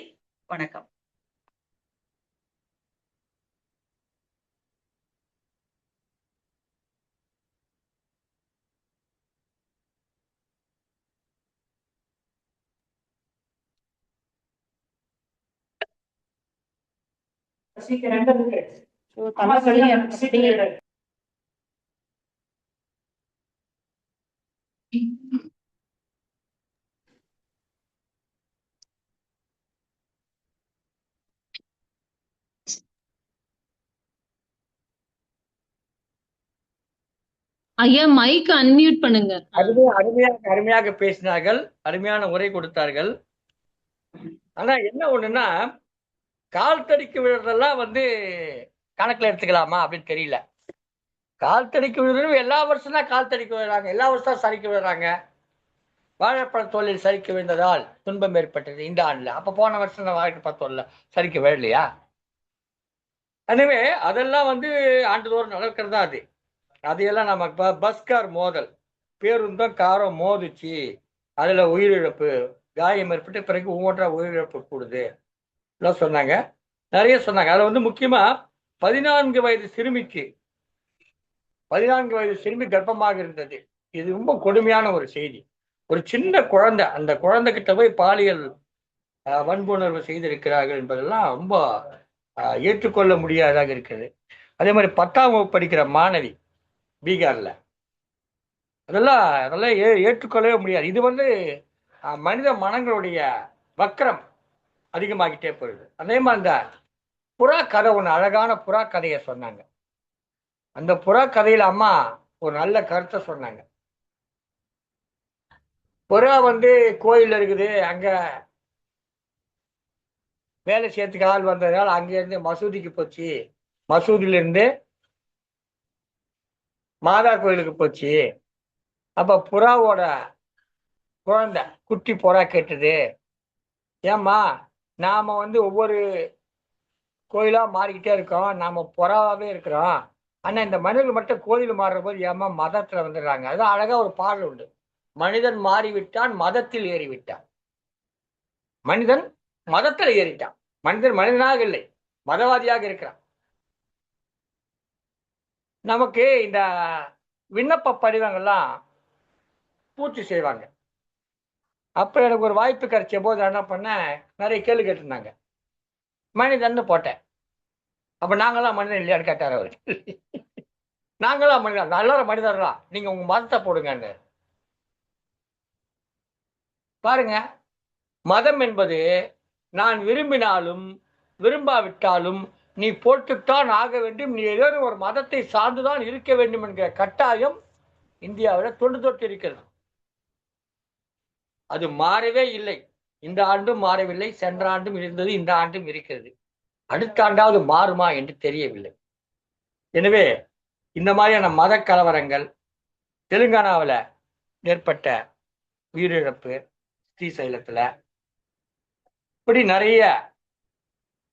வணக்கம். ஐயா மைக் அன்மியூட் பண்ணுங்க. அருமையாக பேசினார்கள், அருமையான உரை கொடுத்தார்கள். ஆனா என்ன ஒண்ணுன்னா, கால் தடிக்கு விழுறதெல்லாம் வந்து கணக்குல எடுத்துக்கலாமா அப்படின்னு தெரியல. கால் தடிக்கு விழுறது எல்லா வருஷம் தான் கால் தடிக்கு விழுறாங்க, எல்லா வருஷம் சரிக்கு விழுறாங்க. வாழைப்பழ தோலில் சரிக்கு விழுந்ததால் துன்பம் ஏற்பட்டது இந்த ஆண்டுல. அப்ப போன வருஷம் தான் வாழைப்பழ தோல்ல சரிக்கு விழலையா? எனவே அதெல்லாம் வந்து ஆண்டுதோறும் நடக்கிறதா அது. அதையெல்லாம் நம்ம பஸ்கார் மோதல், பேருந்தும் காரம் மோதிச்சு, அதுல உயிரிழப்பு, காயம் ஏற்பட்டு பிறகு ஒவ்வொன்றா உயிரிழப்பு கூடுது எல்லாம் சொன்னாங்க, நிறைய சொன்னாங்க. அதுல வந்து முக்கியமா 14 வயது சிறுமி கர்ப்பமாக இருந்தது. இது ரொம்ப கொடுமையான ஒரு செய்தி. ஒரு சின்ன குழந்தை, அந்த குழந்தைகிட்ட போய் பாலியல் வன்புணர்வு செய்திருக்கிறார்கள் என்பதெல்லாம் ரொம்ப ஏற்றுக்கொள்ள முடியாதாக இருக்குது. அதே மாதிரி 10ஆம் வகுப்பு படிக்கிற மாணவி பீகார்ல, அதெல்லாம் ஏற்றுக்கொள்ளவே முடியாது. இது வந்து மனித மனங்களுடைய வக்கரம் அதிகமாகிட்டே போயிடுது. அதே மாதிரி அந்த புறா கதை, ஒன்று அழகான புறா கதையை சொன்னாங்க. அந்த புறா கதையில அம்மா ஒரு நல்ல கருத்தை சொன்னாங்க. புறா வந்து கோயில் இருக்குது, அங்க வேலை செய்யறதுக்கு ஆள் வந்ததுனால அங்கிருந்து மசூதிக்கு போச்சு, மசூதியிலிருந்து மாதா கோயிலுக்கு போச்சு. அப்ப புறாவோட குழந்தை குட்டி புறா கேட்டது, ஏம்மா நாம ஒவ்வொரு கோயிலா மாறிக்கிட்டே இருக்கோம், நாம புறாவே இருக்கிறோம், ஆனா இந்த மனிதர்கள் மட்டும் கோயில் மாறுற போது ஏம்மா மதத்துல வந்துடுறாங்க. அதுதான் அழகா ஒரு பாடல் உண்டு. மனிதன் மாறிவிட்டான், மதத்தில் ஏறிவிட்டான். மனிதன் மதத்தில் ஏறிட்டான். மனிதன் மனிதனாக இல்லை, மதவாதியாக இருக்கிறான். நமக்கு இந்த விண்ணப்ப படிவங்கள்லாம் பூர்த்தி செய்வாங்க. அப்ப எனக்கு ஒரு வாய்ப்பு கிடைச்ச போது என்ன பண்ணேன், நிறைய கேள்வி கேட்டிருந்தாங்க. மனிதன் போட்டேன். அப்ப நாங்களாம் மனிதன் இல்லையான்னு கேட்டார் அவரு. நாங்களாம் மனிதன், எல்லாரும் மனிதர்களா, நீங்க உங்க மதத்தை போடுங்கன்னு. பாருங்க, மதம் என்பது நான் விரும்பினாலும் விரும்பாவிட்டாலும் நீ போட்டுத்தான் ஆக வேண்டும், நீ ஏதோ ஒரு மதத்தை சார்ந்துதான் இருக்க வேண்டும் என்கிற கட்டாயம் இந்தியாவில் தொட்டு இருக்கிறது. அது மாறவே இல்லை. இந்த ஆண்டும் மாறவில்லை, சென்ற ஆண்டும் இருந்தது, இந்த ஆண்டும் இருக்கிறது. அடுத்த ஆண்டாவது மாறுமா என்று தெரியவில்லை. எனவே இந்த மாதிரியான மத கலவரங்கள், தெலுங்கானாவில் ஏற்பட்ட உயிரிழப்பு, ஸ்ரீசைலத்தில், இப்படி நிறைய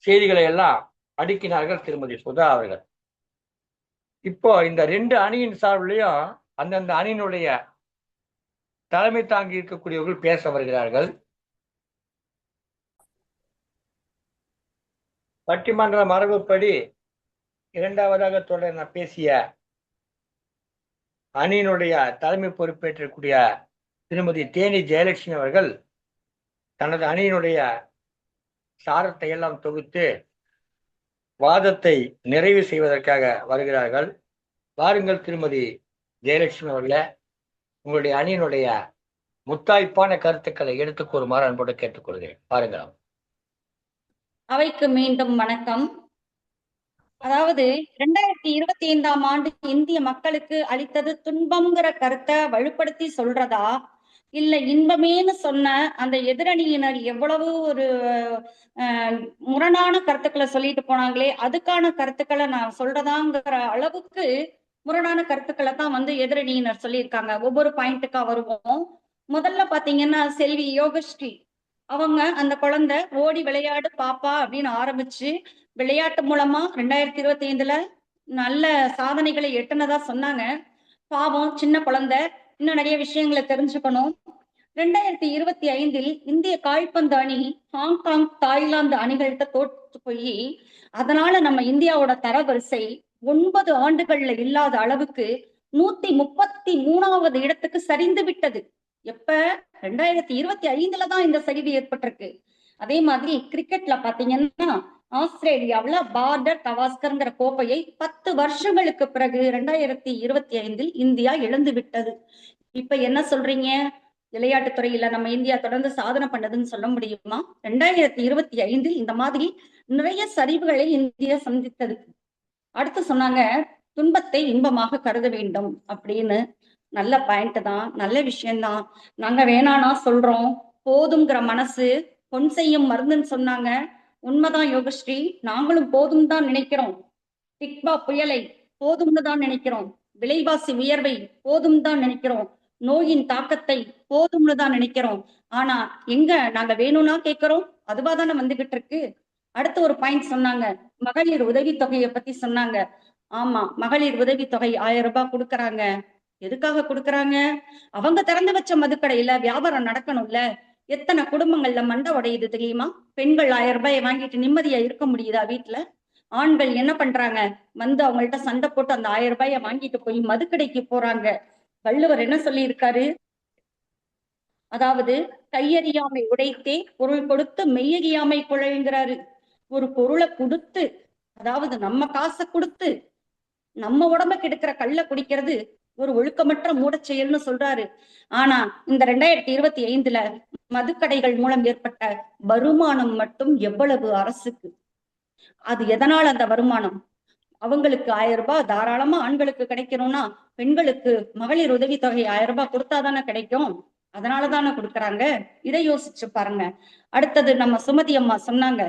செய்திகளை எல்லாம் அடுக்கினார்கள் திருமதி சுதா அவர்கள். இப்போ இந்த 2 அணியின் சார்பிலையும் அந்தந்த அணியினுடைய தலைமை தாங்கி இருக்கக்கூடியவர்கள் பேச வருகிறார்கள். பட்டிமன்ற மரபுப்படி இரண்டாவதாக தொடர் நான் பேசிய அணியினுடைய தலைமை பொறுப்பேற்றக்கூடிய திருமதி தேனி ஜெயலட்சுமி அவர்கள் தனது அணியினுடைய சாரத்தை எல்லாம் தொகுத்து வாதத்தை நிறைவு செய்வதற்காக வருகிறார்கள். வாருங்கள் திருமதி ஜெயலட்சுமி அவர்களே, உங்களுடைய அணியினுடைய முத்தாய்ப்பான கருத்துக்களை எடுத்துக் கூறுமாறு அன்போடு கேட்டுக்கொள்கிறேன். பாருங்கள். அவைக்கு மீண்டும் வணக்கம். அதாவது 2025ஆம் ஆண்டு இந்திய மக்களுக்கு அளித்தது துன்பம்ங்கிற கருத்தை வலுப்படுத்தி சொல்றதா, இல்ல இன்பமேன்னு சொன்ன அந்த எதிரணியினர் எவ்வளவு ஒரு முரணான கருத்துக்களை சொல்லிட்டு போனாங்களே, அதுக்கான கருத்துக்களை நான் சொல்றதாங்கிற அளவுக்கு முரணான கருத்துக்களை தான் எதிரணியினர் சொல்லியிருக்காங்க. ஒவ்வொரு பாயிண்ட்டுக்கா வருவோம். முதல்ல பாத்தீங்கன்னா செல்வி யோகஸ்ரீ அவங்க, அந்த குழந்தை ஓடி விளையாடு பாப்பா அப்படின்னு ஆரம்பிச்சு விளையாட்டு மூலமா 2025ல நல்ல சாதனைகளை எட்டுனதா சொன்னாங்க. பாவம், சின்ன குழந்தை, இன்னும் நிறைய விஷயங்களை தெரிஞ்சுக்கணும். 2025இல் இந்திய கால்பந்து அணி ஹாங்காங், தாய்லாந்து அணிகள்கிட்ட தோற்று போய், அதனால நம்ம இந்தியாவோட தரவரிசை 9 ஆண்டுகள்ல இல்லாத அளவுக்கு 133வது இடத்துக்கு சரிந்து விட்டது. எப்ப? 2025ல தான் இந்த சரிவு ஏற்பட்டிருக்கு. அதே மாதிரி கிரிக்கெட்ல பாத்தீங்கன்னா ஆஸ்திரேலியாவுல பார்டர் கவாஸ்கர்ங்கிற கோப்பையை 10 வருஷங்களுக்கு பிறகு 2025இல் இந்தியா இழந்து விட்டது. இப்ப என்ன சொல்றீங்க? விளையாட்டுத்துறையில நம்ம இந்தியா தொடர்ந்து சாதனை பண்ணதுன்னு சொல்ல முடியுமா? 2025இல் இந்த மாதிரி நிறைய சரிவுகளை இந்தியா சந்தித்தது. அடுத்து சொன்னாங்க துன்பத்தை இன்பமாக கருத வேண்டும் அப்படின்னு. நல்ல பாயிண்ட் தான், நல்ல விஷயம்தான். நாங்க வேணானா சொல்றோம். போதுங்கிற மனசு பொன் செய்யும் மருந்துன்னு சொன்னாங்க. உண்மைதான் யோகஸ்ரீ, நாங்களும் போதும் தான் நினைக்கிறோம். டிக்பா புயலை போதும்னு தான் நினைக்கிறோம். விலைவாசி உயர்வை போதும் தான் நினைக்கிறோம். நோயின் தாக்கத்தை போதும்னு தான் நினைக்கிறோம். ஆனா எங்க நாங்க வேணும்னா கேட்கிறோம், அதுவா தானே வந்துகிட்டு இருக்கு. அடுத்து ஒரு பாயிண்ட் சொன்னாங்க, மகளிர் உதவித்தொகையை பத்தி சொன்னாங்க. ஆமா, மகளிர் உதவித்தொகை 1000 ரூபாய் கொடுக்கறாங்க. எதுக்காக கொடுக்கறாங்க? அவங்க திறந்து வச்ச மதுக்கடையில வியாபாரம் நடக்கணும்ல. எத்தனை குடும்பங்கள்ல மண்டை உடையுது தெரியுமா? பெண்கள் 1000 ரூபாயை வாங்கிட்டு நிம்மதியா இருக்க முடியுதா வீட்டுல? ஆண்கள் என்ன பண்றாங்க? அவங்கள்ட்ட சண்டை போட்டு அந்த 1000 ரூபாயை வாங்கிட்டு போய் மதுக்கடைக்கு போறாங்க. வள்ளுவர் என்ன சொல்லி இருக்காரு? அதாவது கையறியாமை உடைத்தே பொருள் கொடுத்து மெய்யறியாமை குழல்ங்கிறாரு. ஒரு பொருளை கொடுத்து, அதாவது நம்ம காசை கொடுத்து நம்ம உடம்ப கெடுக்கிற கள்ள குடிக்கிறது ஒரு ஒழுக்கமற்ற மூடச் செயல்னு சொல்றாரு. ஆனா இந்த 2025ல மதுக்கடைகள் மூலம் ஏற்பட்ட வருமானம் மட்டும் எவ்வளவு அரசுக்கு? அது எதனால் அந்த வருமானம்? அவங்களுக்கு 1000 ரூபாய் தாராளமா ஆண்களுக்கு கிடைக்கணும்னா பெண்களுக்கு மகளிர் உதவித்தொகை 1000 ரூபாய் கொடுத்தாதானே கிடைக்கும். அதனாலதானே கொடுக்கறாங்க. இதை யோசிச்சு பாருங்க. அடுத்தது நம்ம சுமதி அம்மா சொன்னாங்க,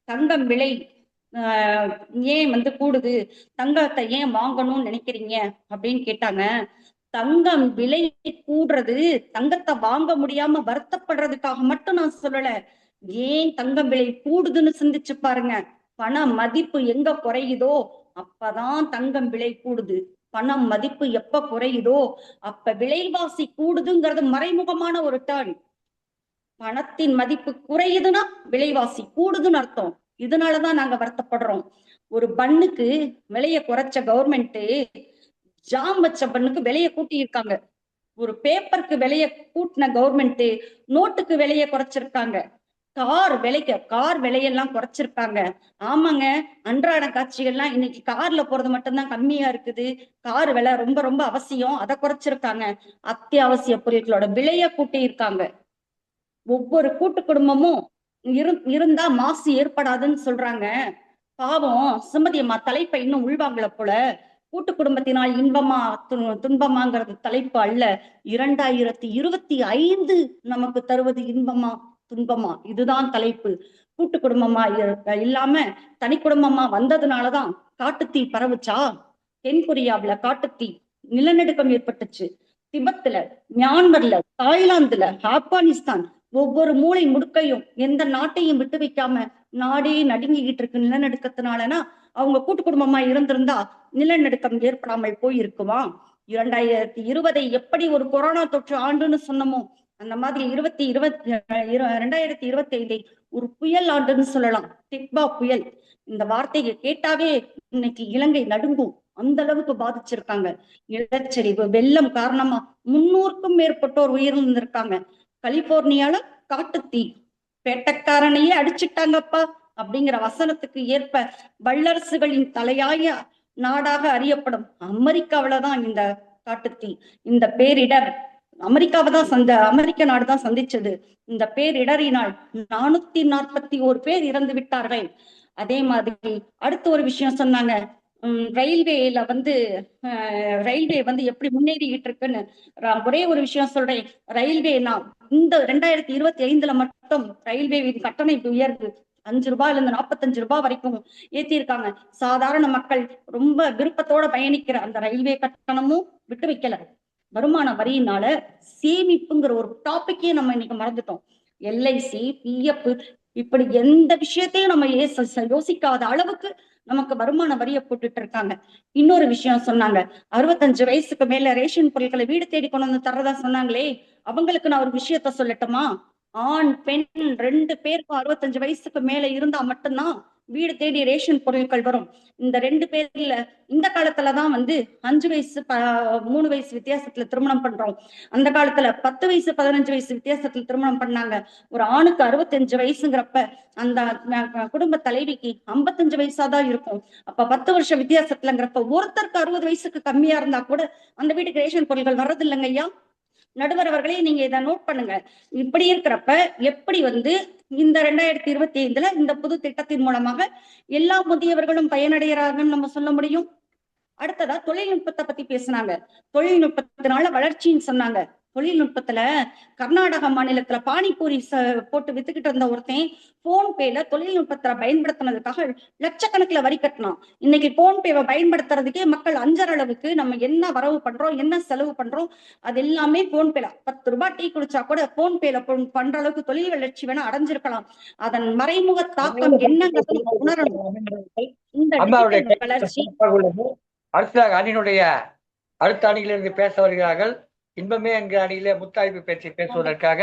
தங்கம் விலை ஏன் கூடுது, தங்கத்தை ஏன் வாங்கணும்னு நினைக்கிறீங்க அப்படின்னு கேட்டாங்க. தங்கம் விலை கூடுறது தங்கத்தை வாங்க முடியாம வருத்தப்படுறதுக்காக மட்டும் நான் சொல்லல. ஏன் தங்கம் விலை கூடுதுன்னு சிந்திச்சு பாருங்க. பண மதிப்பு எங்க குறையுதோ அப்பதான் தங்கம் விலை கூடுது. பணம் மதிப்பு எப்ப குறையுதோ அப்ப விலைவாசி கூடுதுங்கிறது மறைமுகமான ஒரு டேர்ன். பணத்தின் மதிப்பு குறையுதுன்னா விலைவாசி கூடுதுன்னு அர்த்தம். இதனாலதான் நாங்க வருத்தப்படுறோம். ஒரு பண்ணுக்கு விலைய குறைச்ச கவர்மெண்ட் ஜாம் வச்ச பண்ணுக்கு விலைய கூட்டி இருக்காங்க. ஒரு பேப்பருக்கு விலைய கூட்டின கவர்மெண்ட் நோட்டுக்கு விலைய குறைச்சிருக்காங்க. கார் விலையெல்லாம் குறைச்சிருக்காங்க. ஆமாங்க, அன்றாட காட்சிகள்லாம் இன்னைக்கு கார்ல போறது மட்டும்தான் கம்மியா இருக்குது. கார் விலை ரொம்ப ரொம்ப அவசியம், அதை குறைச்சிருக்காங்க. அத்தியாவசிய பொருட்களோட விலைய கூட்டி இருக்காங்க. ஒவ்வொரு கூட்டு குடும்பமும் இருந்தா மாசு ஏற்படாதுன்னு சொல்றாங்க. பாவம் சுமதி அம்மா தலைப்பை இன்னும் உள்வாங்கல போல. கூட்டு குடும்பத்தினால் இன்பமா துன்பமாங்கிறது தலைப்பு அல்ல. 2025 நமக்கு தருவது இன்பமா துன்பமா, இதுதான் தலைப்பு. கூட்டு குடும்பமா இல்லாம தனி குடும்பமா வந்ததுனாலதான் காட்டுத்தீ பரவுச்சா? தென்கொரியாவுல காட்டுத்தீ, நிலநடுக்கம் ஏற்பட்டுச்சு. திபெத்துல, மியான்மர்ல, தாய்லாந்துல, ஆப்கானிஸ்தான், ஒவ்வொரு மூளை முடுக்கையும் எந்த நாட்டையும் விட்டு வைக்காம நாடே நடுங்கிக்கிட்டு இருக்கு நிலநடுக்கத்தினாலனா. அவங்க கூட்டு குடும்பமா இருந்திருந்தா நிலநடுக்கம் ஏற்படாமல் போயிருக்குமா? 2020 எப்படி ஒரு கொரோனா தொற்று ஆண்டுன்னு சொன்னமோ அந்த மாதிரி 2025 ஒரு புயல் ஆண்டுன்னு சொல்லலாம். டிக்பா புயல், இந்த வார்த்தையை கேட்டாவே இன்னைக்கு இலங்கை நடுங்கும். அந்த அளவுக்கு பாதிச்சிருக்காங்க. நிலச்சரிவு, வெள்ளம் காரணமா 300க்கும் மேற்பட்டோர் உயிரிழந்திருக்காங்க. கலிபோர்னியால காட்டுத்தீ, பேட்டக்காரனையே அடிச்சுட்டாங்கப்பா அப்படிங்கிற வசனத்துக்கு ஏற்ப வல்லரசுகளின் தலையாய நாடாக அறியப்படும் அமெரிக்காவிலதான் இந்த காட்டுத்தீ, இந்த பேரிடர் அமெரிக்காவை தான் அமெரிக்க நாடுதான் சந்திச்சது. இந்த பேரிடரினால் 441 பேர் இறந்து விட்டார்கள். அதே மாதிரி அடுத்த ஒரு விஷயம் சொன்னாங்க. ரயில்வே எப்படி முன்னேறிக்கிட்டு இருக்குன்னு. ஒரே ஒரு விஷயம் சொல்றேன். இந்த 2025 மட்டும் ரயில்வே கட்டண உயர்வு 5 ரூபாயில இருந்து 45 ரூபாய் வரைக்கும் ஏத்திருக்காங்க. சாதாரண மக்கள் ரொம்ப விருப்பத்தோட பயணிக்கிற அந்த ரயில்வே கட்டணமும் விட்டு வைக்கல. வருமான வரியினால சேமிப்புங்கிற ஒரு டாபிக்கே நம்ம இன்னைக்கு மறந்துட்டோம். எல்ஐசி, பிஎஃப், இப்படி எந்த விஷயத்தையும் நம்ம யோசிக்காத அளவுக்கு நமக்கு வருமான வரியை போட்டுட்டு இருக்காங்க. இன்னொரு விஷயம் சொன்னாங்க, 65 வயசுக்கு மேல ரேஷன் பொருட்களை வீடு தேடி கொண்டு வந்து தர்றதா சொன்னாங்களே, அவங்களுக்கு நான் ஒரு விஷயத்த சொல்லட்டுமா? ஆண் பெண் 2 பேருக்கும் 65 வயசுக்கு மேல இருந்தா மட்டும்தான் வீடு தேடி ரேஷன் பொருட்கள் வரும். இந்த 2 பேர்ல இந்த காலத்துலதான் 5 வயசு 3 வயசு வித்தியாசத்துல திருமணம் பண்றோம். அந்த காலத்துல 10 வயசு 15 வயசு வித்தியாசத்துல திருமணம் பண்ணாங்க. ஒரு ஆணுக்கு 65 வயசுங்கிறப்ப அந்த குடும்ப தலைவிக்கு 55 வயசாதான் இருக்கும். அப்ப 10 வருஷம் வித்தியாசத்துலங்கிறப்ப ஒருத்தருக்கு 60 வயசுக்கு கம்மியா இருந்தா கூட அந்த வீட்டுக்கு ரேஷன் பொருட்கள் வர்றது இல்லைங்க ஐயா. நடுவர் அவர்களே, நீங்க இதை நோட் பண்ணுங்க. இப்படி இருக்கிறப்ப எப்படி இந்த 2025 இந்த புது திட்டத்தின் மூலமாக எல்லா முதியவர்களும் பயனடைகிறார்கள் நம்ம சொல்ல முடியும்? அடுத்ததா தொழில்நுட்பத்தை பத்தி பேசினாங்க. தொழில்நுட்பத்தினால வளர்ச்சின்னு சொன்னாங்க. தொழில்நுட்பத்துல கர்நாடக மாநிலத்துல பானிபூரி போட்டு வித்துக்கிட்டு இருந்த ஒருத்தன் போன்பேல தொழில்நுட்பத்தை பயன்படுத்தினதுக்காக லட்சக்கணக்கில் வரி கட்டணும். இன்னைக்கு போன்பேவை பயன்படுத்துறதுக்கே மக்கள் அஞ்சற அளவுக்கு நம்ம என்ன வரவு பண்றோம், என்ன செலவு பண்றோம், அது எல்லாமே போன்பேல. 10 ரூபாய் டீ குடிச்சா கூட போன்பேல பண்ற அளவுக்கு தொழில் வளர்ச்சி வேணா அடைஞ்சிருக்கலாம். அதன் மறைமுக தாக்கம் என்னங்கிறது உணரணும். இந்த வளர்ச்சி அடுத்ததாக அணியினுடைய அடுத்த அணியிலிருந்து பேச வருகிறார்கள். இன்பமே என்கிற அணியிலே முத்தாய்ப்பு பேச்சு பேசுவதற்காக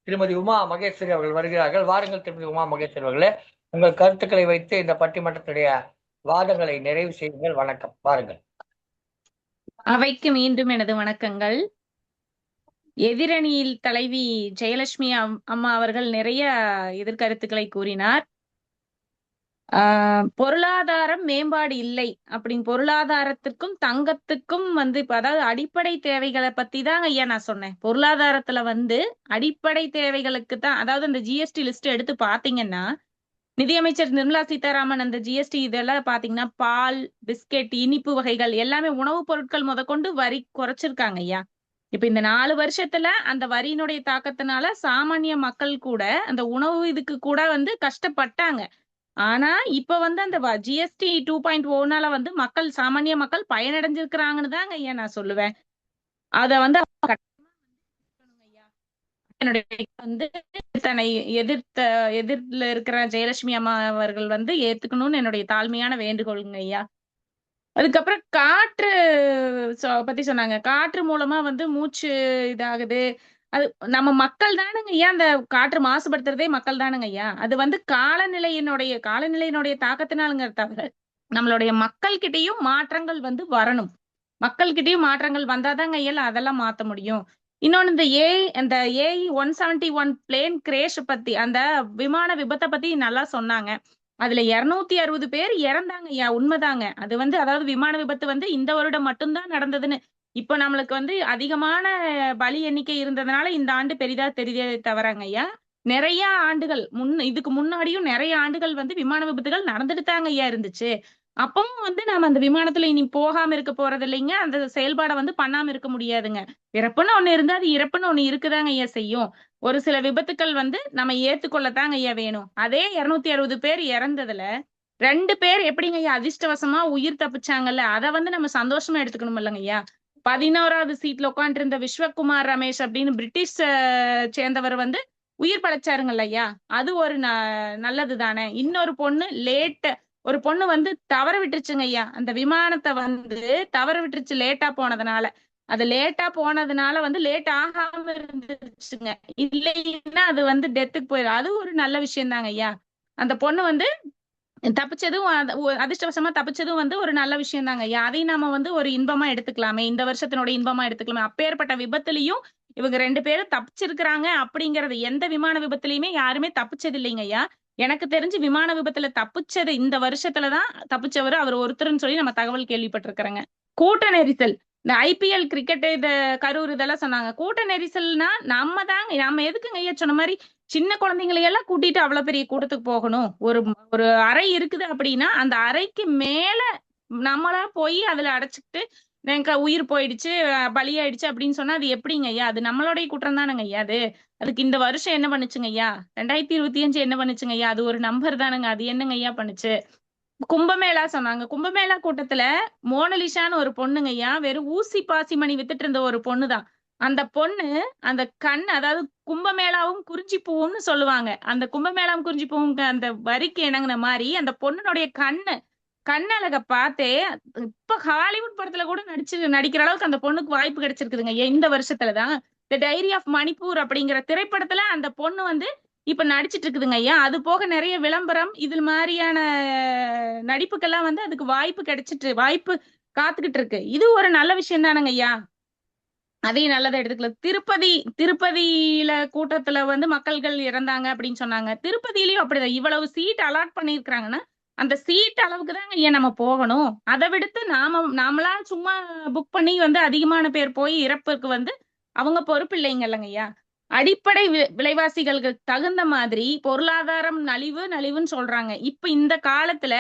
திருமதி உமா மகேஸ்வரி அவர்கள் வருகிறார்கள். வாருங்கள் திருமதி உமா மகேஸ்வரி அவர்களே, உங்கள் கருத்துக்களை வைத்து இந்த பட்டிமன்றத்துடைய வாதங்களை நிறைவு செய்யுங்கள். வணக்கம். வாருங்கள். அவைக்கு மீண்டும் எனது வணக்கங்கள். எதிரணியில் தலைவி ஜெயலட்சுமி அம்மா அவர்கள் நிறைய எதிர்கருத்துக்களை கூறினார். பொருளாதாரம் மேம்பாடு இல்லை அப்படின்னு, பொருளாதாரத்துக்கும் தங்கத்துக்கும் அதாவது அடிப்படை தேவைகளை பத்தி தான் ஐயா நான் சொன்னேன். பொருளாதாரத்துல அடிப்படை தேவைகளுக்கு தான், அதாவது அந்த ஜிஎஸ்டி லிஸ்ட் எடுத்து பாத்தீங்கன்னா, நிதியமைச்சர் நிர்மலா சீதாராமன் அந்த ஜிஎஸ்டி இதெல்லாம் பாத்தீங்கன்னா பால், பிஸ்கெட், இனிப்பு வகைகள் எல்லாமே உணவுப் பொருட்கள் முதற்கொண்டு வரி குறைச்சிருக்காங்க ஐயா. இப்ப இந்த 4 வருஷத்துல அந்த வரியினுடைய தாக்கத்தினால சாமானிய மக்கள் கூட அந்த உணவு இதுக்கு கூட கஷ்டப்பட்டாங்க. ஆனா இப்ப அந்த ஜிஎஸ்டி 2.0னால மக்கள், சாமானிய மக்கள் பயனடைஞ்சிருக்கிறாங்கன்னு தாங்க ஐயா நான் சொல்லுவேன். அத வந்து என்னுடைய வந்து தன்னை எதிர்ல இருக்கிற ஜெயலட்சுமி அம்மா அவர்கள் வந்து ஏத்துக்கணும்னு என்னுடைய தாழ்மையான வேண்டுகோளுங்க ஐயா. அதுக்கப்புறம் காற்று பத்தி சொன்னாங்க. காற்று மூலமா வந்து மூச்சு இதாகுது. அது நம்ம மக்கள் தானுங்க ஐயா. அந்த காற்று மாசுபடுத்துறதே மக்கள் தானுங்க ஐயா. அது வந்து காலநிலையினுடைய தாக்கத்தினாலுங்க தவிர நம்மளுடைய மக்கள் கிட்டயும் மாற்றங்கள் வந்து வரணும். மக்கள் கிட்டயும் மாற்றங்கள் வந்தாதாங்க ஐயா அதெல்லாம் மாத்த முடியும். இன்னொன்னு இந்த ஏஐ 171 பிளேன் கிரேஷ் பத்தி, அந்த விமான விபத்தை பத்தி நல்லா சொன்னாங்க. அதுல 260 பேர் இறந்தாங்க ஐயா. உண்மைதாங்க. அது வந்து அதாவது விமான விபத்து வந்து இந்த வருடம் மட்டும்தான் நடந்ததுன்னு இப்ப நம்மளுக்கு வந்து அதிகமான பலி எண்ணிக்கை இருந்ததுனால இந்த ஆண்டு பெரிதா தெரியுதே தவிரங்க ஐயா, நிறைய ஆண்டுகள் இதுக்கு முன்னாடியும் நிறைய ஆண்டுகள் வந்து விமான விபத்துகள் நடந்துட்டு தாங்க ஐயா இருந்துச்சு. அப்பவும் வந்து நாம அந்த விமானத்துல இனி போகாம இருக்க போறது இல்லைங்க. அந்த செயல்பாடை வந்து பண்ணாம இருக்க முடியாதுங்க. பிறப்புன்னு ஒண்ணு இருந்தா அது இறப்புன்னு ஒண்ணு இருக்குதாங்க ஐயா செய்யும். ஒரு சில விபத்துக்கள் வந்து நம்ம ஏத்துக்கொள்ளத்தாங்க ஐயா வேணும். அதே 260 பேர் இறந்ததுல 2 பேர் எப்படிங்க ஐயா அதிர்ஷ்டவசமா உயிர் தப்பிச்சாங்கல்ல, அதை வந்து நம்ம சந்தோஷமா எடுத்துக்கணும் இல்லைங்க ஐயா. 11வது சீட்ல உட்காந்துட்டு இருந்த விஸ்வகுமார் ரமேஷ் அப்படின்னு பிரிட்டிஷ் சேர்ந்தவர் வந்து உயிர் பழைச்சாருங்கல்ல ஐயா. அது ஒரு நல்லது தானே. இன்னொரு ஒரு பொண்ணு வந்து தவற விட்டுருச்சுங்க ஐயா. அந்த விமானத்தை வந்து தவற விட்டுருச்சு லேட்டா போனதுனால. அது லேட்டா போனதுனால வந்து லேட் ஆகாம இருந்துச்சுங்க. இல்லைன்னா அது வந்து டெத்துக்கு போயிடும். அது ஒரு நல்ல விஷயம் தாங்க ஐயா. அந்த பொண்ணு வந்து தப்பிச்சதும் அதிர்ஷ்டவசமா தப்பிச்சதும் வந்து ஒரு நல்ல விஷயம் தாங்க ஐயா. அதையும் நாம வந்து ஒரு இன்பமா எடுத்துக்கலாமே, இந்த வருஷத்தினோட இன்பமா எடுத்துக்கலாமே. அப்பேற்பட்ட விபத்துலயும் இவங்க 2 பேரும் தப்பிச்சிருக்கிறாங்க அப்படிங்கறது எந்த விமான விபத்துலயுமே யாருமே தப்பிச்சது இல்லைங்க ஐயா. எனக்கு தெரிஞ்சு விமான விபத்துல தப்பிச்சது இந்த வருஷத்துலதான் தப்பிச்சவர் அவர் ஒருத்தர்னு சொல்லி நம்ம தகவல் கேள்விப்பட்டிருக்கிறோங்க. கூட்ட நெரிசல், இந்த ஐபிஎல் கிரிக்கெட் இத கரூர் இதெல்லாம் சொன்னாங்க. கூட்ட நெரிசல்னா நம்ம எதுக்குங்க ஐயா சொன்ன மாதிரி சின்ன குழந்தைங்களையெல்லாம் கூட்டிட்டு அவ்வளவு பெரிய கூட்டத்துக்கு போகணும். ஒரு அறை இருக்குது அப்படின்னா அந்த அறைக்கு மேல நம்மளா போய் அதுல அடைச்சுக்கிட்டு எனக்கு உயிர் போயிடுச்சு பலியாயிடுச்சு அப்படின்னு சொன்னா அது எப்படிங்க ஐயா? அது நம்மளுடைய குற்றம் தானுங்க ஐயா. அதுக்கு இந்த வருஷம் என்ன பண்ணுச்சுங்க ஐயா? 2025 என்ன பண்ணுச்சுங்க ஐயா? அது ஒரு நம்பர் தானுங்க. அது என்னங்க ஐயா பண்ணுச்சு? கும்பமேளா சொன்னாங்க. கும்பமேளா கூட்டத்துல மோனலிஷான்னு ஒரு பொண்ணுங்க ஐயா, வெறும் ஊசி பாசிமணி வித்துட்டு இருந்த ஒரு பொண்ணுதான். அந்த பொண்ணு அந்த அதாவது கும்பமேளாவும் குறிஞ்சி பூவும்னு சொல்லுவாங்க. அந்த கும்பமேளாவும் குறிஞ்சி பூவும் அந்த வரிக்கு இணங்குன மாதிரி அந்த பொண்ணுடைய கண்ணழக பார்த்தே இப்ப ஹாலிவுட் படத்துல கூட நடிக்கிற அளவுக்கு அந்த பொண்ணுக்கு வாய்ப்பு கிடைச்சிருக்குதுங்க இந்த வருஷத்துலதான். தி டைரி ஆஃப் மணிப்பூர் அப்படிங்கிற திரைப்படத்துல அந்த பொண்ணு வந்து இப்ப நடிச்சிட்டு இருக்குதுங்க ஐயா. அது போக நிறைய விளம்பரம் இது மாதிரியான நடிப்புக்கெல்லாம் வந்து அதுக்கு வாய்ப்பு காத்துக்கிட்டு இருக்கு. இது ஒரு நல்ல விஷயம் தானுங்க ஐயா. அதையும் நல்லதை எடுத்துக்கலாம். திருப்பதியில கூட்டத்துல வந்து மக்கள்கள் இறந்தாங்க அப்படின்னு சொன்னாங்க. திருப்பதியிலயும் அப்படிதான். இவ்வளவு சீட் அலாட் பண்ணிருக்கிறாங்கன்னா அந்த சீட் அளவுக்கு தாங்க ஐயா நம்ம போகணும். அதை விடுத்து நாமளா சும்மா புக் பண்ணி வந்து அதிகமான பேர் போய் இறப்புக்கு வந்து அவங்க பொறுப்பு இல்லைங்க இல்லைங்க ஐயா. அடிப்படை விலைவாசிகளுக்கு தகுந்த மாதிரி பொருளாதாரம் நலிவுன்னு சொல்றாங்க. இப்ப இந்த காலத்துல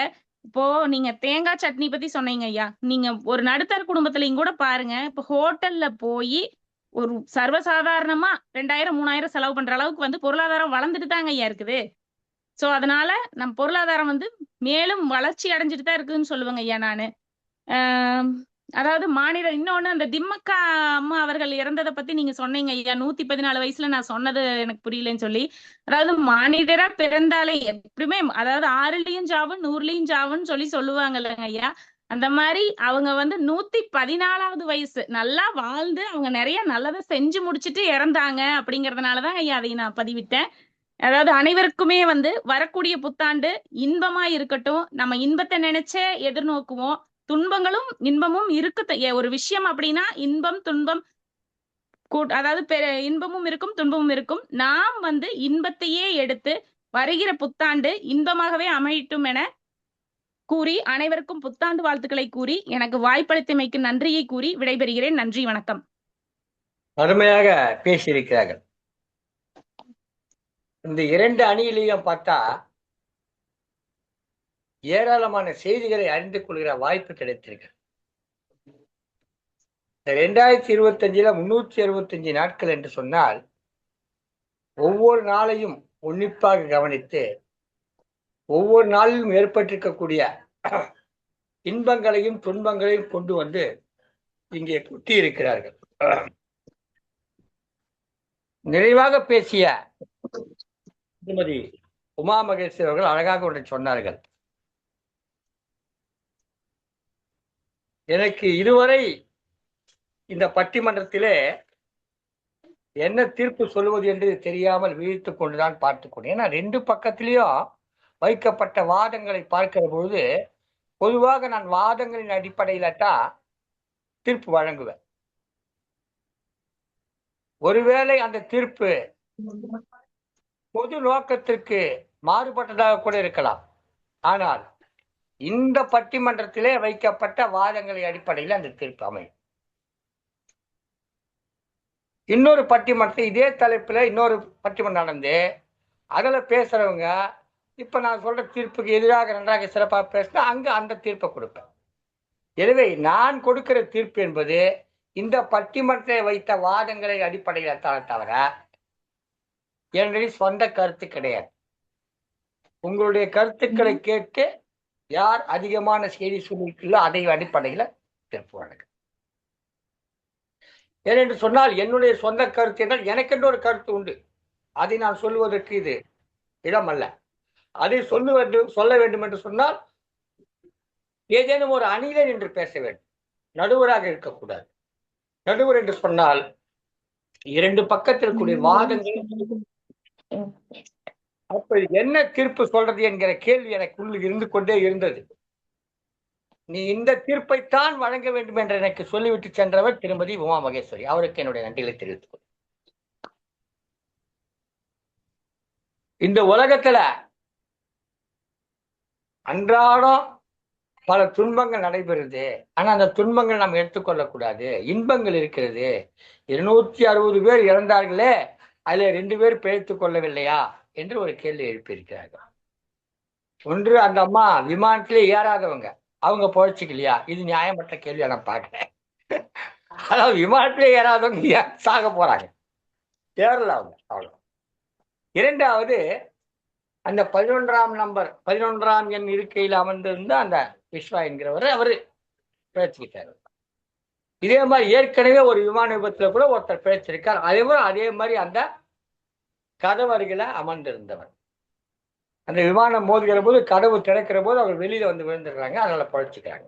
இப்போ நீங்க தேங்காய் சட்னி பத்தி சொன்னீங்க ஐயா. நீங்க ஒரு நடுத்தர குடும்பத்திலையும் கூட பாருங்க, இப்ப ஹோட்டல்ல போய் ஒரு சர்வசாதாரணமா 2000 3000 செலவு பண்ற அளவுக்கு வந்து பொருளாதாரம் வளர்ந்துட்டு தாங்க ஐயா இருக்குது. சோ அதனால நம்ம பொருளாதாரம் வந்து மேலும் வளர்ச்சி அடைஞ்சிட்டு தான் இருக்குதுன்னு சொல்லுவேங்க ஐயா நானு. அதாவது இன்னொன்னு அந்த திம்மக்கா அம்மா அவர்கள் இறந்ததை பத்தி நீங்க சொன்னீங்க ஐயா. 114 வயசுல நான் சொன்னது எனக்கு புரியலன்னு சொல்லி. அதாவது மானிடரா பிறந்தாலே எப்படியுமே அதாவது 6லயும் ஜாவு 100லயும் ஜாவுன்னு சொல்லுவாங்க இல்லைங்க ஐயா. அந்த மாதிரி அவங்க வந்து 114வது வயசு நல்லா வாழ்ந்து அவங்க நிறைய நல்லதை செஞ்சு முடிச்சுட்டு இறந்தாங்க அப்படிங்கறதுனாலதான் ஐயா அதை நான் பதிவிட்டேன். அதாவது அனைவருக்குமே வந்து வரக்கூடிய புத்தாண்டு இன்பமா இருக்கட்டும். நம்ம இன்பத்தை நினைச்சே எதிர்நோக்குவோம். துன்பங்களும் இன்பமும் ஒரு விஷயம் அப்படின்னா இன்பம் துன்பம் அதாவது இன்பமும் இருக்கும் துன்பமும் இருக்கும். நாம் வந்து இன்பத்தையே எடுத்து வருகிற புத்தாண்டு இன்பமாகவே அமையட்டும் என கூறி அனைவருக்கும் புத்தாண்டு வாழ்த்துக்களை கூறி எனக்கு வாய்ப்பளித்தமைக்கு நன்றியை கூறி விடைபெறுகிறேன். நன்றி, வணக்கம். அருமையாக பேசியிருக்கிறார்கள். இந்த 2 அணியிலையும் பார்த்தா ஏராளமான செய்திகளை அறிந்து கொள்கிற வாய்ப்பு கிடைத்திருக்கு. 2025 365 நாட்கள் என்று சொன்னால் ஒவ்வொரு நாளையும் உன்னிப்பாக கவனித்து ஒவ்வொரு நாளிலும் ஏற்பட்டிருக்கக்கூடிய இன்பங்களையும் துன்பங்களையும் கொண்டு வந்து இங்கே கொட்டி இருக்கிறார்கள். நிறைவாக பேசிய திருமதி உமா மகேஸ்வரி அவர்கள் அழகாக ஒன்றை சொன்னார்கள். எனக்கு இதுவரை இந்த பட்டிமன்றத்திலே என்ன தீர்ப்பு சொல்லுவது என்று தெரியாமல் விழித்துக் கொண்டுதான் பார்த்துக்கொண்டேன். ஏன்னா 2 பக்கத்திலையும் வைக்கப்பட்ட வாதங்களை பார்க்கிற பொழுது பொதுவாக நான் வாதங்களின் அடிப்படையில தான் தீர்ப்பு வழங்குவேன். ஒருவேளை அந்த தீர்ப்பு பொது நோக்கத்திற்கு மாறுபட்டதாக கூட இருக்கலாம். ஆனால் இந்த பட்டிமன்றத்திலே வைக்கப்பட்ட வாதங்களின் அடிப்படையில் அந்த தீர்ப்பு அமையும். இன்னொரு பட்டிமன்றத்தில் இதே தலைப்புல இன்னொரு பட்டிமன்றம் நடந்து அதுல பேசுறவங்க இப்ப நான் சொல்ற தீர்ப்புக்கு எதிராக நன்றாக சிறப்பாக பேசினா அங்க அந்த தீர்ப்பை கொடுப்பேன். எனவே நான் கொடுக்கிற தீர்ப்பு என்பது இந்த பட்டிமன்றத்தை வைத்த வாதங்களை அடிப்படையில் தவிர என்னுடைய சொந்த கருத்து கிடையாது. உங்களுடைய கருத்துக்களை கேட்டு யார் அதிகமான செய்தி சொல்லியிருக்கோ அதை அடிப்படையில தீர்ப்பு வழங்க. ஏனென்று சொன்னால் என்னுடைய சொந்த கருத்து என்றால் எனக்கென்று ஒரு கருத்து உண்டு. அதை நான் சொல்லுவதற்கு இது இடம் அல்ல. அதை சொல்ல வேண்டும் என்று சொன்னால் ஏதேனும் ஒரு அணியிலே நின்று பேச வேண்டும், நடுவராக இருக்கக்கூடாது. நடுவர் என்று சொன்னால் 2 பக்கத்தில் கூடிய வாதங்கள். அப்ப என்ன தீர்ப்பு சொல்றது என்கிற கேள்வி எனக்குள்ள இருந்து கொண்டே இருந்தது. நீ இந்த தீர்ப்பைத்தான் வழங்க வேண்டும் என்று எனக்கு சொல்லிவிட்டு சென்றவர் திருமதி உமா மகேஸ்வரி. அவருக்கு என்னுடைய நன்றிகளை தெரிவித்துக் கொள்கிறேன். இந்த உலகத்துல அன்றாடம் பல துன்பங்கள் நடைபெறுது. ஆனா அந்த துன்பங்கள் நாம் எடுத்துக்கொள்ளக்கூடாது. இன்பங்கள் இருக்கிறது. 260 பேர் இறந்தார்களே, அதுல 2 பேர் பிழைத்துக் கொள்ளவில்லையா என்று ஒரு கேள்வி எழுப்பியிருக்கிறார்கள். ஒன்று, அந்த அம்மா விமானத்திலே ஏறாதவங்க, அவங்க பொழைச்சிக்கலையா? இது நியாயமற்ற கேள்வி நான் பார்க்கிறேன். அதாவது விமானத்திலே ஏறாதவங்க சாக போறாங்க, ஏறல அவங்க, அவ்வளவு. 2வது, அந்த 11ஆம் எண் இருக்கையில் அமர்ந்திருந்த அந்த விஸ்வா என்கிறவர் அவரு பிழைச்சிக்கிட்டாரு. இதே மாதிரி ஏற்கனவே ஒரு விமான விபத்துல கூட ஒருத்தர் பிழைச்சிருக்கார். அதே மாதிரி அந்த கதவருகில அமர்ந்திருந்தவர், அந்த விமானம் மோதுகிற போது கதவு திறக்கிற போது அவர் வெளியில வந்து விழுந்துடுறாங்க, அதனால பழைச்சிக்கிறாங்க.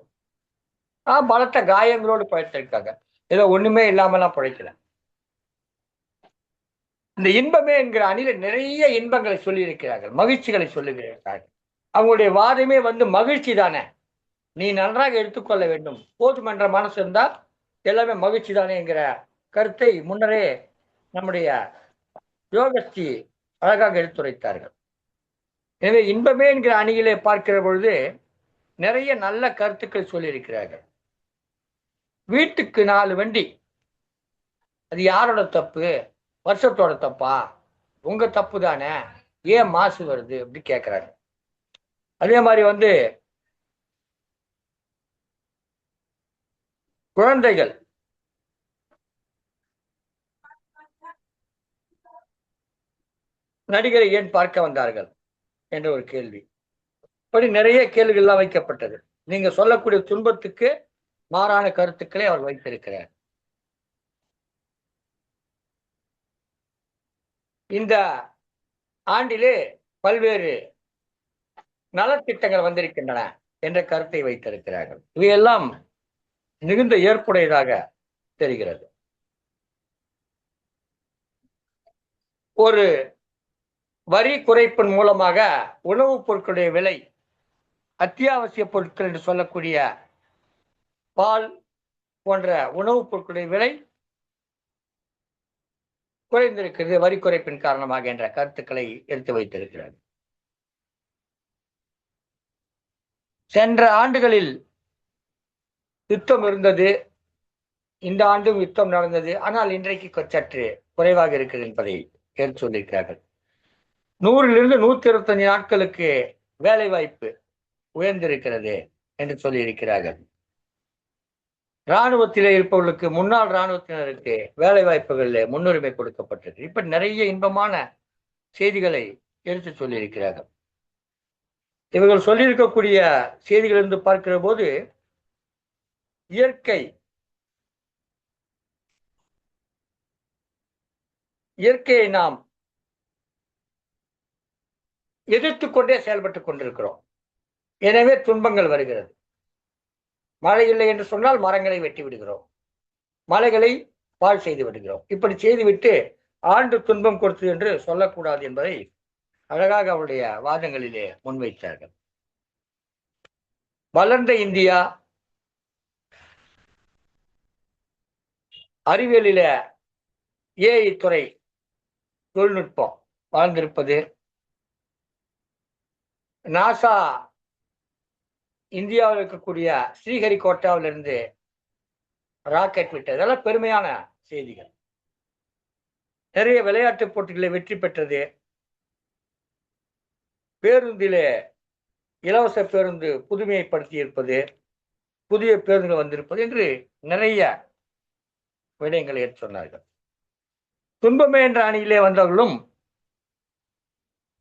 பலத்த காயங்களோடு பழைச்சிருக்காங்க, ஏதோ ஒண்ணுமே இல்லாமலாம் பழைக்கல. இந்த இன்பமே என்கிற அணியில நிறைய இன்பங்களை சொல்லி இருக்கிறார்கள், மகிழ்ச்சிகளை சொல்லுகிறார்கள். அவங்களுடைய வாதமே மகிழ்ச்சி தானே, நீ நன்றாக எடுத்துக்கொள்ள வேண்டும், போதும் என்ற மனசு இருந்தா எல்லாமே மகிழ்ச்சி தானே என்கிற கருத்தை முன்னரே நம்முடைய யோகஸ்ரீ அழகாக எடுத்துரைத்தார்கள். எனவே இன்பமே என்கிற அணியிலே பார்க்கிற பொழுது நிறைய நல்ல கருத்துக்கள் சொல்லியிருக்கிறார்கள். வீட்டுக்கு 4 வண்டி, அது யாரோட தப்பு? வருஷத்தோட தப்பா? உங்க தப்பு தானே, ஏன் மாசு வருது அப்படி கேட்கிறாங்க. அதே மாதிரி குழந்தைகள் நடிகரை ஏன் பார்க்க வந்தார்கள் என்ற ஒரு கேள்வி. இப்படி நிறைய கேள்விகள்லாம் வைக்கப்பட்டது. நீங்க சொல்லக்கூடிய துன்பத்துக்கு மாறான கருத்துக்களை அவர் வைத்திருக்கிறார். இந்த ஆண்டிலே பல்வேறு நலத்திட்டங்கள் வந்திருக்கின்றன என்ற கருத்தை வைத்திருக்கிறார்கள். இவையெல்லாம் மிகுந்த ஏற்புடையதாக தெரிகிறது. ஒரு வரி குறைப்பின் மூலமாக உணவுப் பொருட்களுடைய விலை, அத்தியாவசிய பொருட்கள் என்று சொல்லக்கூடிய பால் போன்ற உணவுப் பொருட்களுடைய விலை குறைந்திருக்கிறது வரி குறைப்பின் காரணமாக என்ற கருத்துக்களை எடுத்து வைத்திருக்கிறார். சென்ற ஆண்டுகளில் யுத்தம் இருந்தது, இந்த ஆண்டும் யுத்தம் நடந்தது, ஆனால் இன்றைக்கு சற்று குறைவாக இருக்கிறது என்பதை எடுத்து சொல்லியிருக்கிறார்கள். 100லிருந்து 125 நாட்களுக்கு வேலை வாய்ப்பு உயர்ந்திருக்கிறது என்று சொல்லியிருக்கிறார்கள். இராணுவத்திலே இருப்பவர்களுக்கு, முன்னாள் இராணுவத்தினருக்கு வேலை வாய்ப்புகளில் முன்னுரிமை கொடுக்கப்பட்டது. இப்ப நிறைய இன்பமான செய்திகளை எடுத்து சொல்லியிருக்கிறார்கள். இவர்கள் சொல்லியிருக்கக்கூடிய செய்திகளிலிருந்து பார்க்கிற போது இயற்கை இயற்கையை நாம் எதிர்த்து கொண்டே செயல்பட்டு கொண்டிருக்கிறோம். எனவே துன்பங்கள் வருகிறது. மழை இல்லை என்று சொன்னால் மரங்களை வெட்டி விடுகிறோம், மலைகளை பாழ் செய்து விடுகிறோம். இப்படி செய்துவிட்டு ஆண்டு துன்பம் கொடுத்து என்று சொல்லக்கூடாது என்பதை அழகாக அவருடைய வாதங்களிலே முன்வைத்தார்கள். வளர்ந்த இந்தியா அறிவியலில ஏஐ துறை தொழில்நுட்பம் வளர்ந்திருப்பது, நாசா இந்தியாவில் இருக்கக்கூடிய ஸ்ரீஹரிகோட்டாவிலிருந்து ராக்கெட் விட்டது, இதெல்லாம் பெருமையான செய்திகள். நிறைய விளையாட்டு போட்டிகளில் வெற்றி பெற்றது, பேருந்திலே இலவச பேருந்து புதுமைப்படுத்தி இருப்பது, புதிய பேருந்துகள் வந்திருப்பது என்று நிறைய விடயங்களை எடுத்து சொன்னார்கள். துன்பமே என்ற அணியிலே வந்தவர்களும்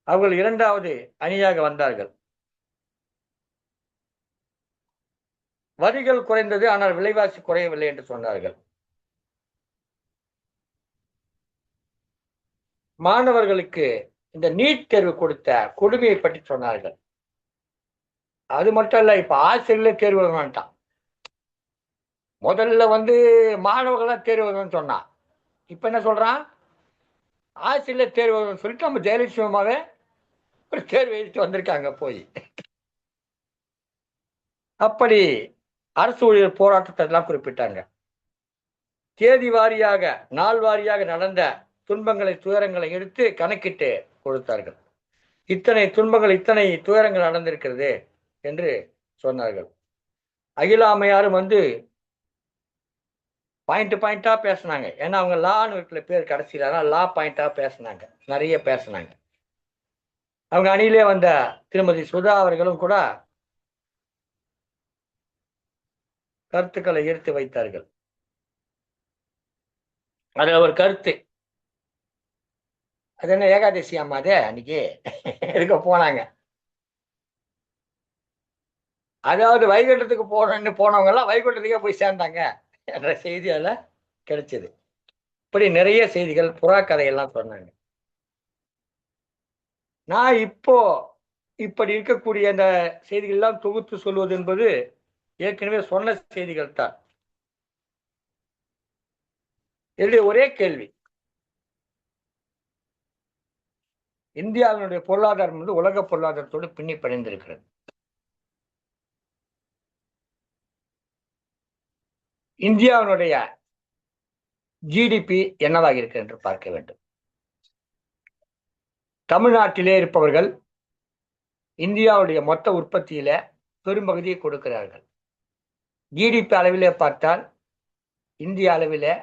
அவர்கள் இரண்டாவது அணியாக வந்தார்கள். வரிகள் குறைந்தது, ஆனால் விலைவாசி குறையவில்லை என்று சொன்னார்கள். மாணவர்களுக்கு இந்த நீட் தேர்வு கொடுத்த கொடுமையை பற்றி சொன்னார்கள். அது மட்டும் இல்ல, இப்ப ஆசிரியர்களே தேர்வு எழுதணும்ட்டான். முதல்ல மாணவர்களா தேர்வு எழுதணும்னு சொன்னான். இப்ப என்ன சொல்றான்? ஆசிரியர் தேர்வு எழுதணும்னு சொல்லிட்டு நம்ம ஜெயலட்சுமாவே ஒரு தேர்வு எழுதிட்டு வந்திருக்காங்க போய். அப்படி அரசு ஊழியர் போராட்டத்தை எல்லாம் குறிப்பிட்டாங்க. தேதி வாரியாக நாள் வாரியாக நடந்த துன்பங்களை துயரங்களை எடுத்து கணக்கிட்டு கொடுத்தார்கள். இத்தனை துன்பங்கள் இத்தனை துயரங்கள் நடந்திருக்கிறது என்று சொன்னார்கள். அகிலாமையாரும் பாயிண்டா பேசினாங்க. ஏன்னா அவங்க லான்னு இருக்கிற பேர் கடைசியில லா பாயிண்டா பேசினாங்க, நிறைய பேசினாங்க. அவங்க அணியிலே வந்த திருமதி சுதா அவர்களும் கூட கருத்துக்களை எடுத்து வைத்தார்கள். அதுல ஒரு கருத்து, அது என்ன ஏகாதசி அம்மாதே அன்னைக்கு இருக்க போனாங்க. அதாவது வைகுண்டத்துக்கு போறேன்னு போனவங்க எல்லாம் வைகுண்டத்துக்கே போய் சேர்ந்தாங்க என்ற செய்தி அதுல கிடைச்சது. இப்படி நிறைய செய்திகள் புறா கதையெல்லாம் சொன்னாங்க. நான் இப்போ இப்படி இருக்கக்கூடிய அந்த செய்திகள் எல்லாம் தொகுத்து சொல்வது என்பது ஏற்கனவே சொன்ன செய்திகள் தான். என்னுடைய ஒரே கேள்வி, இந்தியாவினுடைய பொருளாதாரம் உலக பொருளாதாரத்தோடு பின்னி பிணைந்திருக்கிறது. இந்தியாவினுடைய ஜிடிபி என்னவாக இருக்கு என்று பார்க்க வேண்டும். தமிழ்நாட்டிலே இருப்பவர்கள் இந்தியாவுடைய மொத்த உற்பத்தியில பெரும்பகுதியை கொடுக்கிறார்கள். ஜிடிபி அளவிலே பார்த்தால் இந்திய அளவிலே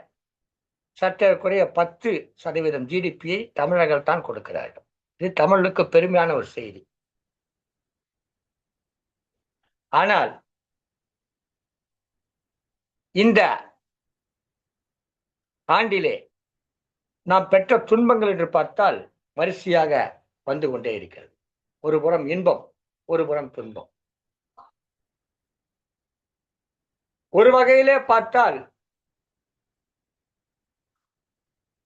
சற்றக்குறைய 10% ஜிடிபியை தமிழர்கள் தான் கொடுக்கிறார்கள். இது தமிழுக்கு பெருமையான ஒரு செய்தி. ஆனால் இந்த ஆண்டிலே நாம் பெற்ற துன்பங்கள் என்று பார்த்தால் வரிசையாக வந்து கொண்டே இருக்கிறது. ஒரு புறம் இன்பம், ஒரு புறம் துன்பம். ஒரு வகையிலே பார்த்தால்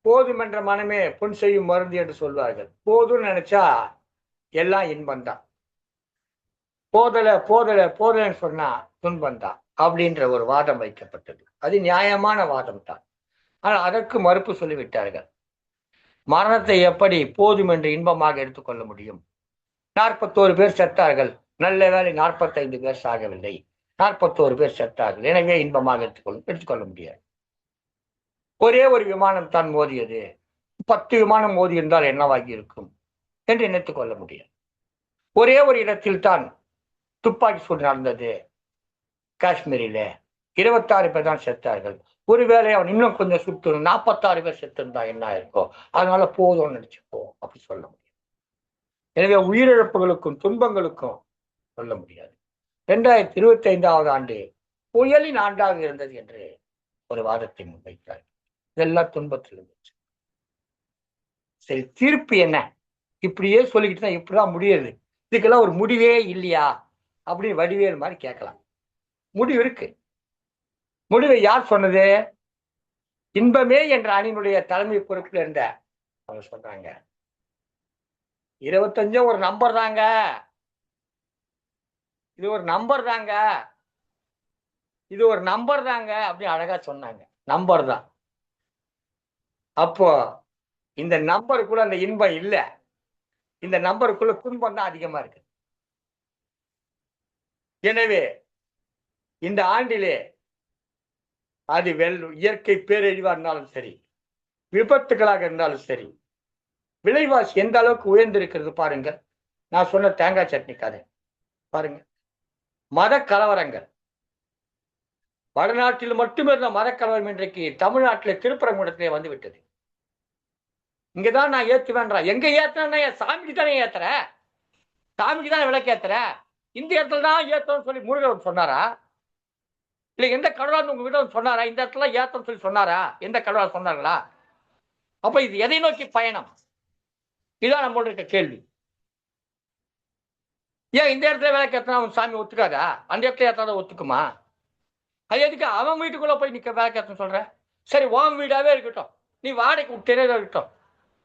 போதும் என்ற மனமே புண் செய்யும் மருந்து என்று சொல்வார்கள். போதும் நினைச்சா எல்லாம் இன்பம் தான், போதல போதல போதலன்னு சொன்னா துன்பம் தான் அப்படின்ற ஒரு வாதம் வைக்கப்பட்டது. அது நியாயமான வாதம் தான். ஆனால் அதற்கு மறுப்பு சொல்லிவிட்டார்கள். மரணத்தை எப்படி போதும் என்று இன்பமாக எடுத்துக்கொள்ள முடியும்? 41 பேர் செத்தார்கள், நல்ல வேலை 45 பேர் சாகவில்லை, 41 பேர் செத்தார்கள், எனவே இன்பமாக எடுத்துக்கொள்ள முடியாது. ஒரே ஒரு விமானம் தான் மோதியது, 10 விமானம் மோதி இருந்தால் என்னவாகி இருக்கும் என்று நினைத்துக் கொள்ள முடியாது. ஒரே ஒரு இடத்தில் தான் துப்பாக்கி சூடு நடந்தது, காஷ்மீரில 26 பேர் தான் செத்தார்கள். ஒருவேளை அவன் இன்னும் கொஞ்சம் சுட்டு 46 பேர் செத்துருந்தா என்ன இருக்கும், அதனால போதும்னு நினைச்சுப்போ அப்படி சொல்ல முடியும். எனவே உயிரிழப்புகளுக்கும் துன்பங்களுக்கும் சொல்ல முடியாது. 2025ஆவது ஆண்டு புயலின் ஆண்டாக இருந்தது என்று ஒரு வாதத்தை முன்வைத்தார். இதெல்லாம் துன்பத்தில் இருந்துச்சு. சரி, தீர்ப்பு என்ன? இப்படியே சொல்லிக்கிட்டு தான் இப்படிதான் முடியுது, இதுக்கெல்லாம் ஒரு முடிவே இல்லையா அப்படின்னு வடிவேல் மாதிரி கேட்கலாம். முடிவு இருக்கு. முடிவை யார் சொன்னது? இன்பமே என்ற அணியினுடைய தலைமை பொறுப்பில் இருந்த அவங்க சொல்றாங்க 25 ஒரு நம்பர் தாங்க, இது ஒரு நம்பர் தாங்க, இது ஒரு நம்பர் தாங்க அப்படி அழகா சொன்னாங்க. நம்பர் தான். அப்போ இந்த நம்பருக்குள்ள அந்த இன்பம் இல்ல, இந்த நம்பருக்குள்ள துன்பம் தான் அதிகமா இருக்கு. எனவே இந்த ஆண்டிலே அது இயற்கை பேரழிவா இருந்தாலும் சரி, விபத்துகளாக இருந்தாலும் சரி, விலைவாசி எந்த அளவுக்கு உயர்ந்திருக்கிறது பாருங்க. நான் சொன்ன தேங்காய் சட்னி கதை பாருங்க. மத கலவரங்கள் வடநாட்டில் மட்டுமே இருந்த மத கலவரம் இன்றைக்கு தமிழ்நாட்டில் திருப்பரங்குன்றத்திலே வந்து விட்டது. இங்கதான் நான் ஏத்துவேன்றான். எங்க ஏத்துனா சாமிக்கு தானே ஏத்துற, சாமிக்கு தானே விளக்கு ஏத்துற, இந்த இடத்துல தான் ஏத்தம் சொல்லி முருகன் சொன்னாரா? இல்ல எந்த கடவுளாக உங்ககிட்ட சொன்னாரா? இந்த இடத்துல ஏத்தம் சொல்லி சொன்னாரா? எந்த கடவுளா சொன்னார்களா? அப்ப இது எதை நோக்கி பயணம்? இதுதான் நம்மளோட இருக்க கேள்வி. ஏன் இந்த இடத்துல விளக்கு ஏத்தனா அவன் சாமி ஒத்துக்காதா? அந்த இடத்துல ஏத்தாத ஒத்துக்குமா? அது எதுக்கு அவன் வீட்டுக்குள்ள போய் நிக்க விளக்கு ஏத்தன்னு சொல்ற? சரி, உன் வீடாவே இருக்கட்டும், நீ வாடகைக்கு விட்டே இருக்கட்டும்,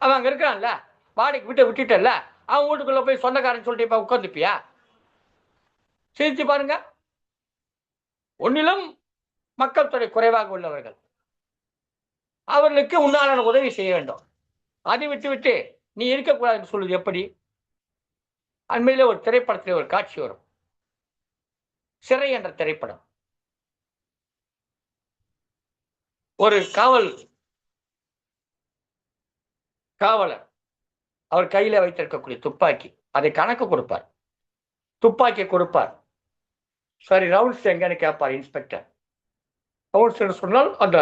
அவன் அங்க இருக்கான்ல, வாடகைக்கு விட்டுட்டல, அவன் வீட்டுக்குள்ள போய் சொந்தக்காரன் சொல்லிட்டு இப்ப உட்காந்துப்பியா? சிரிச்சு பாருங்க. ஒன்னிலும் மக்கள் தொகை குறைவாக உள்ளவர்கள், அவர்களுக்கு உன்னாலான உதவி செய்ய வேண்டும். அதை விட்டு நீ இருக்கக்கூடாதுன்னு சொல்லுது எப்படி? அண்மையில ஒரு திரைப்படத்தில் ஒரு காட்சி வரும், சிறை என்ற திரைப்படம். ஒரு காவலர் அவர் கையில வைத்திருக்கக்கூடிய துப்பாக்கி, அதை கணக்கு கொடுப்பார், துப்பாக்கி கொடுப்பார். சரி, ரவுண்ட்ஸ் எங்கன்னு கேட்பார் இன்ஸ்பெக்டர். ரவுண்ட்ஸ் சொன்னால் அந்த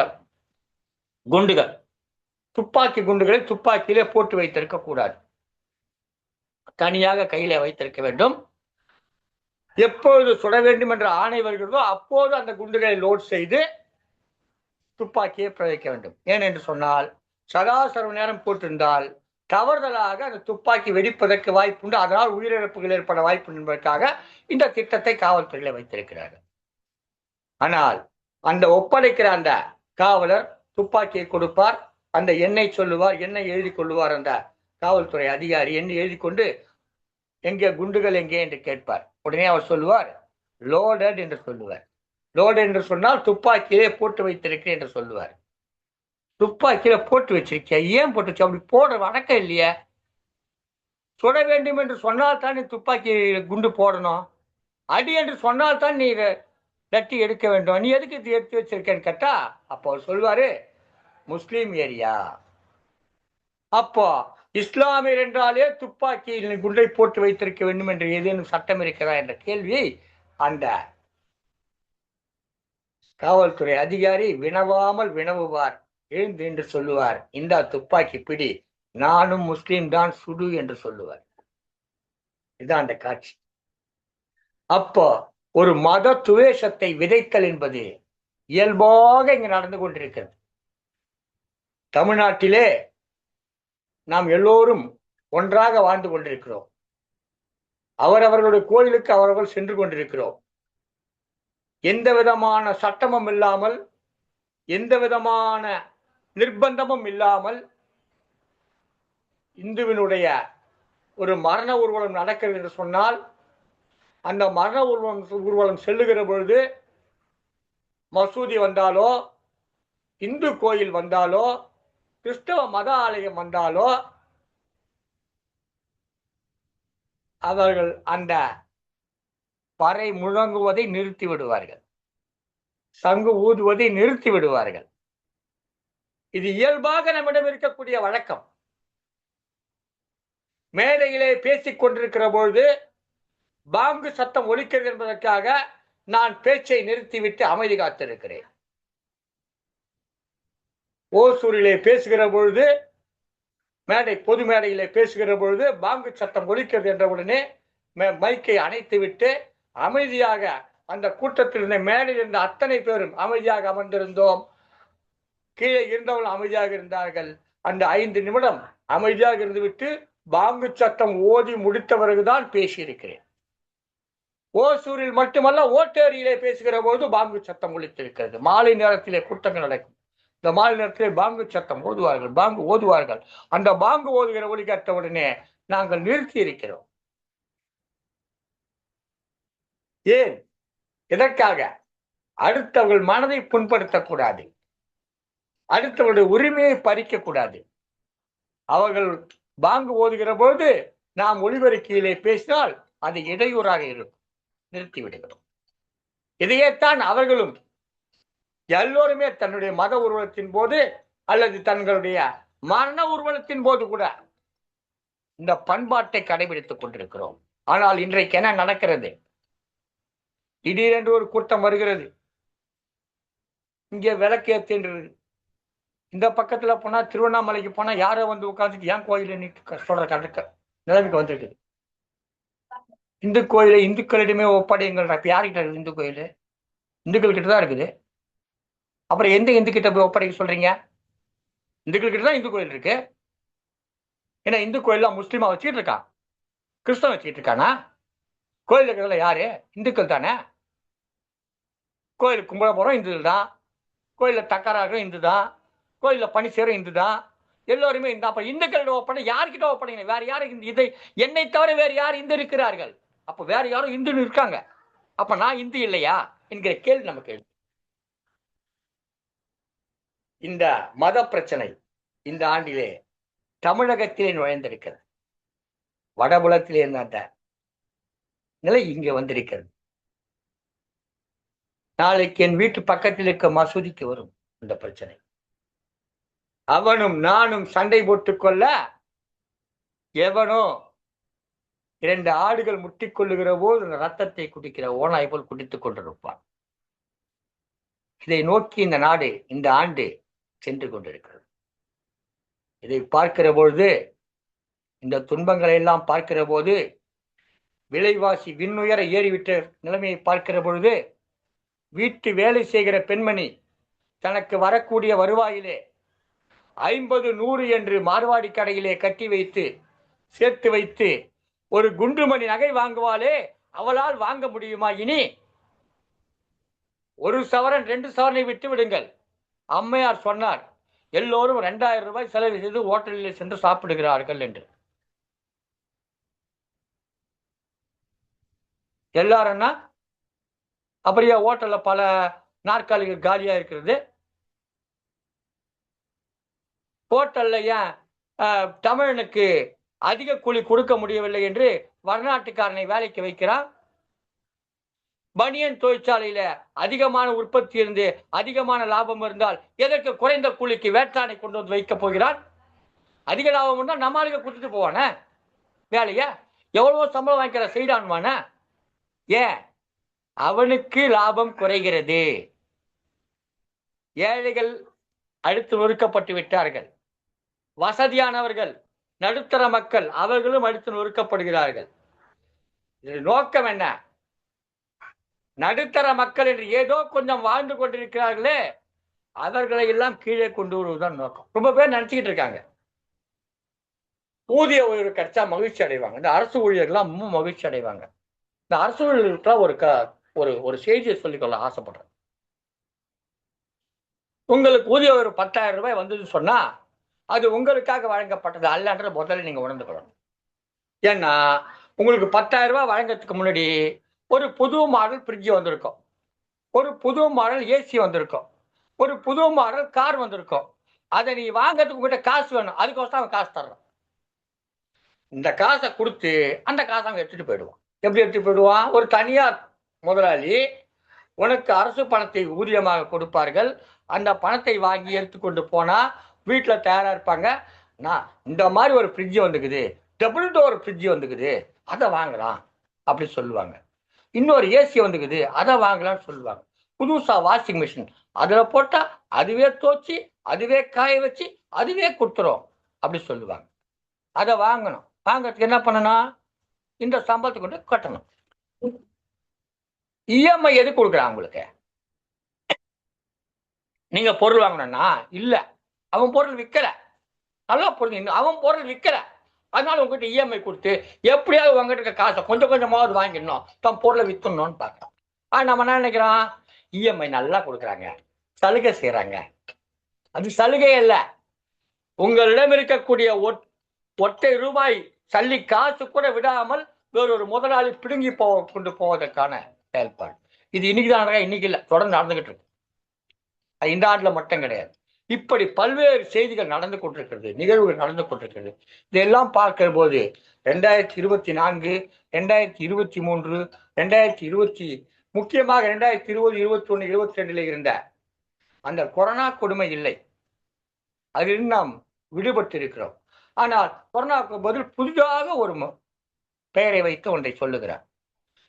குண்டுகள், துப்பாக்கி குண்டுகளை துப்பாக்கியிலே போட்டு வைத்திருக்க கூடாது, தனியாக கையில வைத்திருக்க வேண்டும். எப்பொழுது சுட வேண்டும் என்ற ஆணை வருகிறதோ அப்போது அந்த குண்டுகளை லோட் செய்து துப்பாக்கியை பிரயோகிக்க வேண்டும். ஏனென்று சொன்னால் சதாசர்வ நேரம் போட்டிருந்தால் தவறுதலாக அந்த துப்பாக்கி வெடிப்பதற்கு வாய்ப்புண்டு, அதனால் உயிரிழப்புகள் ஏற்பட வாய்ப்பு என்பதற்காக இந்த திட்டத்தை காவல்துறையில வைத்திருக்கிறார்கள். ஆனால் அந்த ஒப்படைக்கிற அந்த காவலர் துப்பாக்கியை கொடுப்பார், அந்த எண்ணை சொல்லுவார், எண்ணை எழுதி கொள்ளுவார். அந்த காவல்துறை அதிகாரி எண்ணை எழுதி கொண்டு எங்கே குண்டுகள் எங்கே என்று கேட்பார். உடனே அவர் சொல்லுவார் லோடட் என்று சொல்லுவார். லோடட் என்று சொன்னால் துப்பாக்கியிலே போட்டு வைத்திருக்கிறேன் என்று சொல்லுவார். துப்பாக்கியில போட்டு வச்சிருக்கிய, ஏன் போட்டு வச்சு? அப்படி போடுற வழக்கம் இல்லையே. சுட வேண்டும் என்று சொன்னால் தான் நீ துப்பாக்கி குண்டு போடணும், அடி என்று சொன்னால் தான் நீ தட்டி எடுக்க வேண்டும், நீ எதுக்கு இது எடுத்து வச்சிருக்கேன்னு கேட்டா அப்போ அவர் சொல்வாரு முஸ்லீம் ஏரியா. அப்போ இஸ்லாமியர் என்றாலே துப்பாக்கியில் குண்டை போட்டு வைத்திருக்க வேண்டும் என்று ஏதேனும் சட்டம் இருக்கிறதா என்ற கேள்வியை அந்த காவல்துறை அதிகாரி வினவாமல் வினவுவார். எழுந்து என்று சொல்லுவார், இந்த துப்பாக்கி பிடி, நானும் முஸ்லீம் தான், சுடு என்று சொல்லுவார். இதுதான் அந்த காட்சி. அப்போ ஒரு மத துவேஷத்தை விதைத்தல் என்பது இயல்பாக இங்கு நடந்து கொண்டிருக்கிறது. தமிழ்நாட்டிலே நாம் எல்லோரும் ஒன்றாக வாழ்ந்து கொண்டிருக்கிறோம். அவரவர்களுடைய கோயிலுக்கு அவர்கள் சென்று கொண்டிருக்கிறோம். எந்த விதமான சட்டமும் இல்லாமல், எந்த விதமான நிர்பந்தமும் இல்லாமல் இந்துவினுடைய ஒரு மரண ஊர்வலம் நடக்கிறது என்று சொன்னால் அந்த மரண ஊர்வலம் செல்லுகிற பொழுது மசூதி வந்தாலோ, இந்து கோயில் வந்தாலோ, கிறிஸ்தவ மத ஆலயம் வந்தாலோ அவர்கள் அந்த பறை முழங்குவதை நிறுத்தி விடுவார்கள், சங்கு ஊதுவதை நிறுத்தி விடுவார்கள். இது இயல்பாக நம்மிடம் இருக்கக்கூடிய வழக்கம். மேடையிலே பேசிக் கொண்டிருக்கிற பொழுது பாங்கு சத்தம் ஒலிக்கிறது என்பதற்காக நான் பேச்சை நிறுத்திவிட்டு அமைதி காத்திருக்கிறேன். ஓசூரிலே பேசுகிற பொழுது, பொது மேடையிலே பேசுகிற பொழுது பாங்கு சத்தம் ஒலிக்கிறது என்றவுடனே மைக்கை அணைத்து விட்டு அமைதியாக அந்த கூட்டத்தில் இருந்த மேடையில் இருந்த அத்தனை பேரும் அமைதியாக அமர்ந்திருந்தோம். கீழே இருந்தவர்கள் அமைதியாக இருந்தார்கள். அந்த 5 நிமிடம் அமைதியாக இருந்துவிட்டு பாங்கு சத்தம் ஓதி முடித்தவர்கள்தான் பேசியிருக்கிறேன். ஓசூரில் மட்டுமல்ல, ஓட்டேரியிலே பேசுகிற போது பாங்கு சத்தம் ஒலித்திருக்கிறது. மாலை நேரத்திலே கூட்டங்கள் நடக்கும். இந்த மாலை நேரத்தில் பாங்கு சத்தம் ஓதுவார்கள், பாங்கு ஓதுவார்கள். அந்த பாங்கு ஓதுகிற ஒலி கேட்ட உடனே நாங்கள் நிறுத்தி இருக்கிறோம். ஏன்? எதற்காக? அடுத்தவர்கள் மனதை புண்படுத்தக்கூடாது, அடுத்தவருடைய உரிமையை பறிக்க கூடாது. அவர்கள் பாங்கு ஓதுகிற போது நாம் ஒலிபெருக்கியிலே பேசினால் அது இடையூறாக இருக்கும், நிறுத்தி விடுகிறோம். இதையேத்தான் அவர்களும் எல்லோருமே தன்னுடைய மத ஊர்வலத்தின் போது அல்லது தங்களுடைய மரண ஊர்வலத்தின் போது கூட இந்த பண்பாட்டை கடைபிடித்துக் கொண்டிருக்கிறோம். ஆனால் இன்றைக்கு என்ன நடக்கிறது? திடீரென்று ஒரு கூட்டம் வருகிறது, இங்கே விளக்கேற்றுன்றது. இந்த பக்கத்துல போனா, திருவண்ணாமலைக்கு போனா யாரோ வந்து உட்காந்துட்டு ஏன் கோயில சொல்ற கணக்க நிலைமைக்கு வந்துருக்குது. இந்து கோயிலை இந்துக்களிடமே ஒப்படையுங்கள். இப்ப யாருக்கிட்ட இருக்குது இந்து கோயில்? இந்துக்கள் கிட்ட தான் இருக்குது. அப்புறம் எந்த இந்து கிட்ட போய் ஒப்படைக்க சொல்றீங்க? இந்துக்கள் கிட்ட தான் இந்து கோயில் இருக்கு. ஏன்னா இந்து கோயில்லாம் முஸ்லீமா வச்சுக்கிட்டு இருக்கான், கிறிஸ்தவன் வச்சுக்கிட்டு இருக்கானா? கோயில் இருக்கிறதுல யாரு? இந்துக்கள் தானே. கோயிலுக்கு கும்பிட போறோம் இந்து தான், கோயில தக்கராக இந்து தான், கோயில பணி செய்யற இந்து தான், எல்லோருமே இந்த. அப்ப இந்துக்களிடம் ஒப்படை யாருக்கிட்ட ஒப்படைங்க? வேற யாரும் இதை என்னை தவிர வேறு யார் இந்து இருக்கிறார்கள்? அப்ப வேற யாரும் இந்துன்னு இருக்காங்க, அப்ப நான் இந்து இல்லையா என்கிற கேள்வி நமக்கு எழுது. இந்த மத பிரச்சனை இந்த ஆண்டிலே தமிழகத்திலே நுழைந்திருக்கிறது. வடபுலத்திலே இருந்த அந்த நிலை இங்கே வந்திருக்கிறது. நாளைக்கு என் வீட்டு பக்கத்தில் இருக்க மசூதிக்கு வரும் இந்த பிரச்சனை. அவனும் நானும் சண்டை போட்டுக்கொள்ள எவனோ 2 ஆடுகள் முட்டிக்கொள்ளுகிற போது அந்த ரத்தத்தை குடிக்கிற ஓனாய் போல் குடித்துக் கொண்டிருப்பான். இதை நோக்கி இந்த நாடு இந்த ஆண்டு சென்று கொண்டிருக்கிறது. இதை பார்க்கிற பொழுது, இந்த துன்பங்களை எல்லாம் பார்க்கிற போது, விலைவாசி விண்ணுயர ஏறிவிட்ட நிலைமையை பார்க்கிற பொழுது, வீட்டு வேலை செய்கிற பெண்மணி தனக்கு வரக்கூடிய வருவாயிலே 50, 100 என்று மார்வாடி கடையிலே கட்டி வைத்து சேர்த்து வைத்து ஒரு குண்டுமணி நகை வாங்குவாளே, அவளால் வாங்க முடியுமா? இனி 1 சவரன் 2 சவரனை விட்டு விடுங்கள். அம்மையார் சொன்னார், எல்லோரும் 2000 ரூபாய் செலவு செய்து ஹோட்டலில் சென்று சாப்பிடுகிறார்கள் என்று. எல்லாரும்னா அப்படியே ஹோட்டல்ல பல நாற்காலிகள் காலியா இருக்கிறது. ஹோட்டல்ல ஏன் தமிழனுக்கு அதிக கூலி கொடுக்க முடியவில்லை என்று வடநாட்டுக்காரனை வேலைக்கு வைக்கிறான். பனியன் தொழிற்சாலையில அதிகமான உற்பத்தி இருந்து அதிகமான லாபம் இருந்தால் எதற்கு குறைந்த கூலிக்கு வேட்டானை கொண்டு வந்து வைக்க போகிறான்? அதிக லாபம் இருந்தால் நம்மளுக்கு கொடுத்துட்டு போவானே வேலைய, எவ்வளவோ சம்பளம் வாங்கிக்கிற செய்டான்வான. ஏன்? அவனுக்கு லாபம் குறைகிறது. ஏழைகள் அடுத்து நொறுக்கப்பட்டு விட்டார்கள். வசதியானவர்கள், நடுத்தர மக்கள் அவர்களும் அடுத்து நொறுக்கப்படுகிறார்கள். இதன் நோக்கம் என்ன? நடுத்தர மக்கள் என்று ஏதோ கொஞ்சம் வாழ்ந்து கொண்டிருக்கிறார்களே, அவர்களை எல்லாம் கீழே கொண்டு வருவதுதான் நோக்கம். ரொம்ப பேர் நினைச்சுக்கிட்டு இருக்காங்க ஊதிய உயர்வு கிடைச்சா மகிழ்ச்சி அடைவாங்க. இந்த அரசு ஊழியர்கள்லாம் ரொம்ப மகிழ்ச்சி அடைவாங்க. இந்த அரசு ஊழியர்களுக்கு ஒரு செய்தியை சொல்லிக்கொள்ள ஆசைப்படுறேன். உங்களுக்கு ஊதிய உயர்வு 10,000 ரூபாய் வந்ததுன்னு சொன்னா அது உங்களுக்காக வழங்கப்பட்டது அல்லன்ற முதல்ல நீங்க உணர்ந்துக்கணும். ஏன்னா உங்களுக்கு 10,000 ரூபாய் வழங்கறதுக்கு முன்னாடி ஒரு புது மாடல் ஃப்ரிட்ஜ் வந்திருக்கும், ஒரு புது மாடல் ஏசி வந்திருக்கும், ஒரு புது மாடல் கார் வந்திருக்கும். அதை நீ வாங்கறதுக்கு உங்ககிட்ட காசு வேணும், அதுக்கோசம் அவன் காசு தர்றான். இந்த காசை கொடுத்து அந்த காசை அவன் எடுத்துட்டு போயிடுவான். எப்படி எடுத்துட்டு போயிடுவான்? ஒரு தனியார் முதலாளி உனக்கு அரசு பணத்தை ஊதியமாக கொடுப்பார்கள். அந்த பணத்தை வாங்கி எடுத்துக்கொண்டு போனா வீட்டுல தயாரா இருப்பாங்க. நான் இந்த மாதிரி ஒரு ஃப்ரிட்ஜ் வந்துக்குது, டபுள் டோர் ஃப்ரிட்ஜ் வந்துக்குது, அதை வாங்கலாம் அப்படி சொல்லுவாங்க. இன்னொரு ஏசி வந்துக்குது, அதை வாங்கலாம்னு சொல்லுவாங்க. புதுசா வாஷிங் மிஷின் அதுல போட்டா அதுவே தோச்சி அதுவே காய வச்சு அதுவே கொடுத்துரும் அப்படி சொல்லுவாங்க. அதை வாங்கணும். வாங்கறதுக்கு என்ன பண்ணணும்? இந்த சம்பளத்தை கொண்டு கட்டணும். இஎம்ஐ எது கொடுக்குறான் உங்களுக்கு? நீங்க பொருள் வாங்கணும்னா இல்ல, அவன் பொருள் விற்கல, நல்லா பொருள் அவன் பொருள் விற்கல, அதனால உங்ககிட்ட இஎம்ஐ கொடுத்து எப்படியாவது உங்ககிட்ட இருக்க காசை கொஞ்சம் கொஞ்சமாவது வாங்கிடணும், தன் பொருளை வித்துடணும்னு பார்க்கலாம். நம்ம என்ன நினைக்கிறோம்? இஎம்ஐ நல்லா கொடுக்குறாங்க, சலுகை செய்யறாங்க, அது சலுகை அல்ல. உங்களிடம் இருக்கக்கூடிய ஒற்றை ரூபாய் சல்லி காசு கூட விடாமல் வேறொரு முதலாளி பிடுங்கி கொண்டு போவதற்கான செயல்பாடு. இது இன்னைக்குதான், இன்னைக்கு இல்லை, தொடர்ந்து நடந்துகிட்டு இருக்கு. அது இந்த ஆண்டுல மட்டும் கிடையாது. இப்படி பல்வேறு செய்திகள் நடந்து கொண்டிருக்கிறது, நிகழ்வுகள் நடந்து கொண்டிருக்கிறது. இதெல்லாம் பார்க்கிற போது 2024, 2023, 2020, முக்கியமாக 2020, 21, 22 இருந்த அந்த கொரோனா கொடுமை இல்லை. அதில் நாம் விடுபட்டு இருக்கிறோம். ஆனால் கொரோனாவுக்கு பதில் புதிதாக ஒரு பெயரை வைத்து ஒன்றை சொல்லுகிறார்.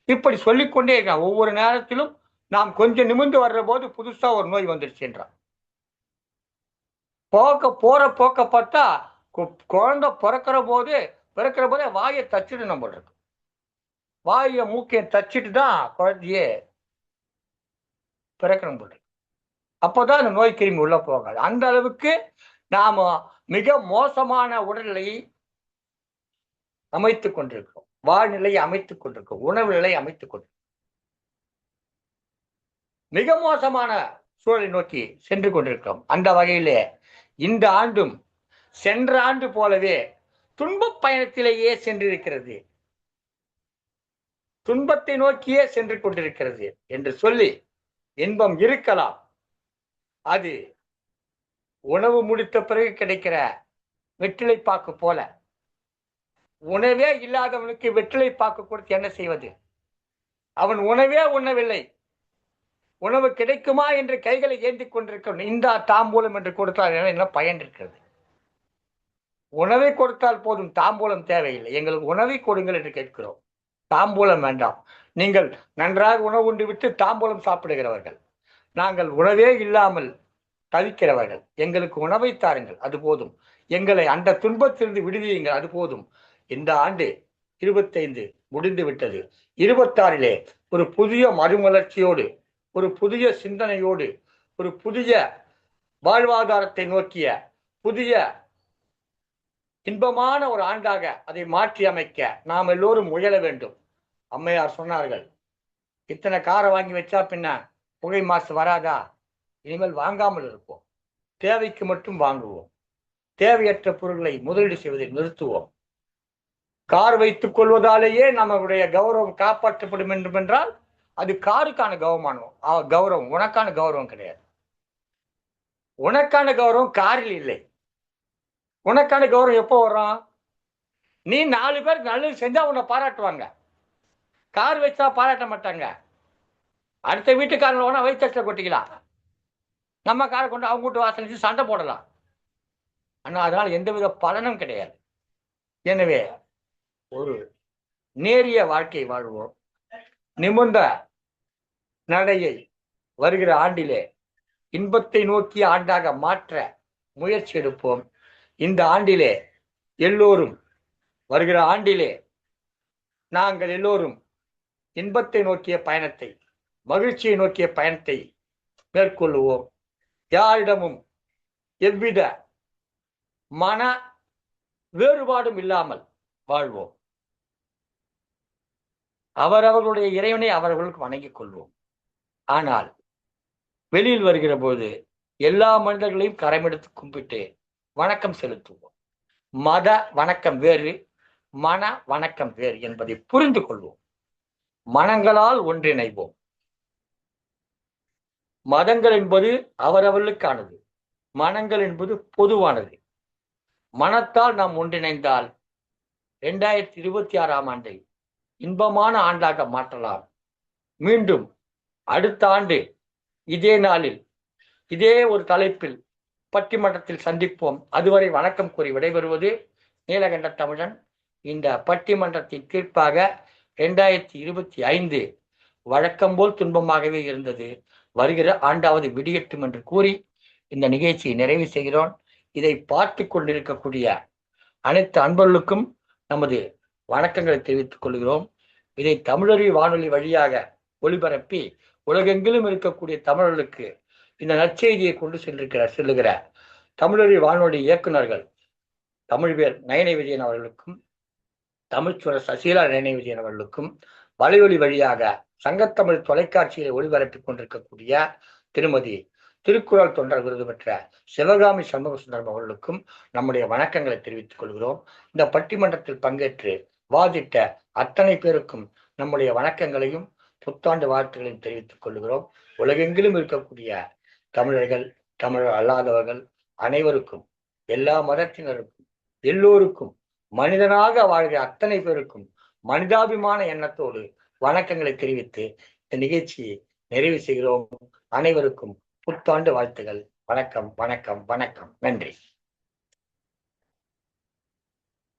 இப்படி சொல்லிக்கொண்டே இருக்கான். ஒவ்வொரு நேரத்திலும் நாம் கொஞ்சம் நிமிர்ந்து வர்ற போது புதுசா ஒரு நோய் வந்துருச்சு என்றான். போற போக்க பார்த்தா குழந்தை பிறக்கிற போதே வாயை தச்சுட்டு நம்ம இருக்கு. வாயை மூக்கையை தச்சுட்டு தான் குழந்தையே பிறக்கணும் போட்டு. அப்போதான் அந்த நோய் கிருமி உள்ள போகாது. அந்த அளவுக்கு நாம மிக மோசமான உடல்நிலையை அமைத்துக் கொண்டிருக்கிறோம், வாழ்நிலையை அமைத்துக் கொண்டிருக்கிறோம், உணவு நிலையை அமைத்துக் கொண்டிருக்கிறோம். மிக மோசமான சூழலை நோக்கி சென்று கொண்டிருக்கிறோம். அந்த வகையிலே இந்த ஆண்டும் சென்ற ஆண்டு போலவே துன்பப் பயணத்திலேயே சென்றிருக்கிறது, துன்பத்தை நோக்கியே சென்று கொண்டிருக்கிறது என்று சொல்லி இன்பம் இருக்கலாம். அது உணவு முடித்த பிறகு கிடைக்கிற வெற்றிலை பாக்கு போல. உணவே இல்லாதவனுக்கு வெற்றிலை பாக்கு கொடுத்து என்ன செய்வது? அவன் உணவே உண்ணவில்லை, உணவு கிடைக்குமா என்று கைகளை ஏந்தி கொண்டிருக்க இந்த தாம்பூலம் என்று கொடுத்தால் என்ன பயன் இருக்கிறது? உணவை கொடுத்தால் போதும், தாம்பூலம் தேவையில்லை. எங்களுக்கு உணவை கொடுங்கள் என்று கேட்கிறோம், தாம்பூலம் வேண்டாம். நீங்கள் நன்றாக உணவு உண்டு விட்டு தாம்பூலம் சாப்பிடுகிறவர்கள், நாங்கள் உணவே இல்லாமல் தவிக்கிறவர்கள், எங்களுக்கு உணவை தாருங்கள், அது போதும். எங்களை அந்த துன்பத்திலிருந்து விடுவியுங்கள், அது போதும். இந்த ஆண்டு 25 முடிந்து விட்டது. 26 ஒரு புதிய மறுமலர்ச்சியோடு, ஒரு புதிய சிந்தனையோடு, ஒரு புதிய வாழ்வாதாரத்தை நோக்கிய புதிய இன்பமான ஒரு ஆண்டாக அதை மாற்றி அமைக்க நாம் எல்லோரும் முயல வேண்டும். அம்மையார் சொன்னார்கள், இத்தனை காரை வாங்கி வச்சா பின்ன புகை மாசு வராதா? இனிமேல் வாங்காமல் இருப்போம், தேவைக்கு மட்டும் வாங்குவோம், தேவையற்ற பொருட்களை முதலீடு செய்வதை நிறுத்துவோம். கார் வைத்துக் கொள்வதாலேயே நம்மளுடைய கௌரவம் காப்பாற்றப்படும் என்றால் அது காருக்கான கௌரவம், உனக்கான கௌரவம் கிடையாது. உனக்கான கௌரவம் காரில் இல்லை. உனக்கான கௌரவம் எப்போ வரும்? நீ 4 பேர் நல்லது செஞ்சா உன்னை பாராட்டுவாங்க. கார் வச்சா பாராட்ட மாட்டாங்க. அடுத்த வீட்டுக்காரங்க வேணா வயிற்று கொட்டிக்கலாம், நம்ம காரை கொண்டு அவங்க வீட்டு வாசல் வச்சு சண்டை போடலாம். ஆனால் அதனால் எந்தவித பலனும் கிடையாது. எனவே ஒரு நேரிய வாழ்க்கை வாழ்வோம், நிமிர்ந்த நடையை வருகிற ஆண்டிலே இன்பத்தை நோக்கிய ஆண்டாக மாற்ற முயற்சி எடுப்போம். இந்த ஆண்டிலே எல்லோரும், வருகிற ஆண்டிலே நாங்கள் எல்லோரும் இன்பத்தை நோக்கிய பயணத்தை, மகிழ்ச்சியை நோக்கிய பயணத்தை மேற்கொள்ளுவோம். யாரிடமும் எவ்வித மன வேறுபாடும் இல்லாமல் வாழ்வோம். அவரவர்களுடைய இறைவனை அவர்களுக்கு வணங்கிக் கொள்வோம். ஆனால் வெளியில் வருகிற போது எல்லா மனிதர்களையும் கரமெடுத்து கும்பிட்டு வணக்கம் செலுத்துவோம். மத வணக்கம் வேறு, மன வணக்கம் வேறு என்பதை புரிந்து கொள்வோம். மனங்களால் ஒன்றிணைவோம். மதங்கள் என்பது அவரவர்களுக்கானது, மனங்கள் என்பது பொதுவானது. மனத்தால் நாம் ஒன்றிணைந்தால் 2026ஆம் ஆண்டை இன்பமான ஆண்டாக மாற்றலாம். மீண்டும் அடுத்த ஆண்டு இதே நாளில் இதே ஒரு தலைப்பில் பட்டிமன்றத்தில் சந்திப்போம். அதுவரை வணக்கம் கூறி விடைபெறுவது நீலகண்ட தமிழன். இந்த பட்டிமன்றத்தின் தீர்ப்பாக 2025 வழக்கம் போல் துன்பமாகவே இருந்தது, வருகிற ஆண்டாவது விடியட்டும் என்று கூறி இந்த நிகழ்ச்சியை நிறைவு செய்கிறோம். இதை பார்த்து கொண்டிருக்கக்கூடிய அனைத்து அன்பர்களுக்கும் நமது வணக்கங்களை தெரிவித்துக் கொள்கிறோம். இதை தமிழறி வானொலி வழியாக ஒளிபரப்பி உலகெங்கிலும் இருக்கக்கூடிய தமிழர்களுக்கு இந்த நற்செய்தியை கொண்டு செல்லுகிற தமிழறி வானொலி இயக்குநர்கள் தமிழ்வேல் நயனை விஜயன் அவர்களுக்கும், தமிழ்ச்சுவர் சசீலா நயனை விஜயன் அவர்களுக்கும், வலையொலி வழியாக சங்கத்தமிழ் தொலைக்காட்சியை ஒளிபரப்பிக் கொண்டிருக்கக்கூடிய திருமதி திருக்குறள் தொண்டர் விருது பெற்ற சிவகாமி சண்முக சுந்தரம் அவர்களுக்கும் நம்முடைய வணக்கங்களை தெரிவித்துக் கொள்கிறோம். இந்த பட்டிமன்றத்தில் பங்கேற்று வாதிட்ட அத்தனை பேருக்கும் நம்முடைய வணக்கங்களையும் புத்தாண்டு வாழ்த்துக்களையும் தெரிவித்துக் கொள்கிறோம். உலகெங்கிலும் இருக்கக்கூடிய தமிழர்கள், தமிழர் அல்லாதவர்கள் அனைவருக்கும், எல்லா மதத்தினருக்கும், எல்லோருக்கும், மனிதனாக வாழ்கிற அத்தனை பேருக்கும் மனிதாபிமான எண்ணத்தோடு வணக்கங்களை தெரிவித்து இந்த நிகழ்ச்சியை நிறைவு செய்கிறோம். அனைவருக்கும் புத்தாண்டு வாழ்த்துகள். வணக்கம், வணக்கம், வணக்கம். நன்றி.